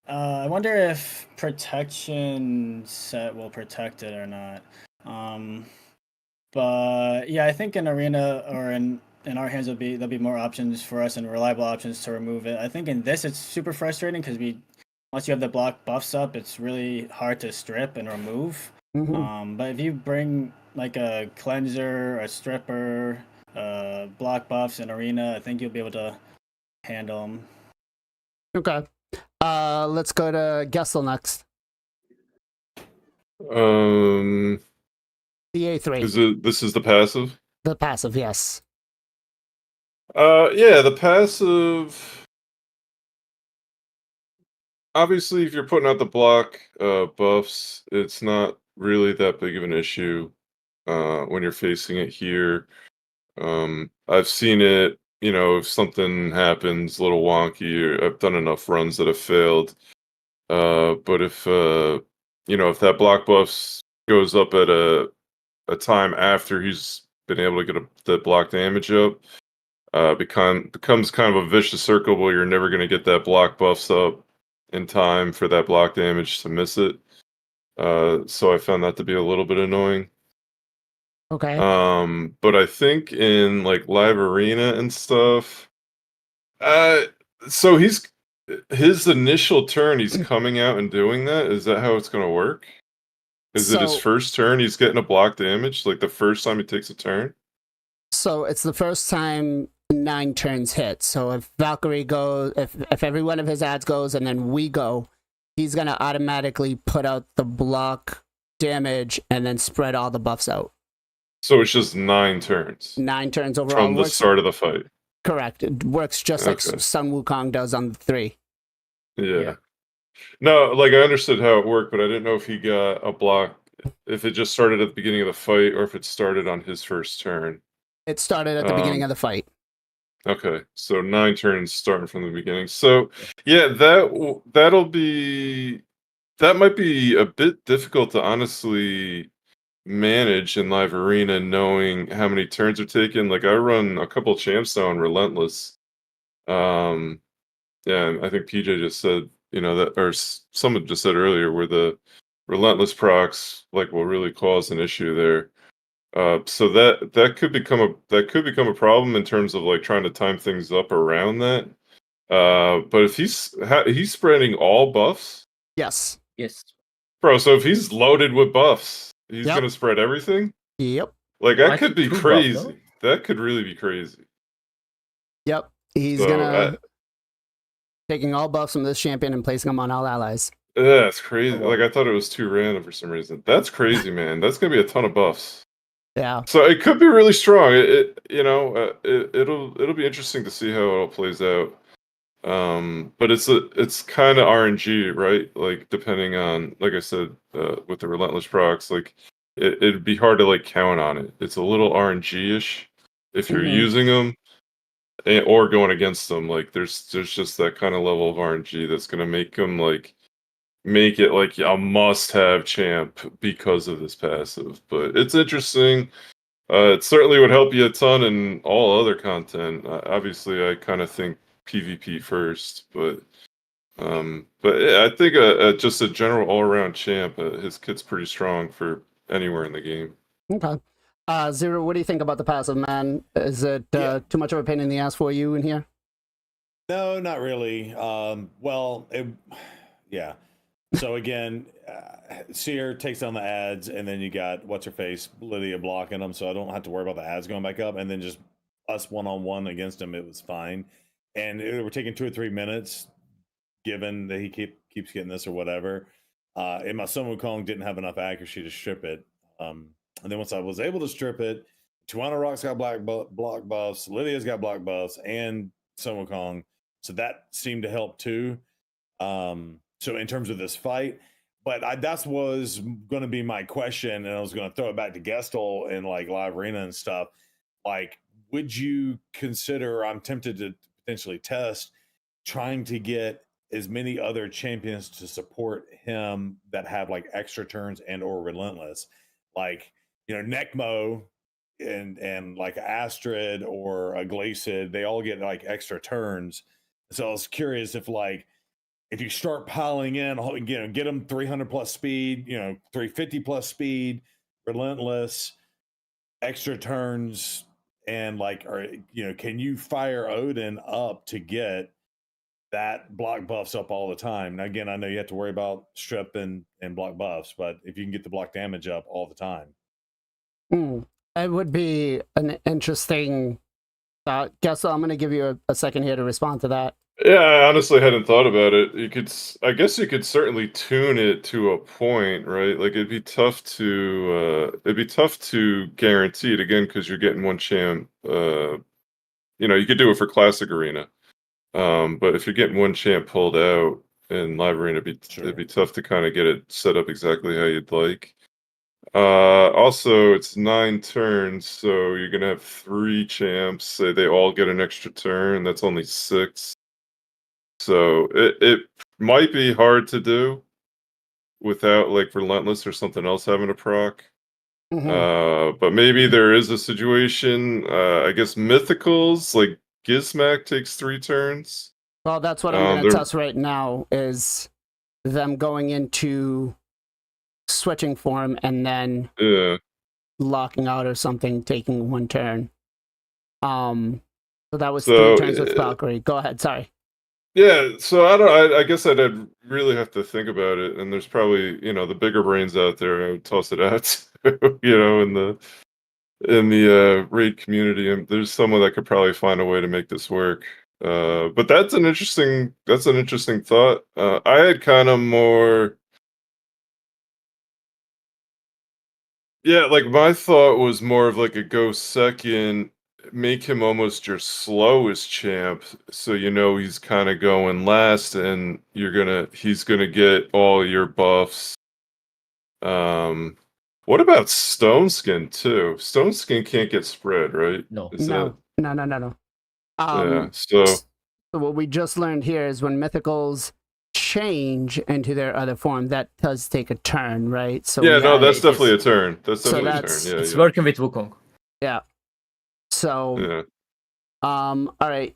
I wonder if protection set will protect it or not. But yeah, I think in arena or in our hands there'll be more options for us and reliable options to remove it. I think in this it's super frustrating because once you have the block buffs up, it's really hard to strip and remove. But if you bring like a cleanser, a stripper, block buffs in arena, I think you'll be able to handle them. Okay. Let's go to Gestal next. The A3. This is the passive? The passive, yes. Yeah, the passive. Obviously, if you're putting out the block buffs, it's not really that big of an issue when you're facing it here. I've seen it, if something happens a little wonky, I've done enough runs that have failed. But if that block buffs goes up at a time after he's been able to get the block damage up, becomes kind of a vicious circle where you're never going to get that block buffs up in time for that block damage to miss it. So I found that to be a little bit annoying. Okay. But I think in like live arena and stuff, so his initial turn, he's coming out and doing that. Is that how it's going to work? Is it his first turn? He's getting a block damage, like the first time he takes a turn? So it's the first time 9 turns hit. So if Valkyrie goes, if every one of his ads goes and then we go, he's going to automatically put out the block damage and then spread all the buffs out. So it's just 9 turns. 9 turns overall. From the start of the fight. Correct. It works just like Sun Wukong does on the 3. Yeah. No, like I understood how it worked, but I didn't know if he got a block, if it just started at the beginning of the fight or if it started on his first turn. It started at the beginning of the fight. Okay, so 9 turns starting from the beginning. So yeah, that might be a bit difficult to honestly manage in live arena, knowing how many turns are taken. Like I run a couple champs now on Relentless. Yeah, and I think PJ just said, that, or someone just said earlier, where the Relentless procs like will really cause an issue there. So that could become a problem in terms of like trying to time things up around that. But if he's spreading all buffs, yes, bro. So if he's loaded with buffs, he's gonna spread everything. Yep. Like that could be crazy. That could really be crazy. Yep. He's gonna taking all buffs from this champion and placing them on all allies. Yeah, it's crazy. Like I thought it was too random for some reason. That's crazy, man. That's gonna be a ton of buffs. Yeah. So it could be really strong. It'll be interesting to see how it all plays out. But it's kind of RNG, right? Like depending on, like I said, with the Relentless procs, like it'd be hard to like count on it. It's a little RNG-ish if you're using them or going against them. Like there's just that kind of level of RNG that's gonna make it like a must-have champ because of this passive. But it's interesting. It certainly would help you a ton in all other content. Obviously, I kind of think PvP first, but yeah, I think just a general all-around champ. His kit's pretty strong for anywhere in the game. Okay. Zero, what do you think about the passive, man? Is it too much of a pain in the ass for you in here? No, not really. Yeah. So again, Seer takes down the ads, and then you got what's her face, Lydia blocking them, so I don't have to worry about the ads going back up. And then just us 1-on-1 against him, it was fine. And we're taking 2 or 3 minutes, given that he keeps getting this or whatever. And my Sun Wukong didn't have enough accuracy to strip it. And then once I was able to strip it, Tijuana Rock's got block buffs, Lydia's got block buffs, and Sun Wukong. So that seemed to help too. So in terms of this fight, but that was going to be my question, and I was going to throw it back to Gestal in like live arena and stuff. Like, would you consider? I'm tempted to potentially test trying to get as many other champions to support him that have like extra turns and or Relentless, like Necmo and like Astrid or a Glacid. They all get like extra turns. So I was curious if you start piling in, get them 300 plus speed, 350 plus speed, Relentless, extra turns, and can you fire Odin up to get that block buffs up all the time? Now, again, I know you have to worry about strip and block buffs, but if you can get the block damage up all the time. It would be an interesting thought. Gestal, I'm going to give you a second here to respond to that. Yeah, I honestly hadn't thought about it. I guess you could certainly tune it to a point, right? Like it'd be tough to guarantee it again because you're getting one champ. You could do it for classic arena, but if you're getting one champ pulled out in live arena, it'd be tough to kind of get it set up exactly how you'd like. Also, it's 9 turns, so you're gonna have 3 champs. Say they all get an extra turn. That's only 6. So it might be hard to do without like Relentless or something else having a proc. But maybe there is a situation. I guess Mythicals, like Gizmac takes 3 turns. Well, that's what I'm going to test right now, is them going into switching form and then locking out or something, taking 1 turn. So that was 3 turns with Valkyrie. Go ahead, sorry. Yeah, so I guess I'd really have to think about it, and there's probably the bigger brains out there. I would toss it out, in in the raid community, and there's someone that could probably find a way to make this work. But that's an interesting thought. I had kind of more. Yeah, like my thought was more of like a go second, make him almost your slowest champ, so you know he's kind of going last, and he's gonna get all your buffs. What about Stone Skin too? Stone Skin can't get spread, right? No. No. Yeah. So So what we just learned here is when mythicals change into their other form, that does take a turn, right? So yeah, no, that's it definitely is. a turn. That's So definitely a that's- turn. Yeah, It's yeah. working with Wukong. yeah. So Yeah. all right.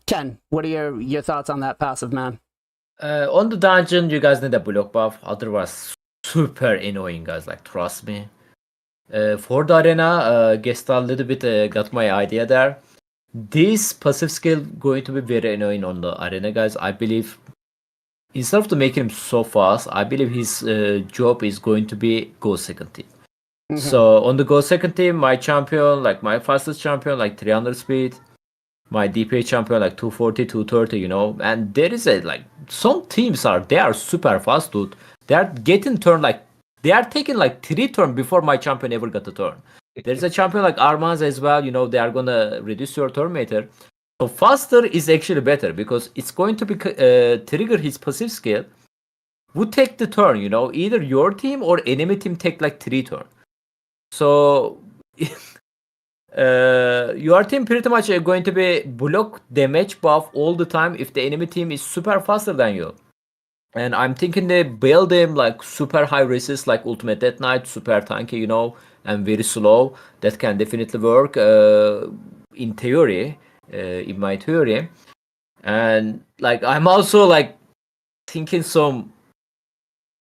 Ken, what are your thoughts on that passive, man? On the dungeon, you guys need a block buff. Otherwise, super annoying, guys. Like, trust me. For the arena, Gestal a little bit got my idea there. This passive skill going to be very annoying on the arena, guys. I believe instead of to make him so fast, I believe his job is going to be go second team. So on the go second team, my champion, like my fastest champion, like 300 speed. My DPA champion like 240, 230, you know. And there is some teams they are super fast, dude. They are getting turn they are taking 3 turns before my champion ever got a turn. There's a champion like Armaz as well, you know, they are gonna reduce your turn meter. So faster is actually better because it's going to be trigger his passive skill. Would take the turn, you know, either your team or enemy team take 3 turns. So your team pretty much going to be block damage buff all the time if the enemy team is super faster than you. And I'm thinking they build them super high resist, like Ultimate Death Knight, super tanky, you know, and very slow. That can definitely work in theory, in my theory. And I'm also thinking some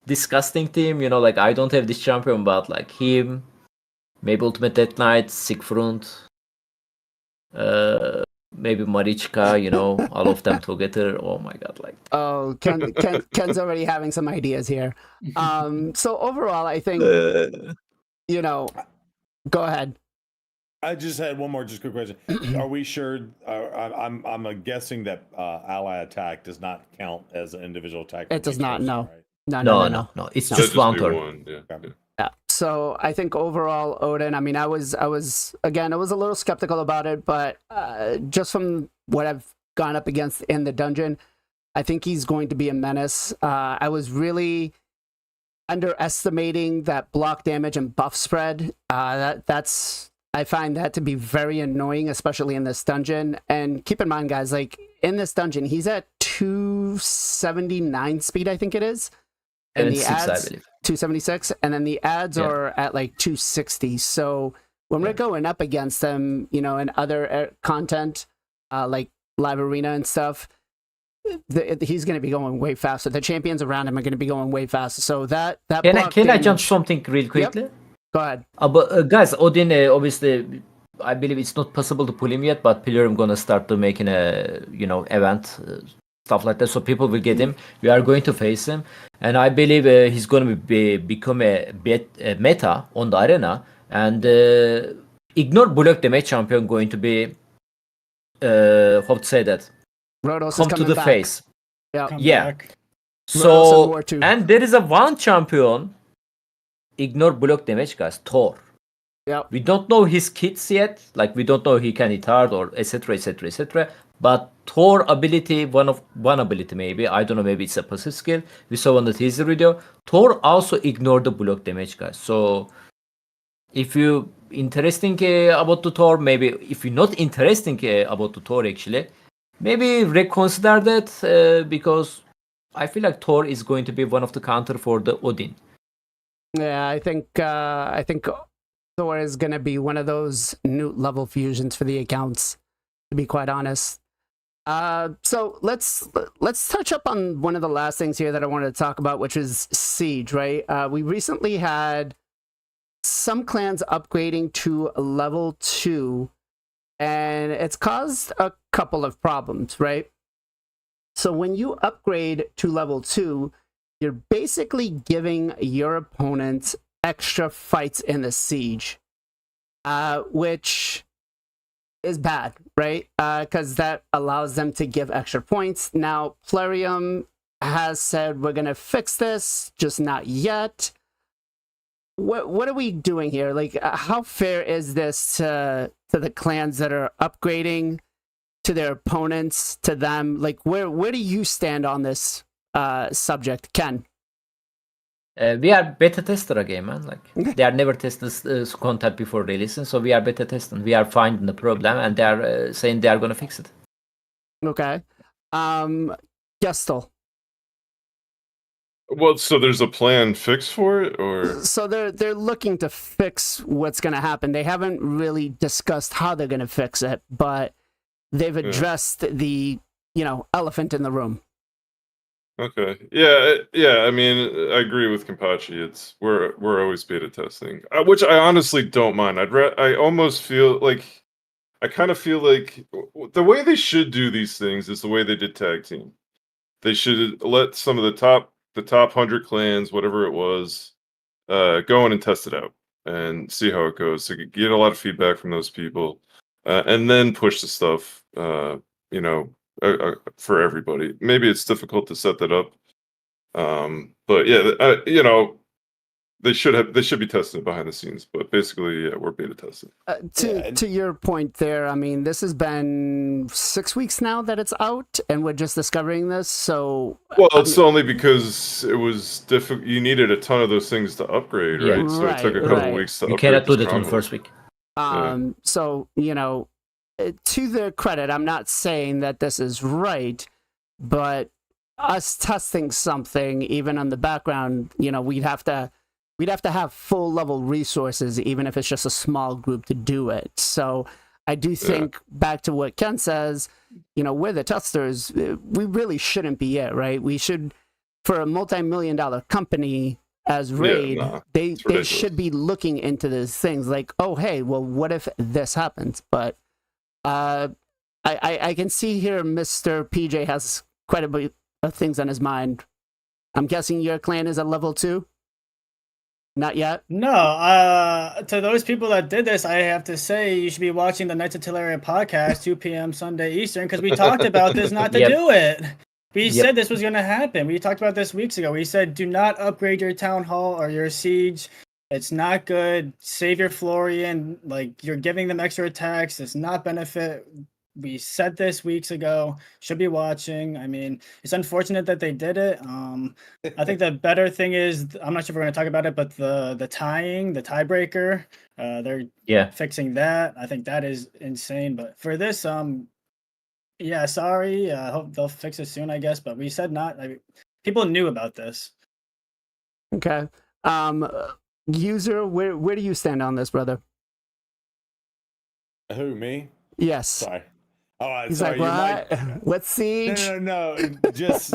disgusting team, you know, I don't have this champion, but him, maybe Ultimate Death Knight, Sigfrund, maybe Marichka, you know, all of them together. Oh my god, Oh, Ken's already having some ideas here. So overall, I think you know. Go ahead. I just had one more quick question. Are we sure? I'm guessing that ally attack does not count as an individual attack. It does not. No. Right? No. No. It's Should just one be turn. one, yeah. Okay. Yeah. So I think overall, Odin. I mean, I was again, I was a little skeptical about it, but just from what I've gone up against in the dungeon, I think he's going to be a menace. I was really underestimating that block damage and buff spread. I find that to be very annoying, especially in this dungeon. And keep in mind, guys, in this dungeon, he's at 279 speed, I think it is. And the ads, 276, and then the ads are at 260. So when we're going up against them, you know, and other content like live arena and stuff, he's going to be going way faster. The champions around him are going to be going way faster. So that can I jump something real quickly? Yep. Go ahead. But guys, Odin obviously, I believe it's not possible to pull him yet, but I'm gonna start to making a event. Stuff like that, so people will get him. We are going to face him, and I believe he's going to become a meta on the arena. And ignore block damage champion going to be how to say that? Rodos come is to the back. face. Yeah. Back. So and there is a one champion. Ignore block damage, guys. Thor. Yeah. We don't know his kits yet. We don't know he can hit hard or etc. etc. etc. But Thor ability, one ability maybe, I don't know, maybe it's a passive skill. We saw on the teaser video. Thor also ignored the block damage, guys. So if you interesting about the Thor, maybe if you're not interesting about the Thor actually, maybe reconsider that because I feel like Thor is going to be one of the counter for the Odin. Yeah, I think Thor is gonna be one of those new level fusions for the accounts, to be quite honest. So let's touch up on one of the last things here that I wanted to talk about, which is Siege, right? We recently had some clans upgrading to level 2, and it's caused a couple of problems, right? So when you upgrade to level 2, you're basically giving your opponent extra fights in the siege. which is bad, right? Because that allows them to give extra points. Now, Plarium has said we're gonna fix this, just not yet. What are we doing here? Like, how fair is this to the clans that are upgrading, to their opponents, to them? Like, where do you stand on this subject, Ken? We are beta tester again, man. Like they are never tested this content before releasing, so we are beta testing. We are finding the problem, and they are saying they are gonna fix it. Okay. Gestal. Well, so there's a plan fix for it, or So they're looking to fix what's going to happen. They haven't really discussed how they're going to fix it, but they've addressed the elephant in the room. okay, yeah. I mean, I agree with Kenpachi. It's we're always beta testing, which I honestly don't mind. I almost feel like I kind of feel like the way they should do these things is the way they did tag team. They should let some of the top 100 clans, whatever it was, go in and test it out and see how it goes. So get a lot of feedback from those people, and then push the stuff, for everybody. Maybe it's difficult to set that up, but yeah, they should be tested behind the scenes. But basically, yeah, we're beta testing. To your point there, I mean, this has been 6 weeks now that it's out, and we're just discovering this. So, well, it's only because it was difficult. You needed a ton of those things to upgrade, Yeah. right? So it took a couple weeks to You upgrade. cannot do this that on combo. first week. So to their credit, I'm not saying that this is right, but us testing something, even on the background, we'd have to have full level resources, even if it's just a small group to do it. So I do think, back to what Ken says, we're the testers. We really shouldn't be it, right? We should, for a multi-million-dollar company as Raid, they should be looking into these things like, oh, hey, well, what if this happens? But I can see here Mr. PJ has quite a bit of things on his mind. I'm guessing your clan is at level 2? Not yet? No, to those people that did this, I have to say you should be watching the Knights of Teleria podcast, 2 p.m. Sunday Eastern, because we talked about this not to do it. We said this was going to happen. We talked about this weeks ago. We said, do not upgrade your Town Hall or your Siege. It's not good. Save your Florian. Like, you're giving them extra attacks. It's not benefit. We said this weeks ago. Should be watching. I mean, it's unfortunate that they did it. I think the better thing is, I'm not sure if we're going to talk about it, but the tying, the tiebreaker, they're fixing that. I think that is insane. But for this, yeah, sorry. I hope they'll fix it soon, I guess. But we said not. People knew about this. Okay. User, where do you stand on this, brother? Who, me? Yes. Sorry. Oh, he's sorry. like, what? What Siege? No. Just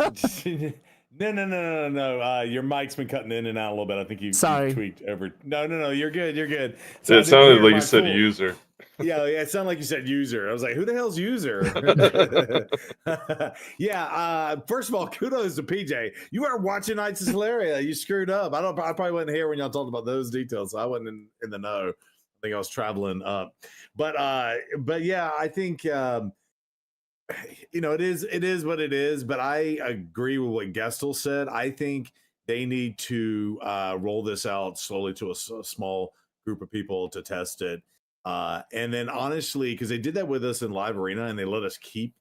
no. Your mic's been cutting in and out a little bit. I think you tweaked over. No. You're good. So it sounded like you said user. Yeah, it sounded like you said user. I was like, who the hell's user? First of all, kudos to PJ. You weren't watching Knights of Teleria. You screwed up. I probably wasn't here when y'all talked about those details, so I wasn't in the know. I think I was traveling up. But yeah, I think it is what it is. But I agree with what Gestal said. I think they need to roll this out slowly to a small group of people to test it. And then honestly, because they did that with us in Live Arena and they let us keep,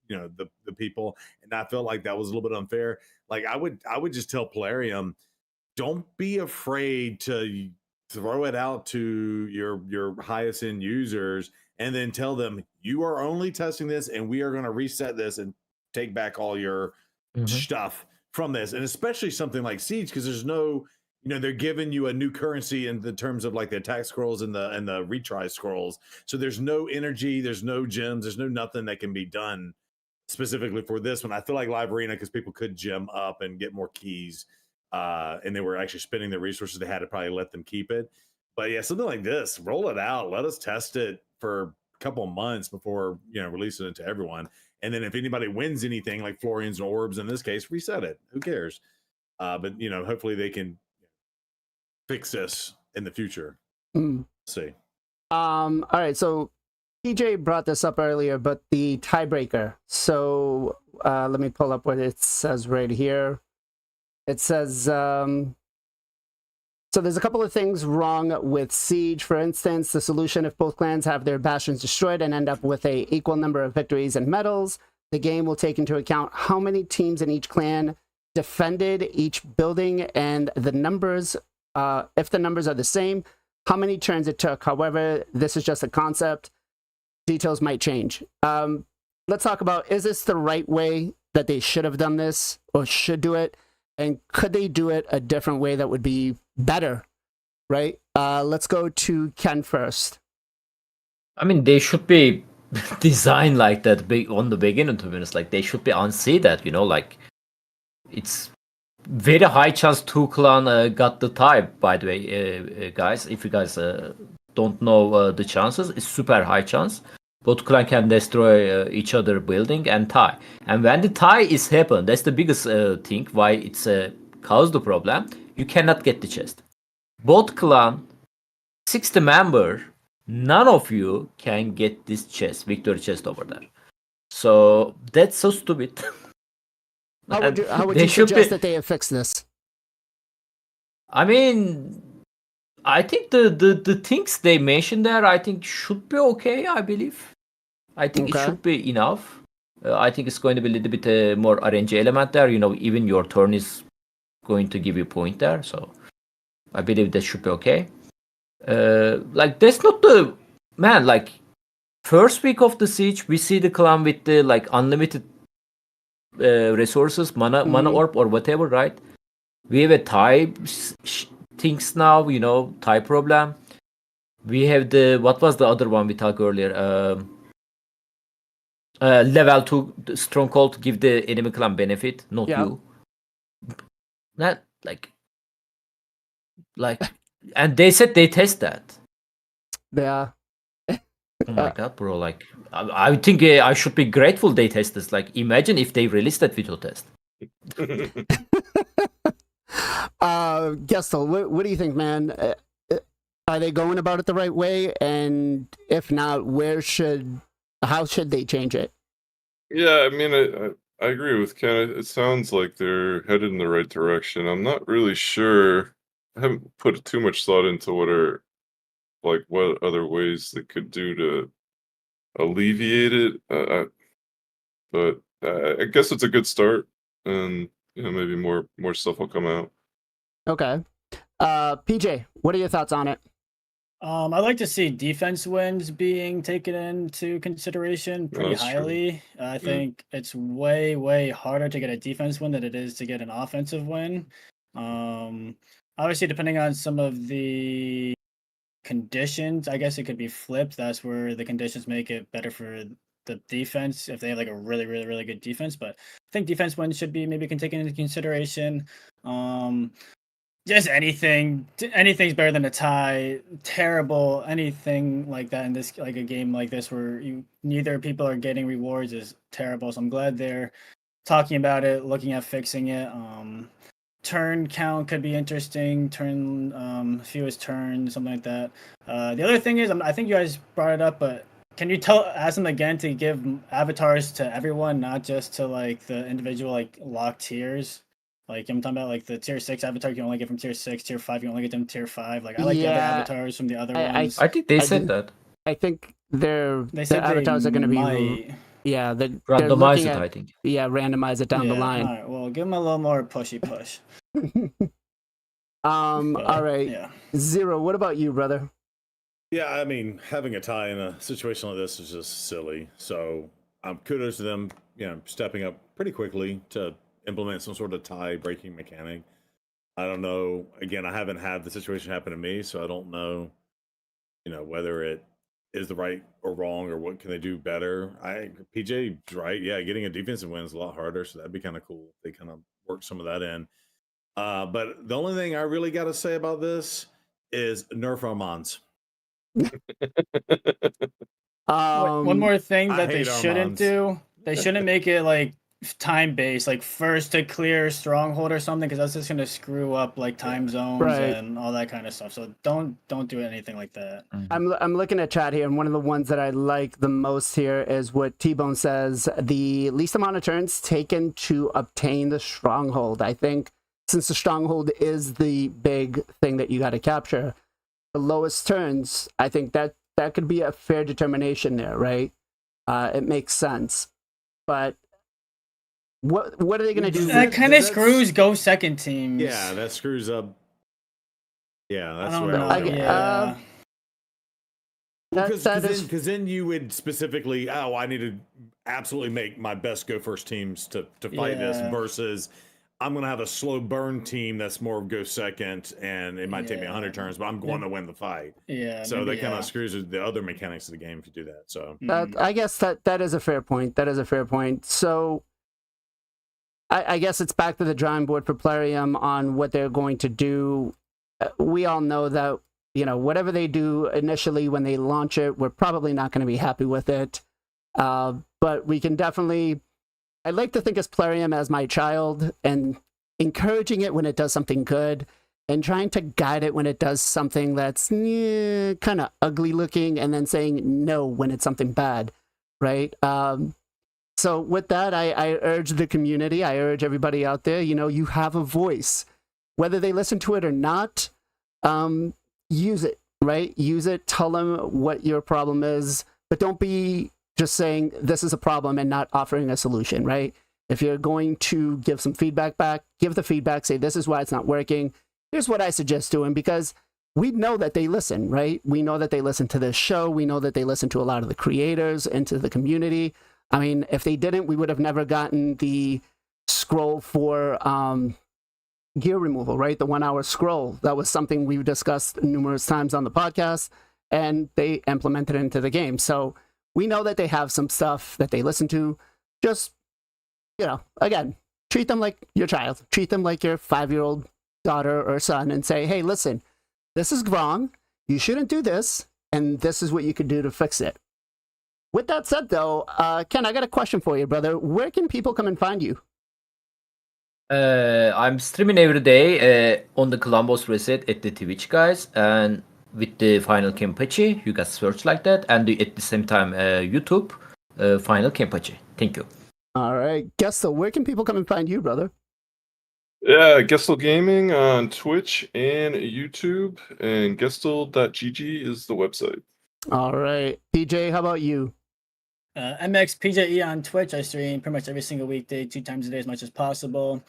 the people, and I felt like that was a little bit unfair. Like I would just tell Plarium, don't be afraid to throw it out to your highest end users and then tell them you are only testing this and we are going to reset this and take back all your stuff from this. And especially something like Siege, because there's no, they're giving you a new currency in the terms of like the attack scrolls and the retry scrolls. So there's no energy, there's no gems, there's no nothing that can be done specifically for this one. I feel like Live Arena, because people could gem up and get more keys, and they were actually spending the resources they had to probably let them keep it. But yeah, something like this, roll it out, let us test it for a couple of months before releasing it to everyone. And then if anybody wins anything like Florian's and Orbs in this case, reset it. Who cares? But hopefully they can fix this in the future. See. All right, so PJ brought this up earlier, but the tiebreaker. So let me pull up what it says right here. It says, so there's a couple of things wrong with Siege. For instance, the solution if both clans have their bastions destroyed and end up with a equal number of victories and medals, the game will take into account how many teams in each clan defended each building and the numbers, if the numbers are the same, how many turns it took. However, this is just a concept. Details might change. Let's talk about, is this the right way that they should have done this or should do it? And could they do it a different way that would be better, right? Let's go to Ken first. I mean, they should be designed like that on the beginning, to be honest. Like, they should be unsee that, like, it's very high chance two clan got the tie, by the way, guys. If you guys don't know the chances, it's super high chance. Both clan can destroy each other building and tie. And when the tie is happen, that's the biggest thing why it's caused the problem. You cannot get the chest. Both clan, 60 member, none of you can get this chest, victory chest over there. So that's so stupid. How would you suggest that they have fixed this? I mean, I think the things they mentioned there, I think should be okay, I believe. I think it should be enough. I think it's going to be a little bit more RNG element there. Even your turn is going to give you point there. So I believe that should be okay. Like, that's not the... Man, like, first week of the siege, we see the clan with the, like, unlimited resources, mana orb or whatever, right? We have a tie things now, tie problem. We have what was the other one we talked earlier? Level 2 stronghold to give the enemy clan benefit, not you. That like, and they said they test that. Yeah. Oh my god, bro! Like, I think I should be grateful they test this. Like, imagine if they released that video test. Gestal, what do you think, man? Are they going about it the right way? And if not, how should they change it? Yeah, I mean, I agree with Ken. It sounds like they're headed in the right direction. I'm not really sure. I haven't put too much thought into what other ways they could do to alleviate it. But I guess it's a good start, and maybe more stuff will come out. Okay. PJ, what are your thoughts on it? I'd like to see defense wins being taken into consideration pretty highly. I think it's way, way harder to get a defense win than it is to get an offensive win. Obviously, depending on some of the conditions, I guess it could be flipped. That's where the conditions make it better for the defense if they have like a really, really, really good defense. But I think defense wins should be maybe taken into consideration. Just anything's better than a tie. Terrible anything like that in this, like a game like this where neither people are getting rewards is terrible. So I'm glad they're talking about it, looking at fixing it. Turn count could be interesting. Fewest turns, something like that. The other thing is, I think you guys brought it up, but can you ask them again to give avatars to everyone, not just to like the individual like locked tiers? Like, I'm talking about like the tier 6 avatar you can only get from tier 6, tier 5 you only get them tier 5. Like, I like the other avatars from the other ones. I think they said that. I think their avatars are going to be they're randomize it, I think. Yeah, randomize it down the line. All right, well, give them a little more pushy push. All right. Zero, what about you, brother? Yeah, I mean, having a tie in a situation like this is just silly. So, kudos to them, stepping up pretty quickly to implement some sort of tie breaking mechanic. I don't know. Again, I haven't had the situation happen to me, so I don't know, whether it is the right or wrong or what can they do better. PJ's right. Yeah, getting a defensive win is a lot harder, so that'd be kind of cool. They kind of work some of that in. But the only thing I really got to say about this is nerf Armands. One more thing that they shouldn't do. They shouldn't make it like time based, like first to clear stronghold or something, because that's just gonna screw up like time zones Right. and all that kind of stuff. So don't do anything like that. I'm looking at chat here, and one of the ones that I like the most here is what T-Bone says: the least amount of turns taken to obtain the stronghold. I think since the stronghold is the big thing that you got to capture, the lowest turns, I think that could be a fair determination there, right? It makes sense, but what are they going to do? That kind of screws go second teams. Yeah, that screws up. Yeah, that's I don't where know. I was going. Yeah. Because then you would specifically, I need to absolutely make my best go first teams to fight this versus I'm going to have a slow burn team that's more go second, and it might take me 100 turns, but I'm going to win the fight. Yeah. So that kind of screws with the other mechanics of the game if you do that. So I guess that is a fair point. That is a fair point. So I guess it's back to the drawing board for Plarium on what they're going to do. We all know that, you know, whatever they do initially when they launch it, we're probably not going to be happy with it. But we can definitely, I like to think of Plarium as my child and encouraging it when it does something good and trying to guide it when it does something that's kind of ugly looking, and then saying no when it's something bad, right? So with that, I urge the community, I urge everybody out there, you know, you have a voice. Whether they listen to it or not, use it, right? Use it, tell them what your problem is, but don't be just saying this is a problem and not offering a solution, right? If you're going to give some feedback back, give the feedback, say this is why it's not working. Here's what I suggest doing, because we know that they listen, right? We know that they listen to this show. We know that they listen to a lot of the creators and to the community. I mean, if they didn't, we would have never gotten the scroll for gear removal, right? The 1 hour scroll. That was something we've discussed numerous times on the podcast, and they implemented it into the game. So we know that they have some stuff that they listen to. Just, you know, again, treat them like your child. Treat them like your 5-year-old daughter or son and say, hey, listen, this is wrong. You shouldn't do this. And this is what you could do to fix it. With that said, though, Ken, I got a question for you, brother. Where can people come and find you? I'm streaming every day on the Columbus Reset at the Twitch, guys, and with the FinalKenpachi, you guys search like that, and at the same time YouTube, FinalKenpachi. Thank you. All right, Gestal, where can people come and find you, brother? Yeah, Gestal Gaming on Twitch and YouTube, and gestal.gg is the website. All right, PJ, how about you? MXPJE on Twitch. I stream pretty much every single weekday, 2 times a day as much as possible.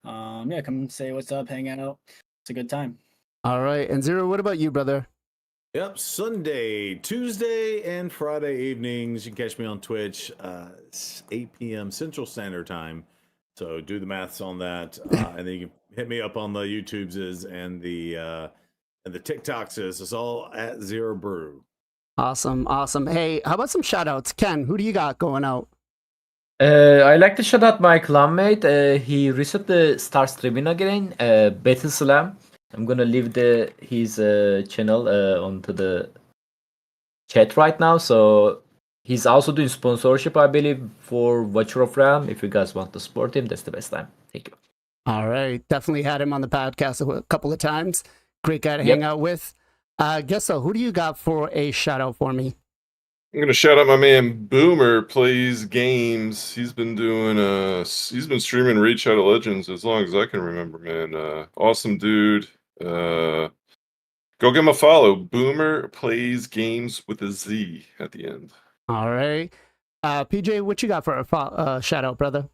Yeah, come say what's up, hang out. It's a good time. All right, and Zero, what about you, brother? Yep, Sunday, Tuesday, and Friday evenings. You can catch me on Twitch, 8 p.m. Central Standard Time. So do the maths on that, and then you can hit me up on the YouTubes and the TikToks. It's all at Zero Brew. Awesome, awesome. Hey, how about some shout-outs? Ken, who do you got going out? I like to shout out my clanmate. He recently started streaming again, Battle Slam. I'm gonna leave his channel onto the chat right now. So he's also doing sponsorship, I believe, for Watcher of Ram. If you guys want to support him, that's the best time. Thank you. All right, definitely had him on the podcast a couple of times. Great guy to hang out with. Gestal, who do you got for a shout out for me? I'm gonna shout out my man Boomer Plays Games. He's been doing he's been streaming Raid Shadow Legends as long as I can remember, man. Awesome dude. Go give him a follow. Boomer Plays Games with a Z at the end. All right. PJ, what you got for a shout out, brother?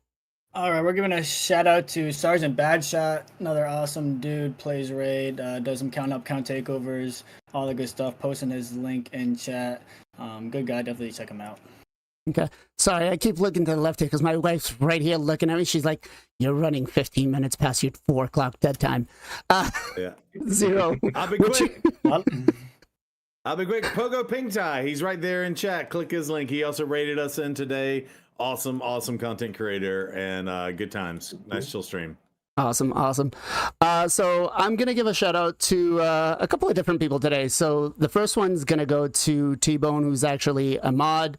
All right, we're giving a shout out to Sergeant Badshot, another awesome dude, plays raid, does some count takeovers, all the good stuff. Posting his link in chat. Good guy, definitely check him out. Okay. Sorry, I keep looking to the left here because my wife's right here looking at me. She's like, "You're running 15 minutes past your 4 o'clock dead time." Yeah. Zero. I'll be quick. I'll be quick. Pogo Ping Tai. He's right there in chat. Click his link. He also rated us in today. Awesome content creator, and good times. Nice chill stream. Awesome. So I'm going to give a shout out to a couple of different people today. So the first one's going to go to T-Bone, who's actually a mod.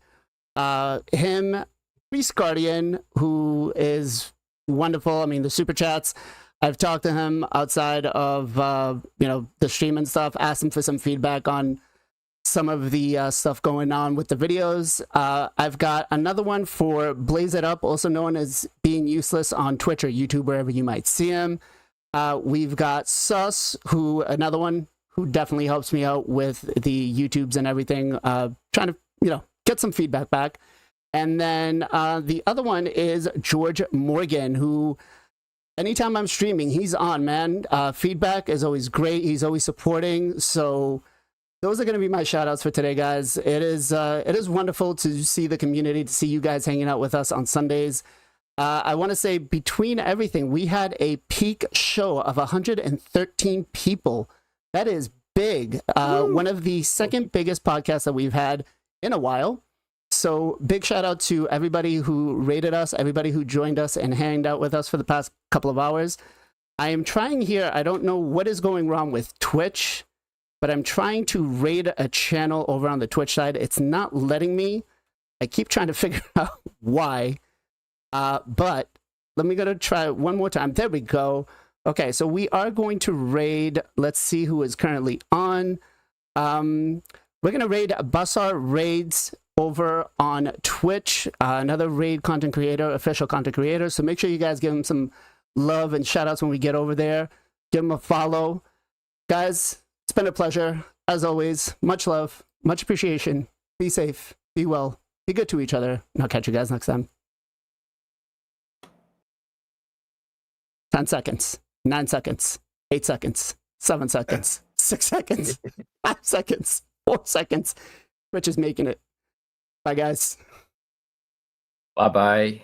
Him Priest Guardian, who is wonderful. I mean, the super chats. I've talked to him outside of the stream and stuff. Asked him for some feedback on some of the stuff going on with the videos. I've got another one for Blaze It Up, also known as Being Useless on Twitch or YouTube, wherever you might see him. We've got Sus, another one who definitely helps me out with the YouTubes and everything, trying to get some feedback back. And then the other one is George Morgan, who anytime I'm streaming, he's on, man. Feedback is always great. He's always supporting. So those are going to be my shout outs for today, guys. It is wonderful to see the community, to see you guys hanging out with us on Sundays. I want to say between everything, we had a peak show of 113 people. That is big. One of the second biggest podcasts that we've had in a while. So big shout out to everybody who rated us, everybody who joined us and hanged out with us for the past couple of hours. I am trying here. I don't know what is going wrong with Twitch, but I'm trying to raid a channel over on the Twitch side. It's not letting me. I keep trying to figure out why. But let me go to try it one more time. There we go. Okay, so we are going to raid. Let's see who is currently on. We're going to raid Basar Raids over on Twitch, another raid content creator, official content creator. So make sure you guys give him some love and shout outs when we get over there. Give him a follow. Guys, it's been a pleasure. As always, much love, much appreciation. Be safe, be well, be good to each other, and I'll catch you guys next time. 10 seconds, 9 seconds, 8 seconds, 7 seconds, 6 seconds, 5 seconds, 4 seconds. Rich is making it. Bye, guys. Bye-bye.